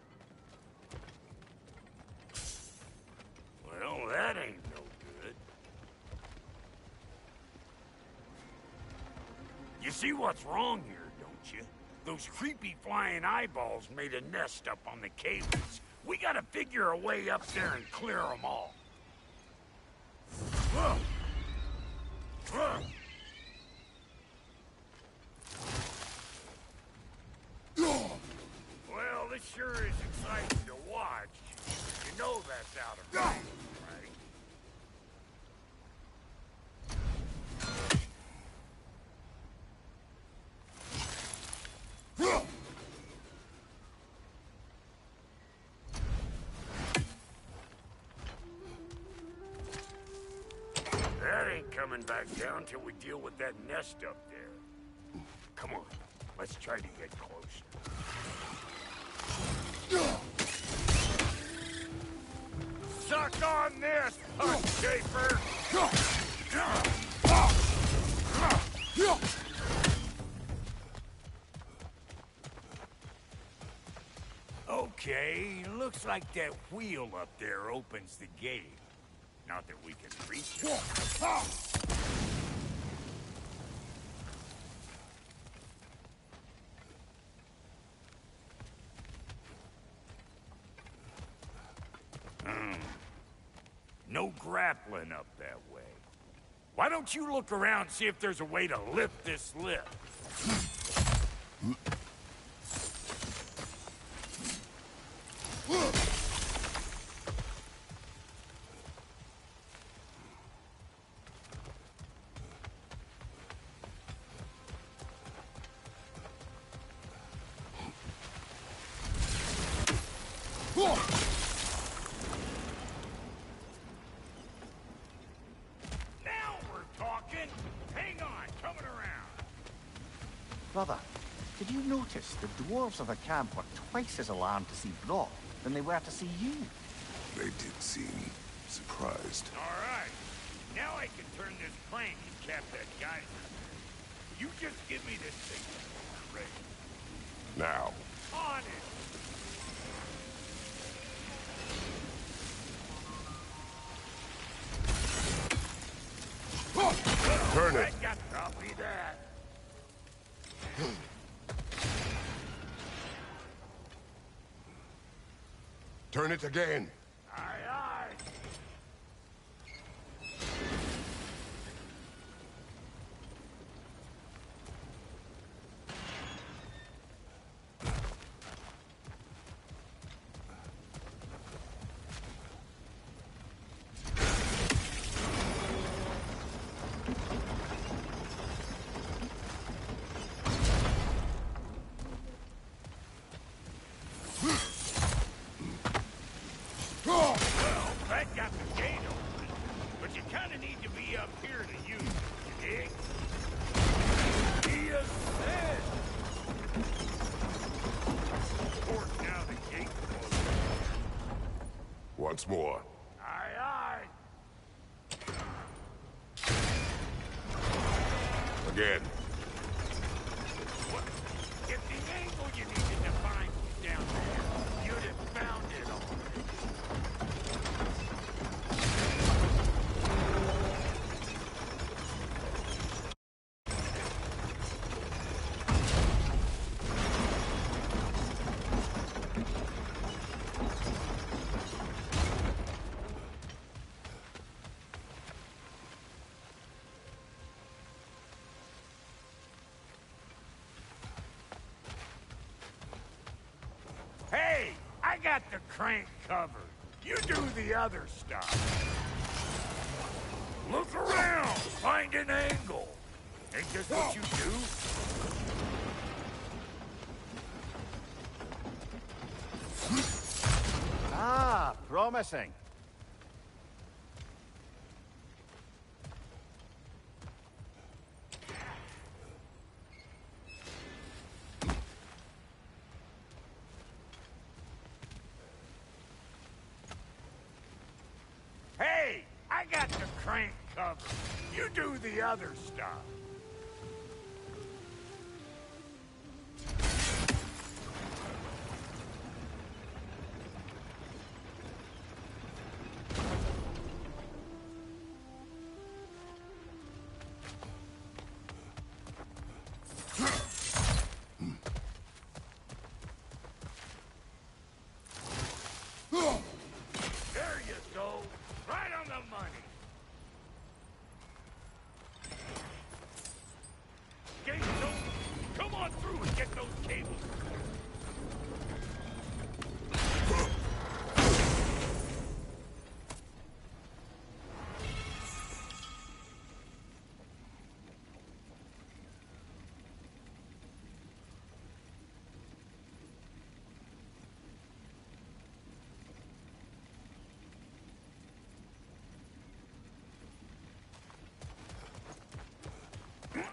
Well, that ain't no good. You see what's wrong here, don't you? Those creepy flying eyeballs made a nest up on the cables. We gotta figure a way up there and clear them all. Well, this sure is exciting to watch. You know that's out of range, right? That ain't coming back down till we deal with that nest up there. Come on, let's try to get closer. Suck on this, puck shaper! Okay, looks like that wheel up there opens the gate. Not that we can reach it. No grappling up that way. Why don't you look around and see if there's a way to lift this lift? Brother, did you notice the dwarves of the camp were twice as alarmed to see Brock than they were to see you? They did seem surprised. All right. Now I can turn this crank and cap that geyser. You just give me this thing. Ready. Now. On it. Turn it. I got copy that. Turn it again. Aye, aye. Once more. Aye, aye. Again. What? If the angle you needed to find was down there, you'd have found it already. Hey, I got the crank covered. You do the other stuff. Look around, find an angle. Ain't this what you do? promising. Hey, I got the crank covered. You do the other stuff. There you go. Right on the money. Gates open. Come on through and get those cables.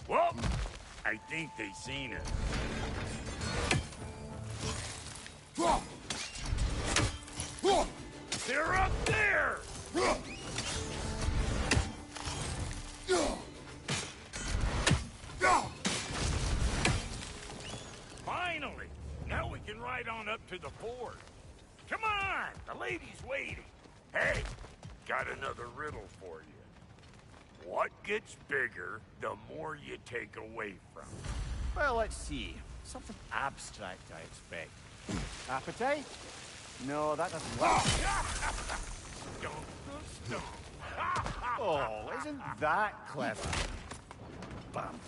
Well, I think they seen it. They're up there! Finally! Now we can ride on up to the fort. Come on! The lady's waiting. Hey, got another riddle for you. What gets bigger, the more you take away from? Well, let's see. Something abstract, I expect. Appetite? No, that doesn't work. Oh, isn't that clever? Bam.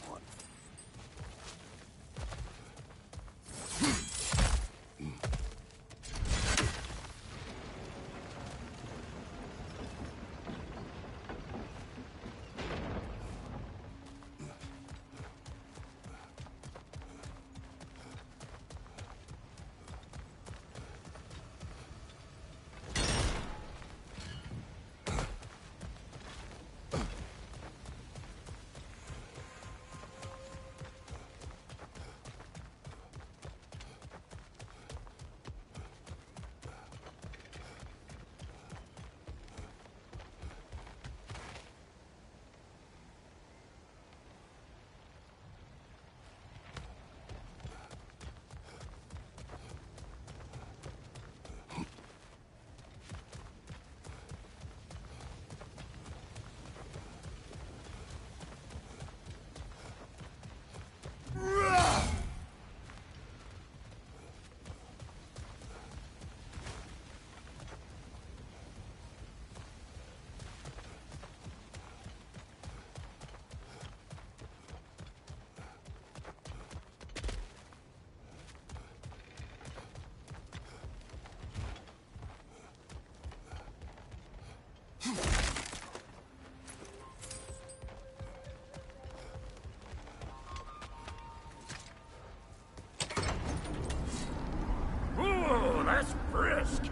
Ooh, that's brisk.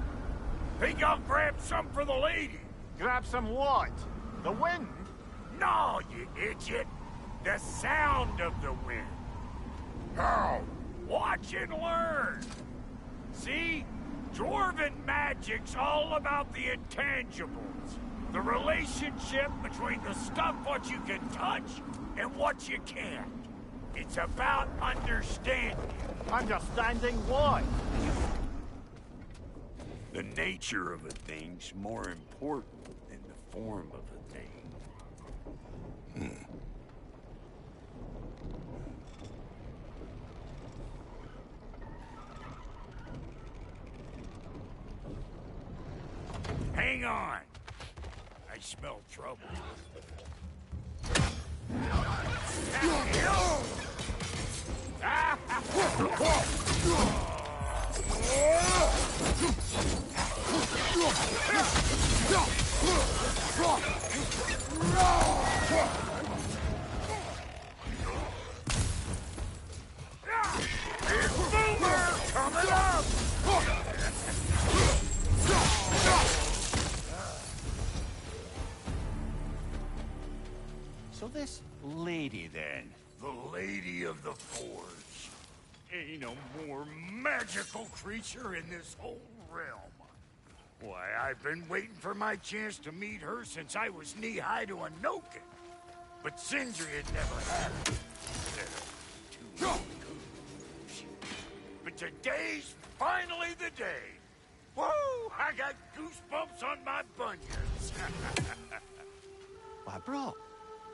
Think I'll grab some for the lady. Grab some what? The wind? No, you idiot. The sound of the wind. How? Watch and learn. See? Dwarven magic's all about the intangibles. The relationship between the stuff what you can touch and what you can't. It's about understanding. Understanding what? The nature of a thing's more important than the form of a thing. Hang on. I smell trouble. Boomer coming up! lady, then? The Lady of the Forge. Ain't no more magical creature in this whole realm. Why, I've been waiting for my chance to meet her since I was knee-high to a Noken. But Sindri had never had her. Said it was too good. But today's finally the day. Woo! I got goosebumps on my bunions. Why, bro,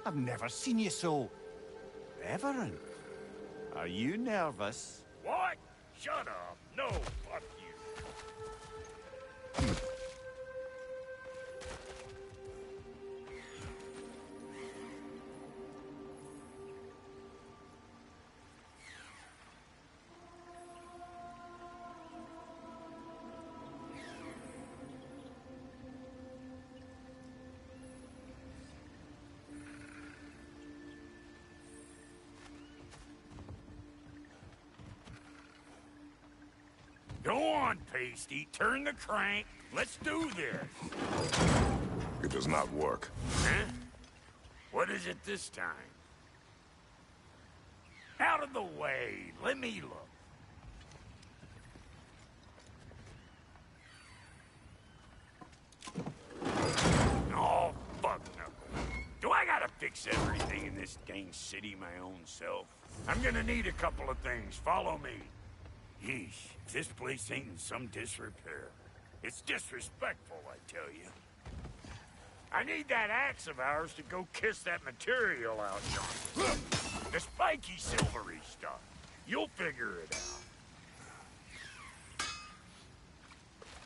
I've never seen you so... reverent. Are you nervous? What? Shut up. No, fuck you. Go on, Pasty. Turn the crank. Let's do this. It does not work. Huh? What is it this time? Out of the way. Let me look. Oh, fuck no. Do I gotta fix everything in this dang city my own self? I'm gonna need a couple of things. Follow me. Yeesh, if this place ain't in some disrepair. It's disrespectful, I tell you. I need that axe of ours to go kiss that material out yonder. The spiky silvery stuff. You'll figure it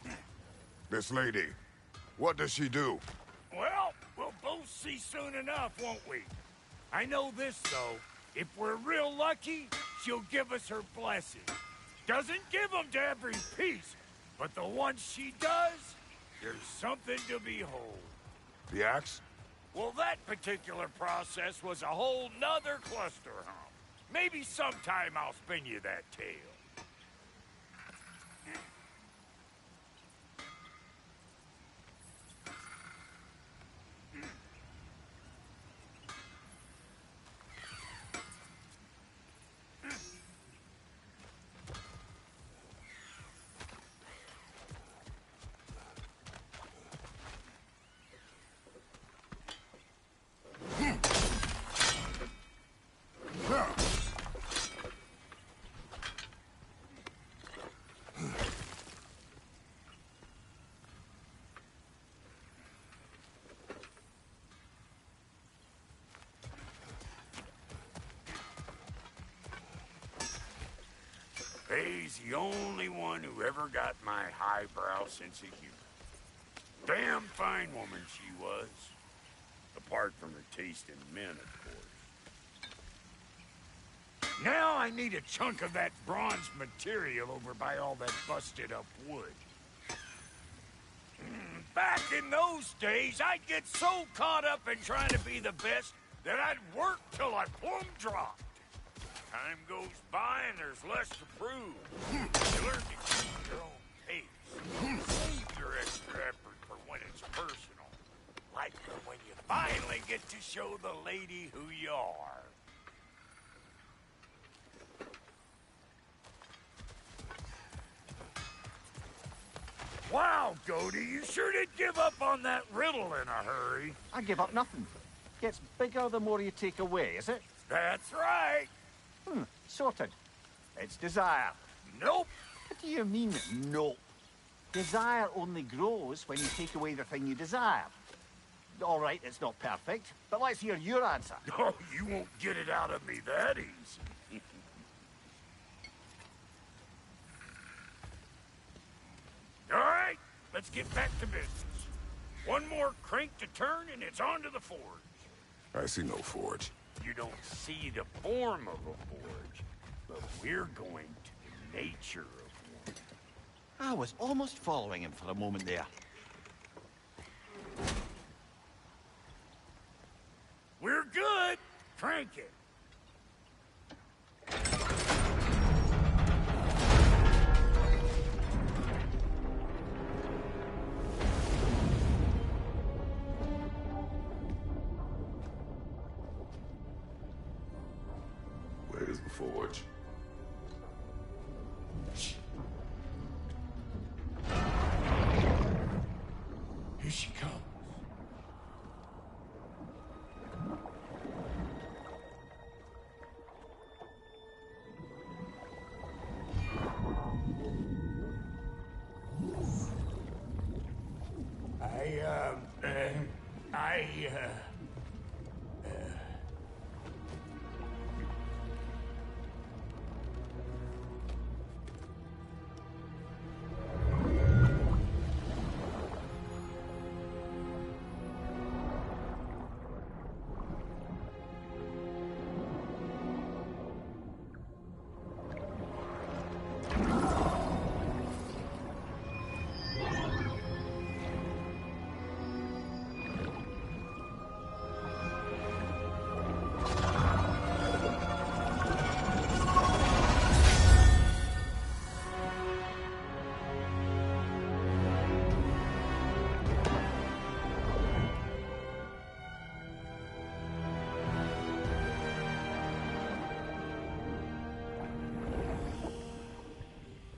out. This lady, what does she do? Well, we'll both see soon enough, won't we? I know this, though. If we're real lucky, she'll give us her blessing. Doesn't give them to every piece, but the ones she does, there's something to behold. The axe? Well, that particular process was a whole nother cluster hump. Maybe sometime I'll spin you that tale. Faye's the only one who ever got my highbrow sense of humor. Damn fine woman she was. Apart from her taste in men, of course. Now I need a chunk of that bronze material over by all that busted up wood. Back in those days, I'd get so caught up in trying to be the best that I'd work till I plumb dropped. Time goes by and there's less to prove. You learn to keep your own pace. Save your extra effort for when it's personal. Like when you finally get to show the lady who you are. Wow, Goody, you sure did give up on that riddle in a hurry. I give up nothing. Gets bigger the more you take away, is it? That's right. Sorted. It's desire. Nope. What do you mean, nope? Desire only grows when you take away the thing you desire. All right, it's not perfect, but let's hear your answer. Oh, you won't get it out of me that easy. All right, let's get back to business. One more crank to turn and it's on to the forge. I see no forge. You don't see the form of a forge, but we're going to the nature of one. I was almost following him for a moment there. We're good. Crank it.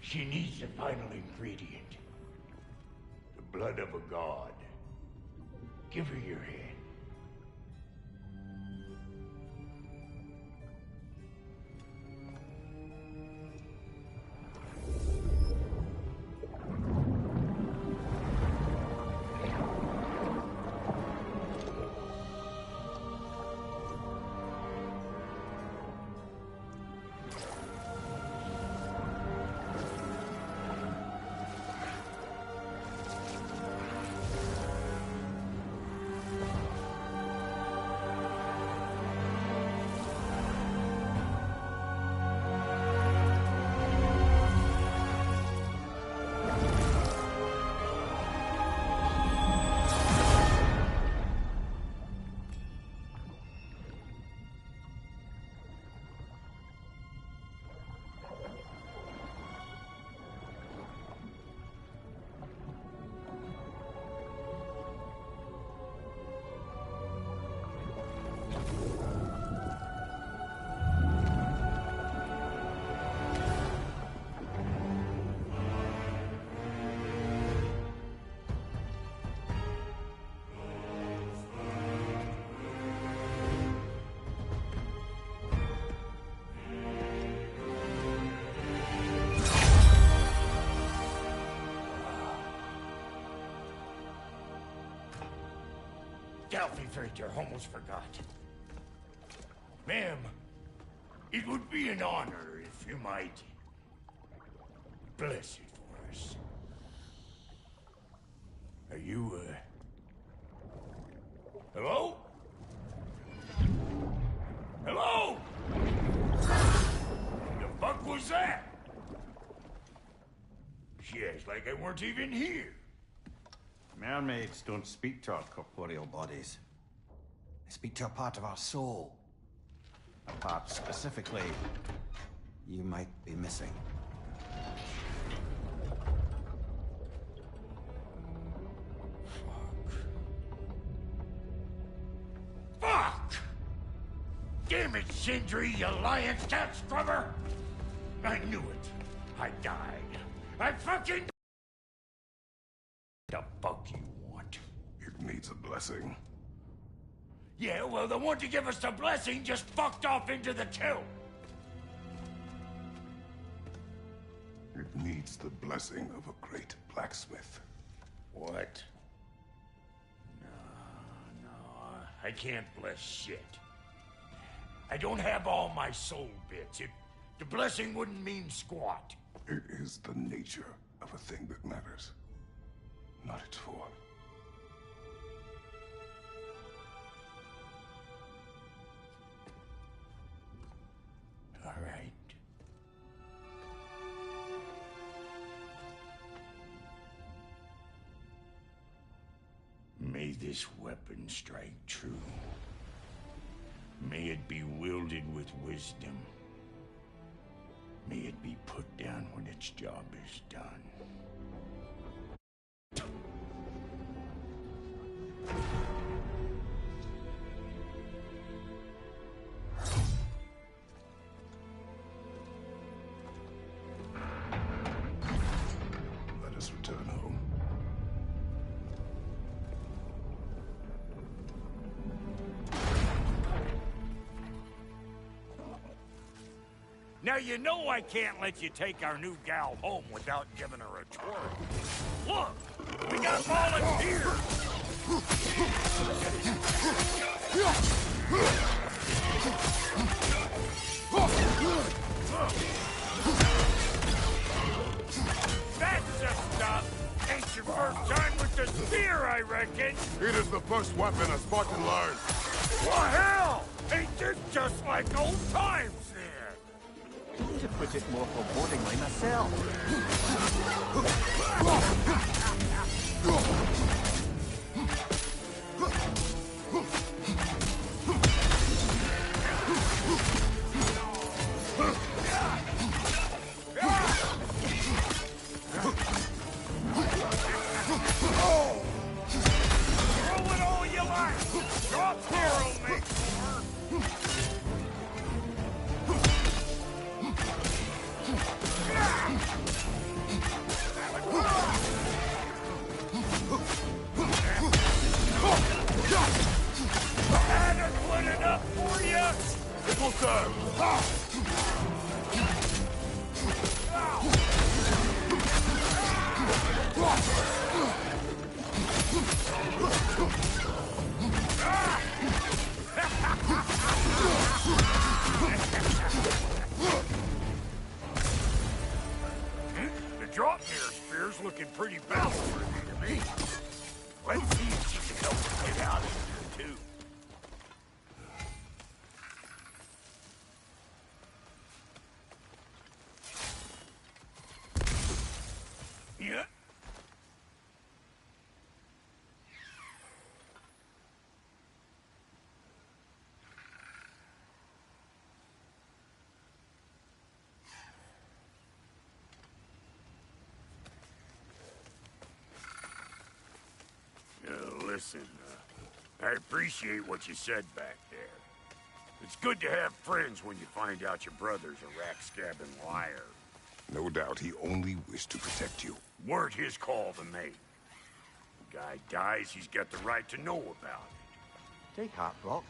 She needs the final ingredient. The blood of a god. Give her your hand. Delphi Freighter, almost forgot. Ma'am, it would be an honor if you might bless it for us. Are you, hello? Hello? The fuck was that? She acts like I weren't even here. Mermaids don't speak to our corporeal bodies. They speak to a part of our soul. A part specifically you might be missing. Fuck! Damn it, Sindri, you lion cat scrubber! I knew it. I died. I fucking... The fuck you want? It needs a blessing. Yeah, well, the one to give us the blessing just fucked off into the tomb. It needs the blessing of a great blacksmith. What? No, I can't bless shit. I don't have all my soul bits. The blessing wouldn't mean squat. It is the nature of a thing that matters, not its form. All right. May this weapon strike true. May it be wielded with wisdom. May it be put down when its job is done. Let us return home. Now you know I can't let you take our new gal home without giving her a twirl. Look! We got volunteers! That's the stuff! Ain't your first time with the spear, I reckon! It is the first weapon a Spartan learned. What hell? Ain't this just like old times then? To put it more forebodingly myself. Throw it all you like! Drop hero makes more! Put it up for you! Triple serve! The drop near spear's looking pretty battle-worthy to me. Let's see if she can help us get out of here, too. Yeah. Listen, I appreciate what you said back there. It's good to have friends when you find out your brother's a rack-scabbing liar. No doubt he only wished to protect you. Weren't his call to make. The guy dies, he's got the right to know about it. Take heart, Brock.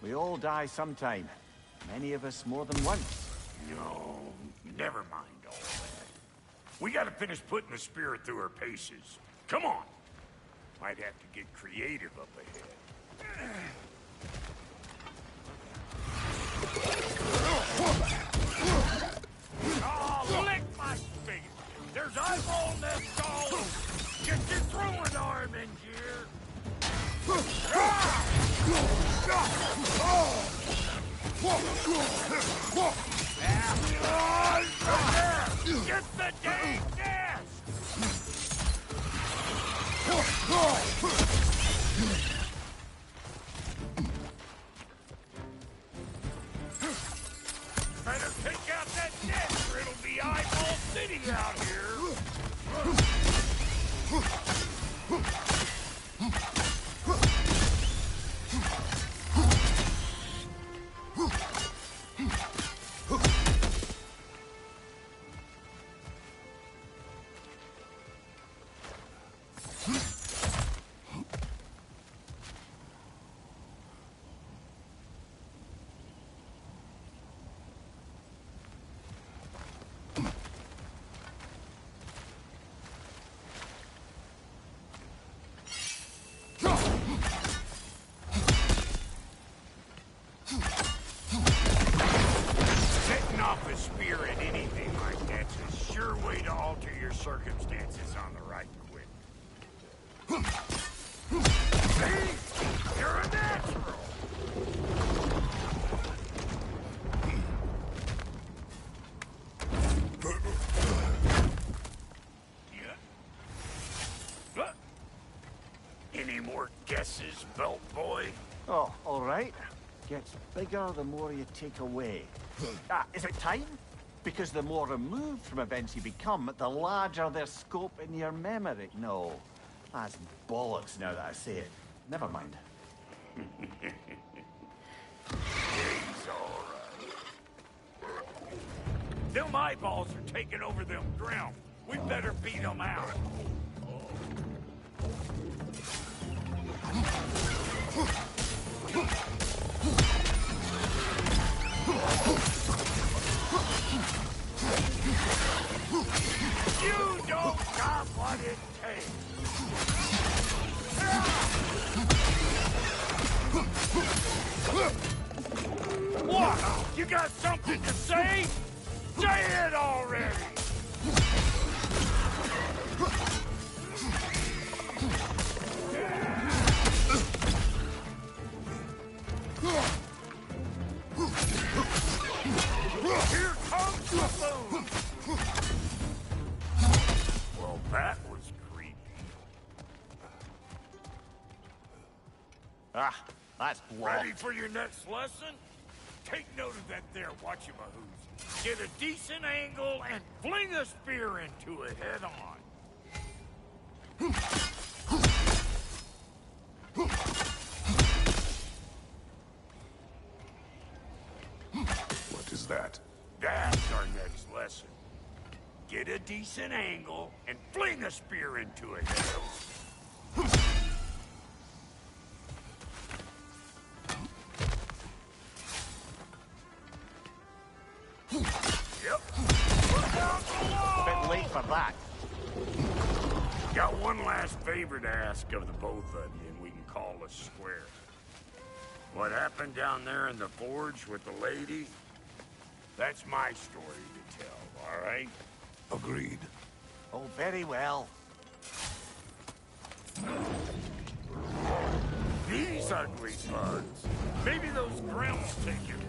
We all die sometime. Many of us more than once. No, never mind all that. We gotta finish putting the spirit through her paces. Come on! Might have to get creative up ahead. Oh, lick my face! There's eyeball nests all over! Get your throwing arm in here! Get the dang nest! Better take out that nest or it'll be Eyeball City out here! Setting off a spear at anything like that's a sure way to alter your circumstances on the right quick. See? You're a natural! Yeah. Any more guesses, belt boy? Oh, all right. Gets bigger the more you take away. Is it time? Because the more removed from events you become, the larger their scope in your memory. No, that's bollocks now that I say it. Never mind. He's all right. Them eyeballs are taking over them ground. We better beat them out. You don't got what it takes. What? You got something to say? Say it already! Here comes the boom! Well, that was creepy. That's Ready for your next lesson? Take note of that there watchamahoos. Get a decent angle and fling a spear into it head on. What is that? That's our next lesson. get a decent angle, and fling a spear into it. Yep. Look out below! Bit late for that. Got one last favor to ask of the both of you, and we can call us square. What happened down there in the forge with the lady? That's my story to tell, all right? Agreed. Oh, very well. These ugly bugs. Maybe those grills take him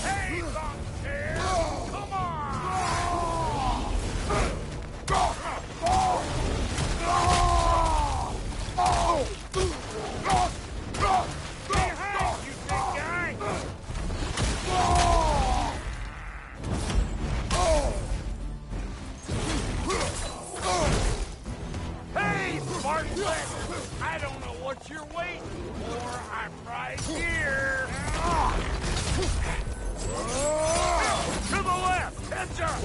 Hey, Longtail! Come Behind you, big guy! Hey, Sparklet! I don't know what you're waiting for. I'm right here. To the left! Heads up!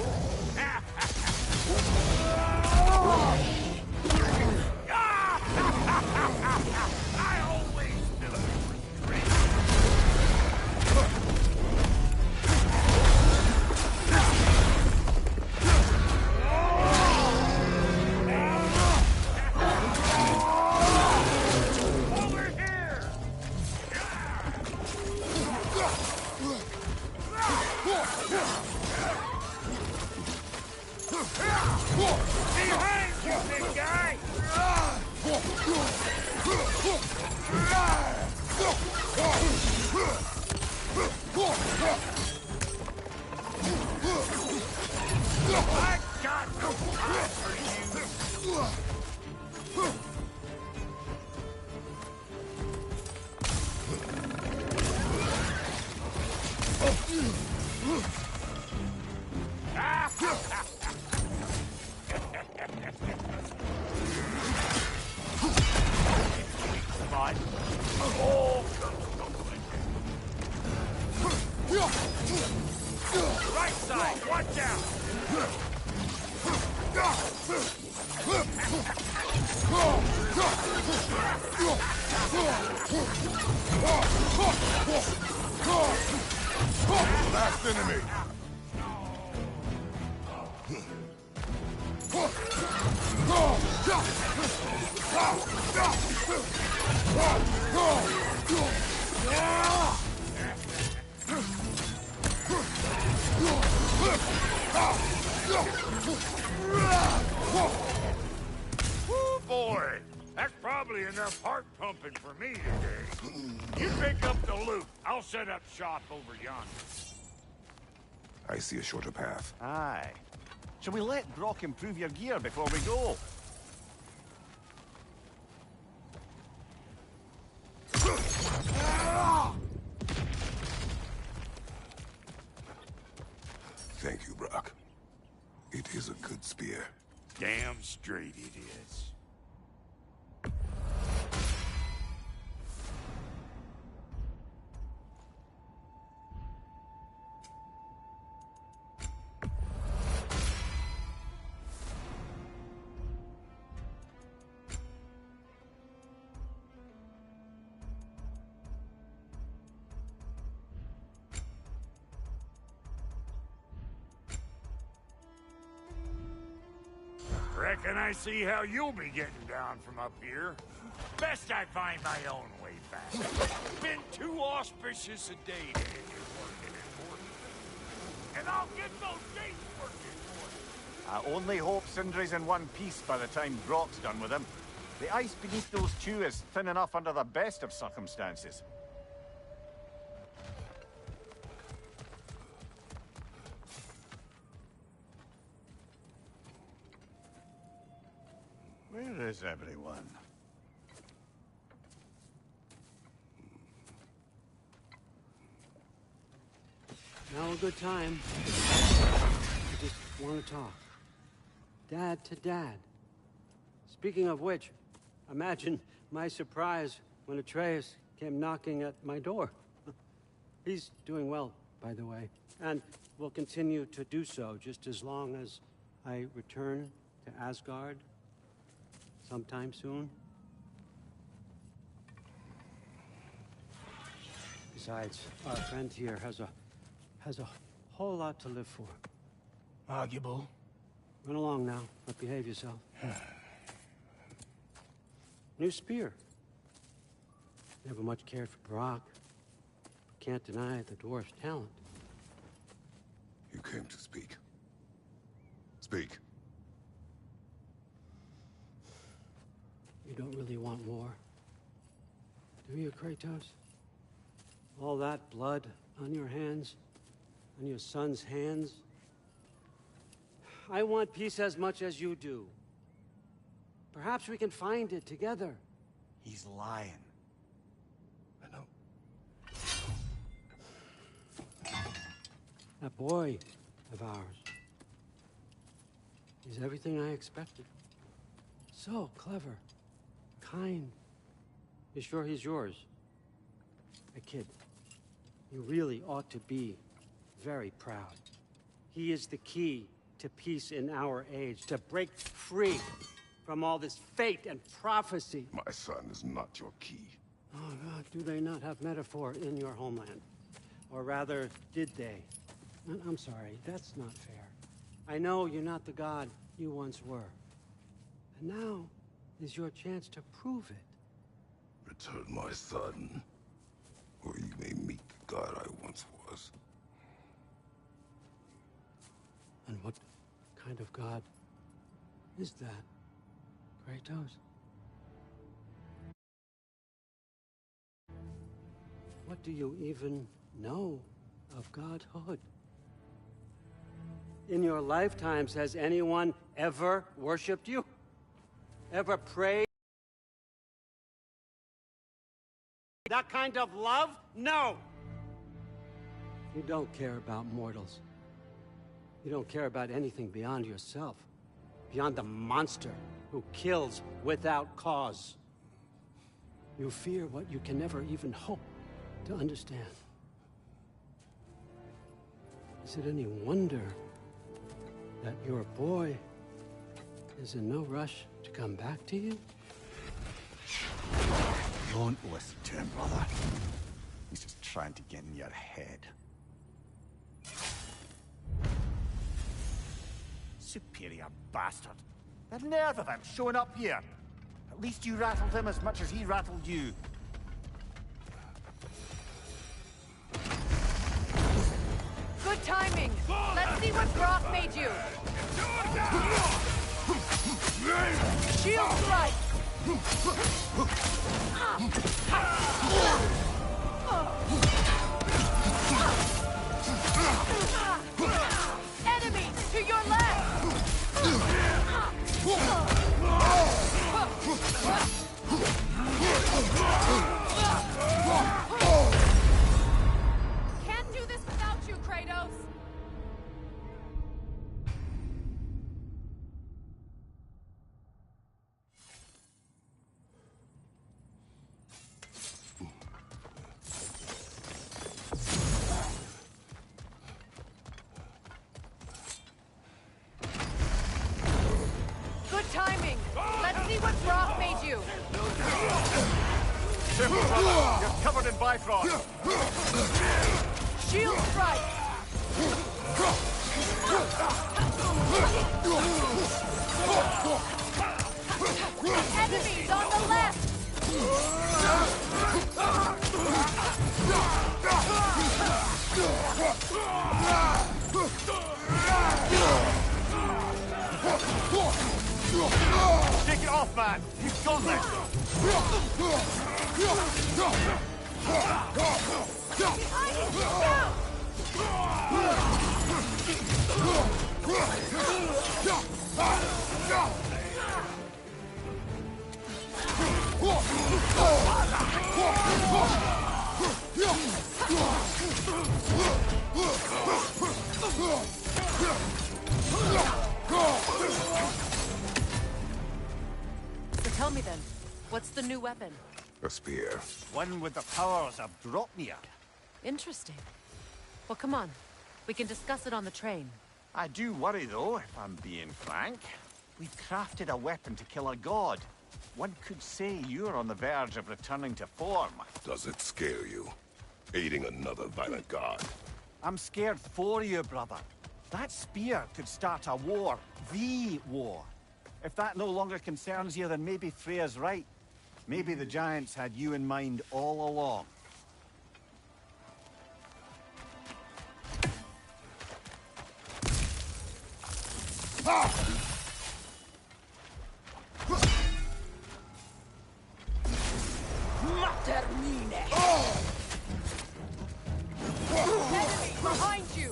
I always knew it. Over here! Behind you, big guy! I got no time for you! Come on. Oh, right side, watch out! Last enemy. Woo, boy! That's probably enough heart pumping for me today. You pick up the loot. I'll set up shop over yonder. I see a shorter path. Aye. Shall we let Brock improve your gear before we go? Thank you, Brock. It is a good spear. Damn straight it is. Reckon I see how you'll be getting down from up here. Best I find my own way back. Been too auspicious a day to end it working and working. And I'll get those dates working for you. I only hope Sindri's in one piece by the time Brock's done with him. The ice beneath those chew is thin enough under the best of circumstances. Where is everyone? Now a good time. I just want to talk. Dad to Dad. Speaking of which, Imagine my surprise when Atreus came knocking at my door. He's doing well, by the way, and will continue to do so just as long as I return to Asgard sometime soon. Besides, our friend here has a whole lot to live for. Arguable. Run along now, but behave yourself. New spear. Never much cared for Brock. Can't deny the dwarf's talent. You came to speak. Speak. You don't really want war, do you, Kratos? All that blood on your hands, on your son's hands. I want peace as much as you do. Perhaps we can find it together. He's lying. I know. That boy of ours. He's everything I expected. So clever, kind. You sure he's yours? A kid. You really ought to be very proud. He is the key to peace in our age, to break free from all this fate and prophecy. My son is not your key. Oh, God, do they not have metaphor in your homeland? Or rather, did they? I'm sorry, that's not fair. I know you're not the god you once were. And now is your chance to prove it. Return my son, or you may meet the god I once was. And what kind of god is that, Kratos? What do you even know of godhood? In your lifetimes, has anyone ever worshipped you? Ever prayed? That kind of love? No! You don't care about mortals. You don't care about anything beyond yourself. Beyond the monster who kills without cause. You fear what you can never even hope to understand. Is it any wonder that your boy is in no rush to come back to you? Don't listen to him, brother. He's just trying to get in your head. Superior bastard. The nerve of him showing up here. At least you rattled him as much as he rattled you. Good timing. Let's see what Brock made you. Shield strike. Enemies to your left. Can't do this without you, Kratos. Good timing. Let's see what Brock made you. Simple, brother. You're covered in Bifrost. Shield strike. Enemies on the left. Take it off, man. You've got this. So tell me then, What's the new weapon? A spear. One with the powers of Dropnir. Interesting. Well, come on. We can discuss it on the train. I do worry, though, if I'm being frank. We've crafted a weapon to kill a god. One could say you're on the verge of returning to form. Does it scare you? Aiding another violent god? I'm scared for you, brother. That spear could start a war. The war. If that no longer concerns you, then maybe Freya's right. Maybe the Giants had you in mind all along. Termine! Enemy behind you!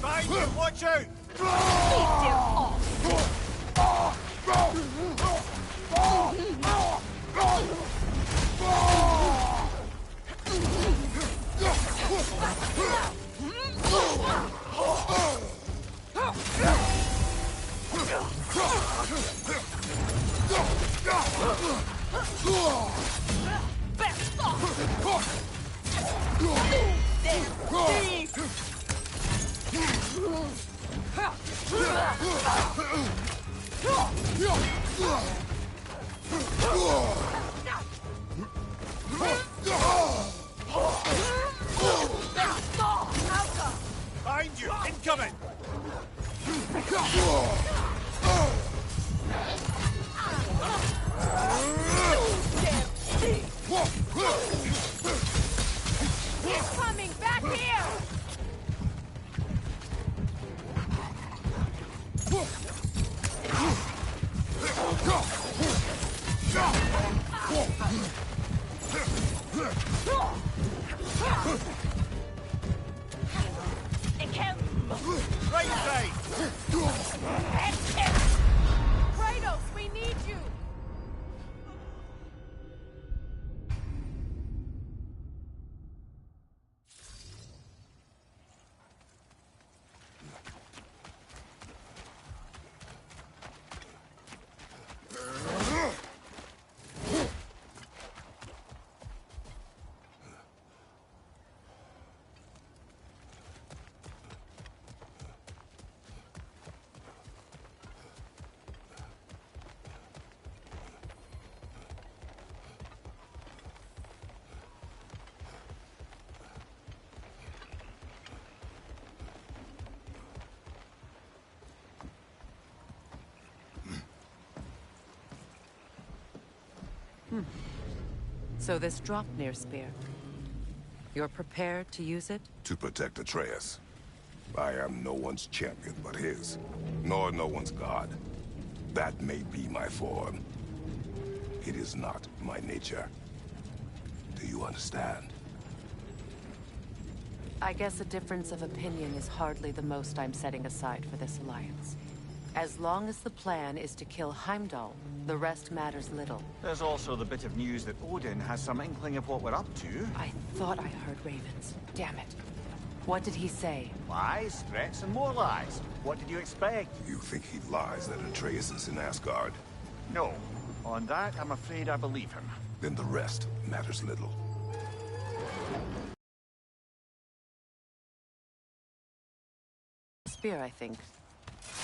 Behind you, watch out! Behind you, incoming! He's coming back here! Right side! Kratos, we need you! So this Dropnir spear. You're prepared to use it? To protect Atreus. I am no one's champion but his, nor no one's god. That may be my form. It is not my nature. Do you understand? I guess a difference of opinion is hardly the most I'm setting aside for this alliance. As long as the plan is to kill Heimdall, the rest matters little. There's also the bit of news that Odin has some inkling of what we're up to. I thought I heard ravens. Damn it. What did he say? Lies, threats, and more lies. What did you expect? You think he lies that Atreus is in Asgard? No. On that, I'm afraid I believe him. Then the rest matters little. Spear, I think.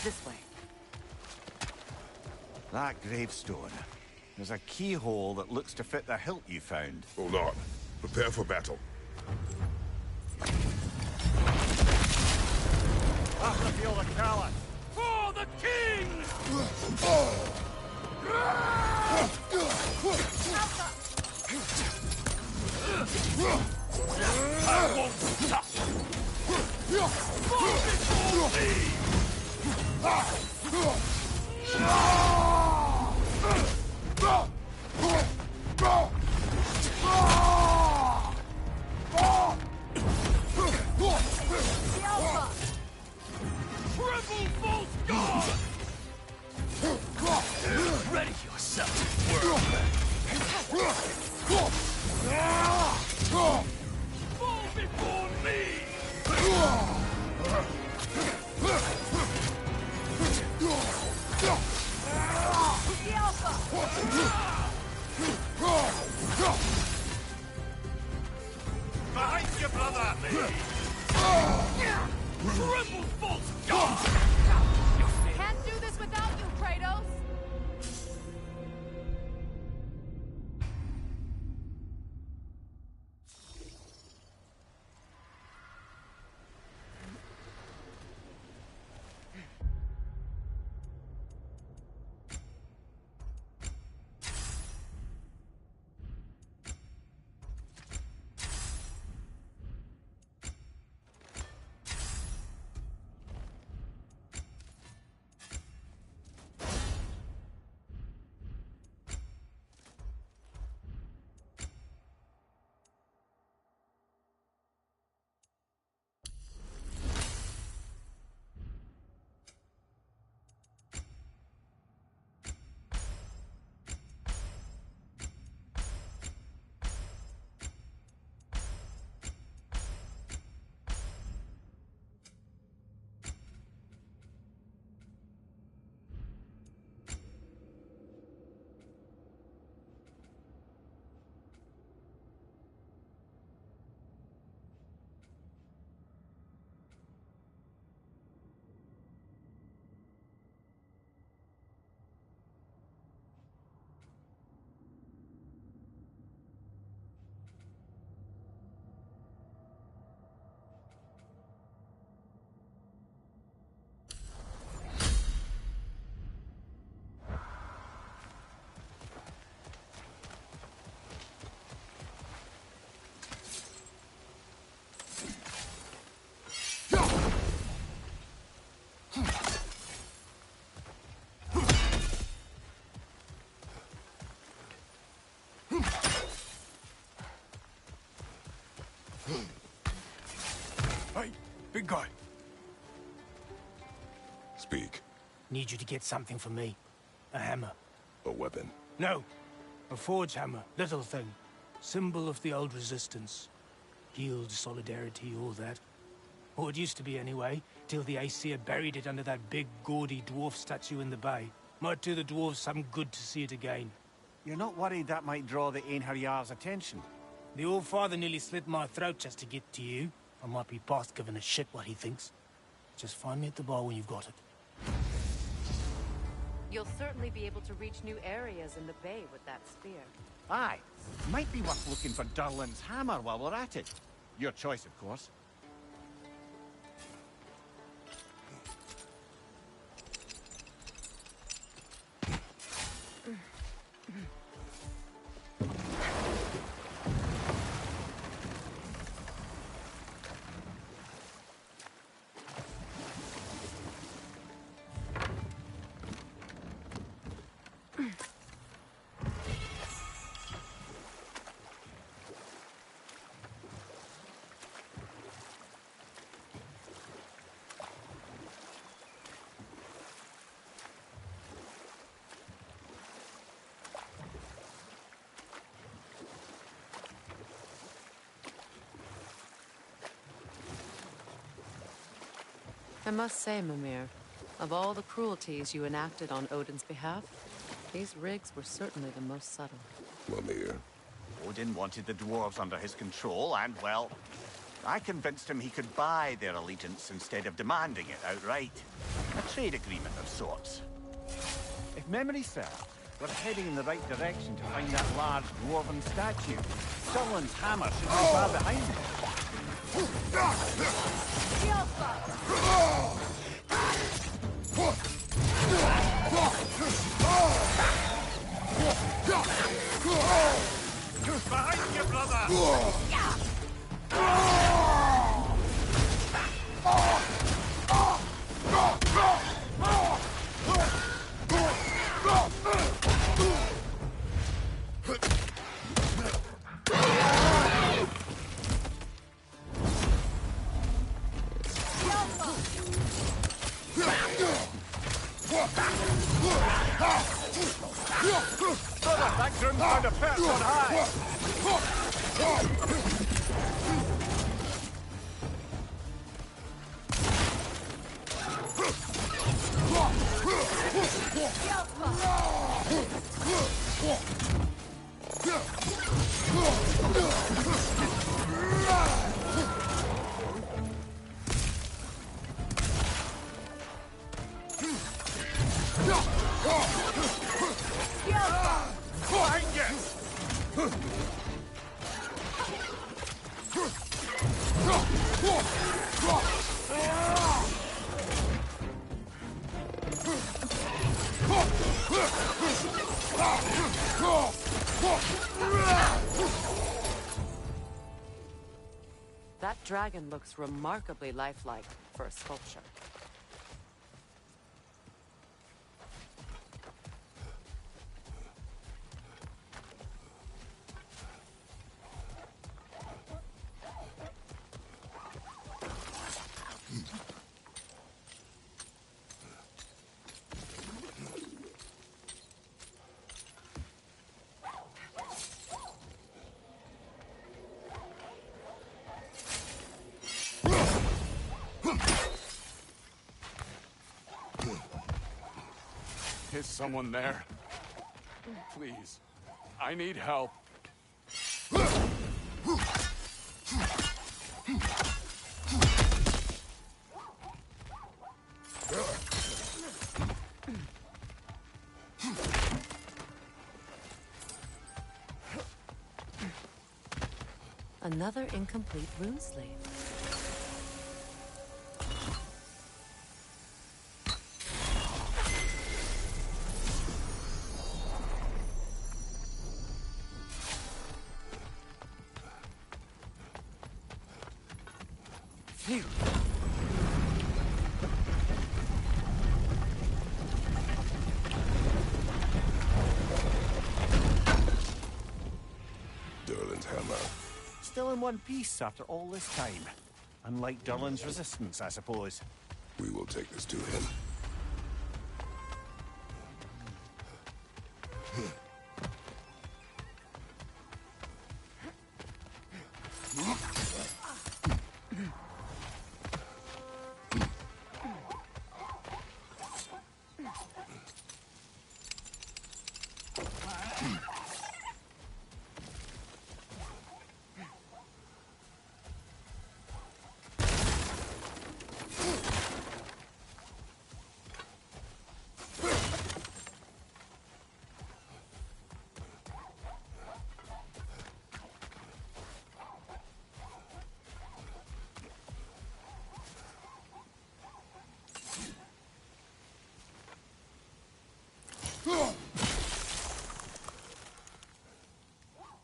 This way. That gravestone. There's a keyhole that looks to fit the hilt you found. Hold on. Prepare for battle. After the field of Kala. For the king! I won't stop! Triple Bolt God! Ready yourself, world! Fall before Triple false god! Can't do this without you, Kratos! Hey, big guy. Speak. Need you to get something for me. A hammer. A weapon. No. A forge hammer. Little thing. Symbol of the old resistance. Guild, solidarity, all that. Or it used to be anyway, till the Aesir buried it under that big, gaudy dwarf statue in the bay. Might do the dwarves some good to see it again. You're not worried that might draw the Einherjar's attention? The old father nearly slit my throat just to get to you. I might be past giving a shit what he thinks. Just find me at the bar when you've got it. You'll certainly be able to reach new areas in the bay with that spear. Aye. Might be worth looking for Durlin's hammer while we're at it. Your choice, of course. I must say, Mimir, of all the cruelties you enacted on Odin's behalf, these rigs were certainly the most subtle. Mimir. Odin wanted the dwarves under his control, and, well, I convinced him he could buy their allegiance instead of demanding it outright. A trade agreement of sorts. If memory serves, we're heading in the right direction to find that large dwarven statue. Durlin's hammer should be far behind it. Who's behind you, brother? That groom found a perch on high! dragon looks remarkably lifelike for a sculpture. Is someone there? Please. I need help. Another incomplete rune sleeve. Phew. Durlin's hammer. Still in one piece after all this time. Unlike Durlin's resistance, I suppose. We will take this to him.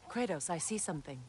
Kratos, I see something.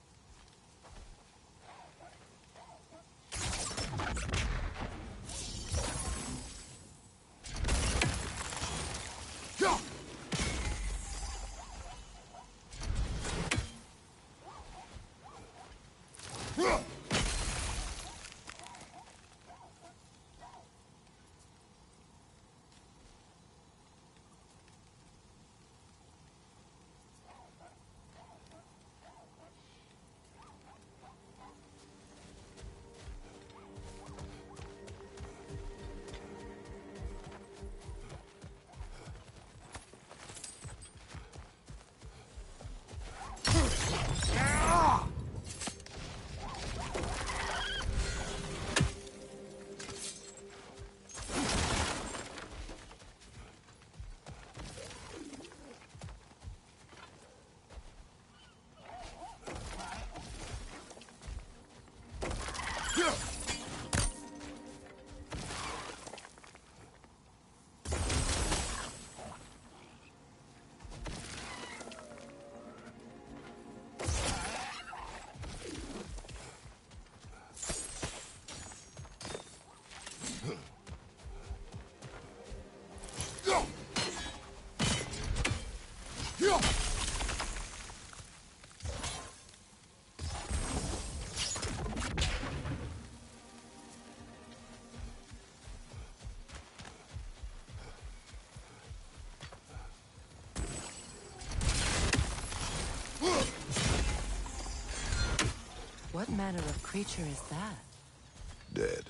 What manner of creature is that? Dead.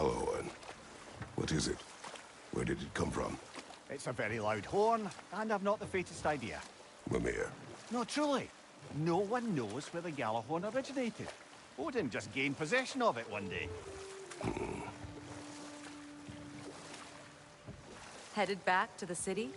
Gjallarhorn. What is it? Where did it come from? It's a very loud horn, and I've not the faintest idea. Mimir. No, truly. No one knows where the Gjallarhorn originated. Odin just gained possession of it one day. Headed back to the city?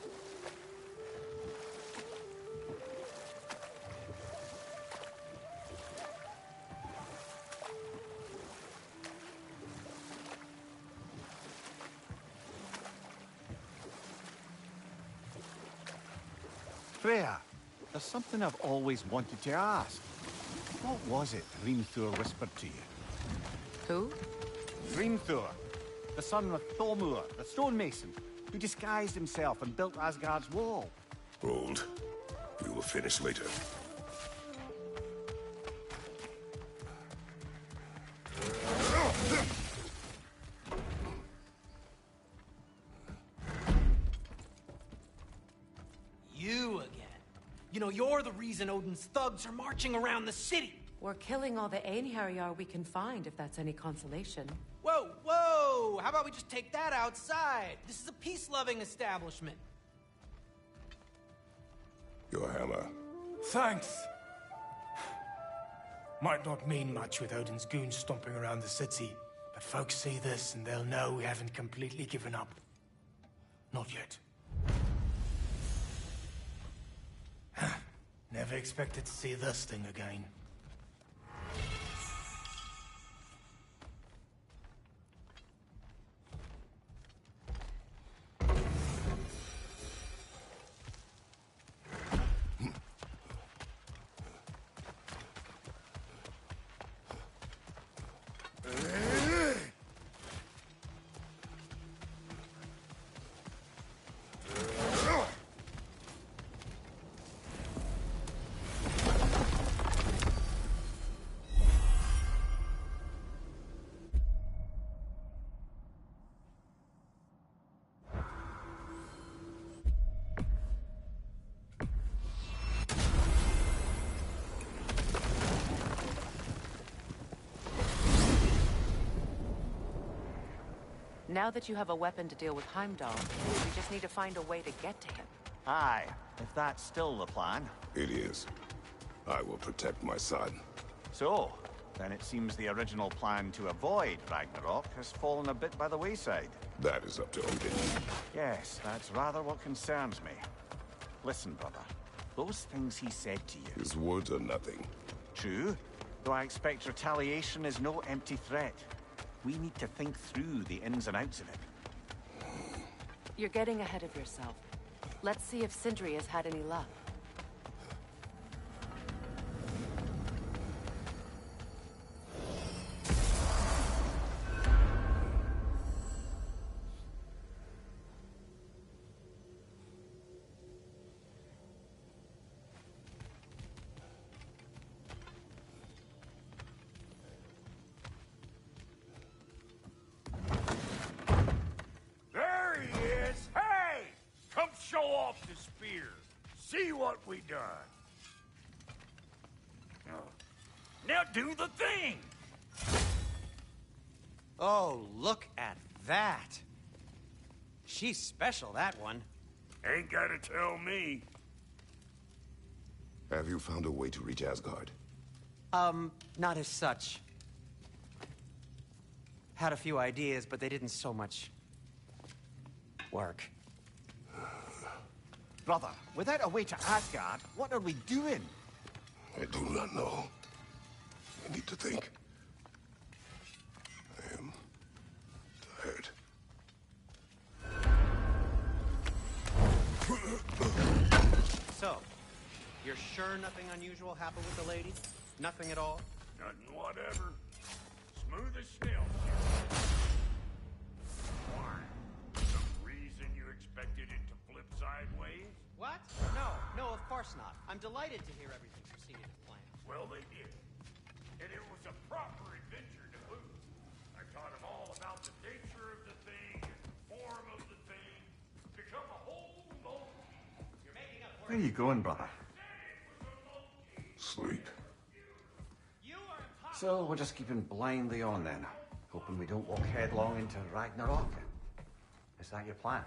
Freya, there's something I've always wanted to ask. What was it Hrimthur whispered to you? Who? Hrimthur, the son of Thormur, the stonemason, who disguised himself and built Asgard's wall. Hold. We will finish later. You again. You know, you're the reason Odin's thugs are marching around the city. We're killing all the Einherjar we can find, if that's any consolation. Whoa, whoa! How about we just take that outside? This is a peace-loving establishment. Your hammer. Thanks. Might not mean much with Odin's goons stomping around the city, but folks see this and they'll know we haven't completely given up. Not yet. Never expected to see this thing again. Now that you have a weapon to deal with Heimdall, we just need to find a way to get to him. Aye, if that's still the plan. It is. I will protect my son. So, then it seems the original plan to avoid Ragnarok has fallen a bit by the wayside. That is up to Odin. Yes, that's rather what concerns me. Listen, brother. Those things he said to you... His words are nothing. True, though I expect retaliation is no empty threat. We need to think through the ins and outs of it. You're getting ahead of yourself. Let's see if Sindri has had any luck. There he is! Hey! Come show off the spear. See what we done. Now do the thing! Oh, look at that. She's special, that one. Ain't gotta tell me. Have you found a way to reach Asgard? Not as such. Had a few ideas, but they didn't so much work. Brother, without a way to Asgard, what are we doing? I do not know. I need to think. I am tired. So, you're sure nothing unusual happened with the lady? Nothing at all? Nothing whatever. Smooth as snail. Why? Some reason you expected it to flip sideways? What? No, of course not. I'm delighted to hear everything proceeded as planned. Well, they did. And it was a proper adventure to boot. I taught them all about the nature of the thing, and the form of the thing. Become a whole monkey. You're making up Where are you going, brother? Sleep. So we're just keeping blindly on then. Hoping we don't walk headlong into Ragnarök. Is that your plan?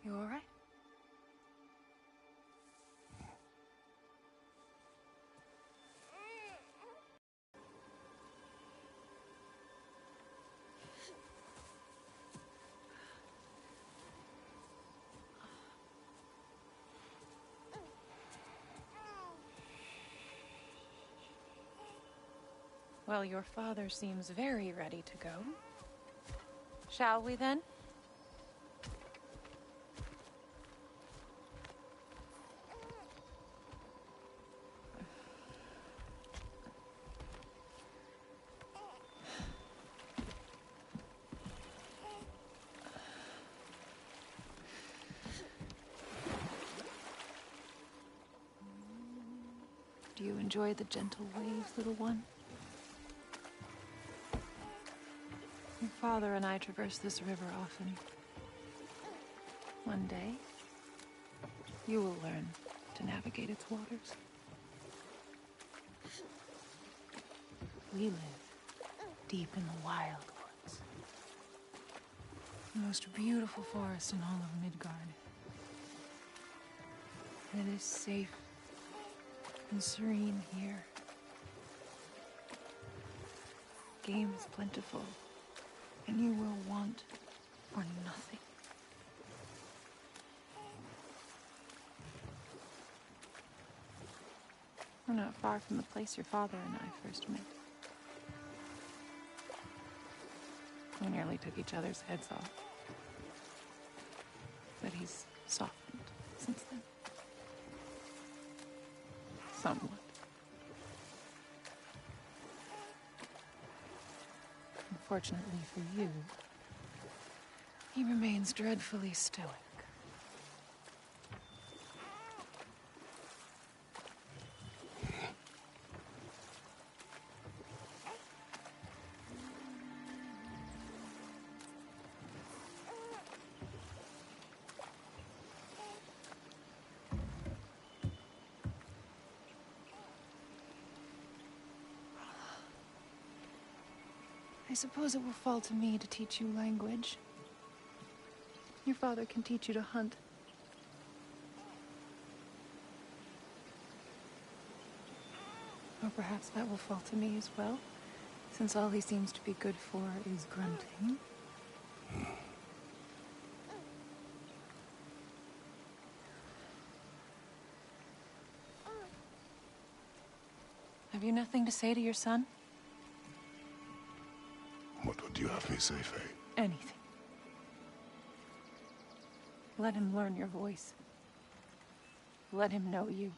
You all right? Well, your father seems very ready to go. Shall we then? Do you enjoy the gentle waves, little one? Your father and I traverse this river often. One day, you will learn to navigate its waters. We live deep in the wild woods. The most beautiful forest in all of Midgard. It is safe and serene here. Game is plentiful, and you will want for nothing. We're not far from the place your father and I first met. We nearly took each other's heads off. But he's softened since then. Somewhat. Unfortunately for you, he remains dreadfully stoic. I suppose it will fall to me to teach you language. Your father can teach you to hunt. Or perhaps that will fall to me as well, since all he seems to be good for is grunting. Have you nothing to say to your son? What would you have me say, Faye? Anything. Let him learn your voice. Let him know you.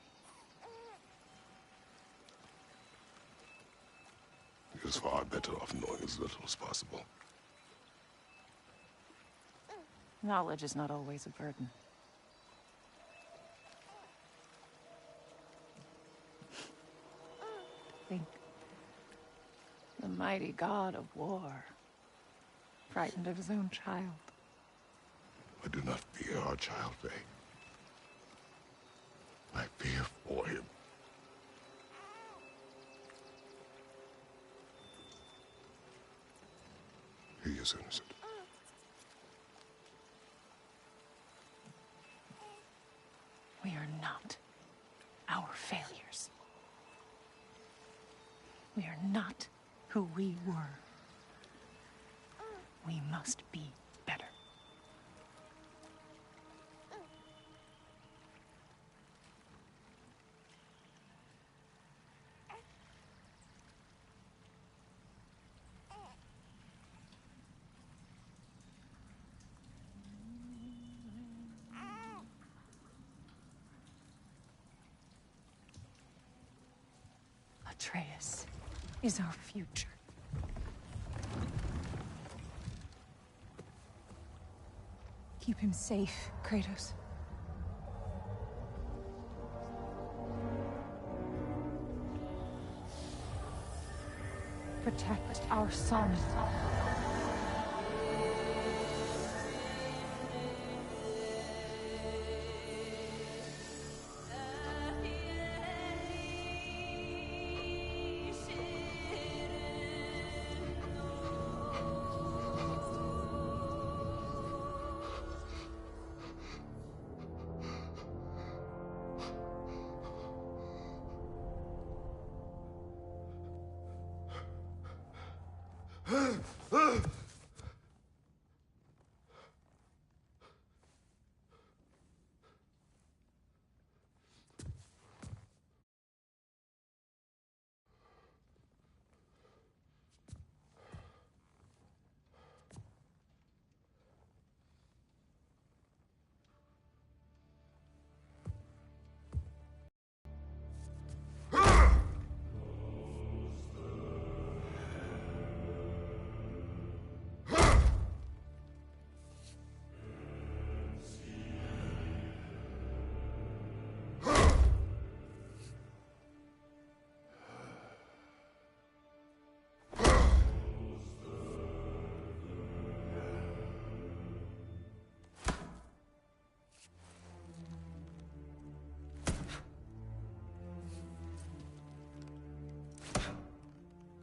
He is far better off knowing as little as possible. Knowledge is not always a burden. Think. The mighty god of war, frightened of his own child. I do not fear our child, Faye. I fear for him. He is innocent. We are not our failures. We are not who we were. We must be better. Atreus is our future. Keep him safe, Kratos. Protect our son.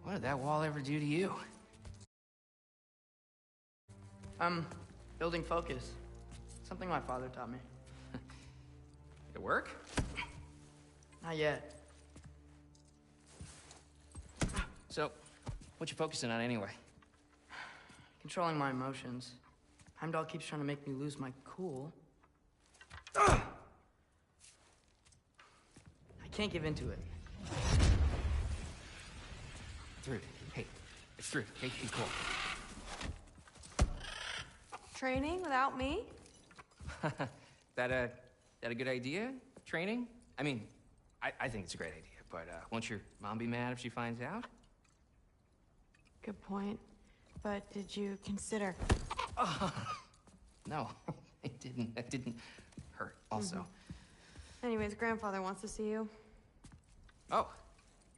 What did that wall ever do to you? Building focus. Something my father taught me. Did it work? Not yet. So, what you focusing on anyway? Controlling my emotions. Heimdall keeps trying to make me lose my cool. I can't give in to it. Through. Hey, it's through. Hey, be cool. Training without me? That a good idea? Training? I mean, I think it's a great idea, but won't your mom be mad if she finds out? Good point. But did you consider... No, it didn't. That didn't hurt, also. Anyways, grandfather wants to see you. Oh,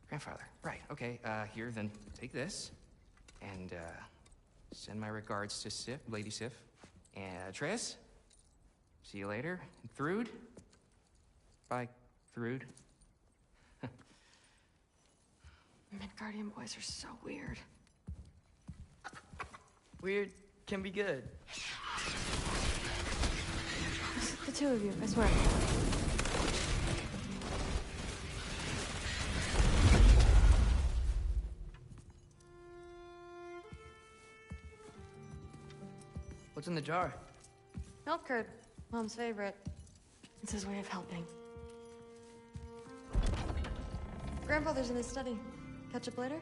grandfather. Right, okay. Here, then take this. And, send my regards to Sif, Lady Sif. And Atreus. See you later. And Thrud. Bye, Thrud. Midgardian boys are so weird. Weird can be good. The two of you, I swear. What's in the jar? Milk curd. Mom's favorite. It's his way of helping. Grandfather's in his study. Catch up later?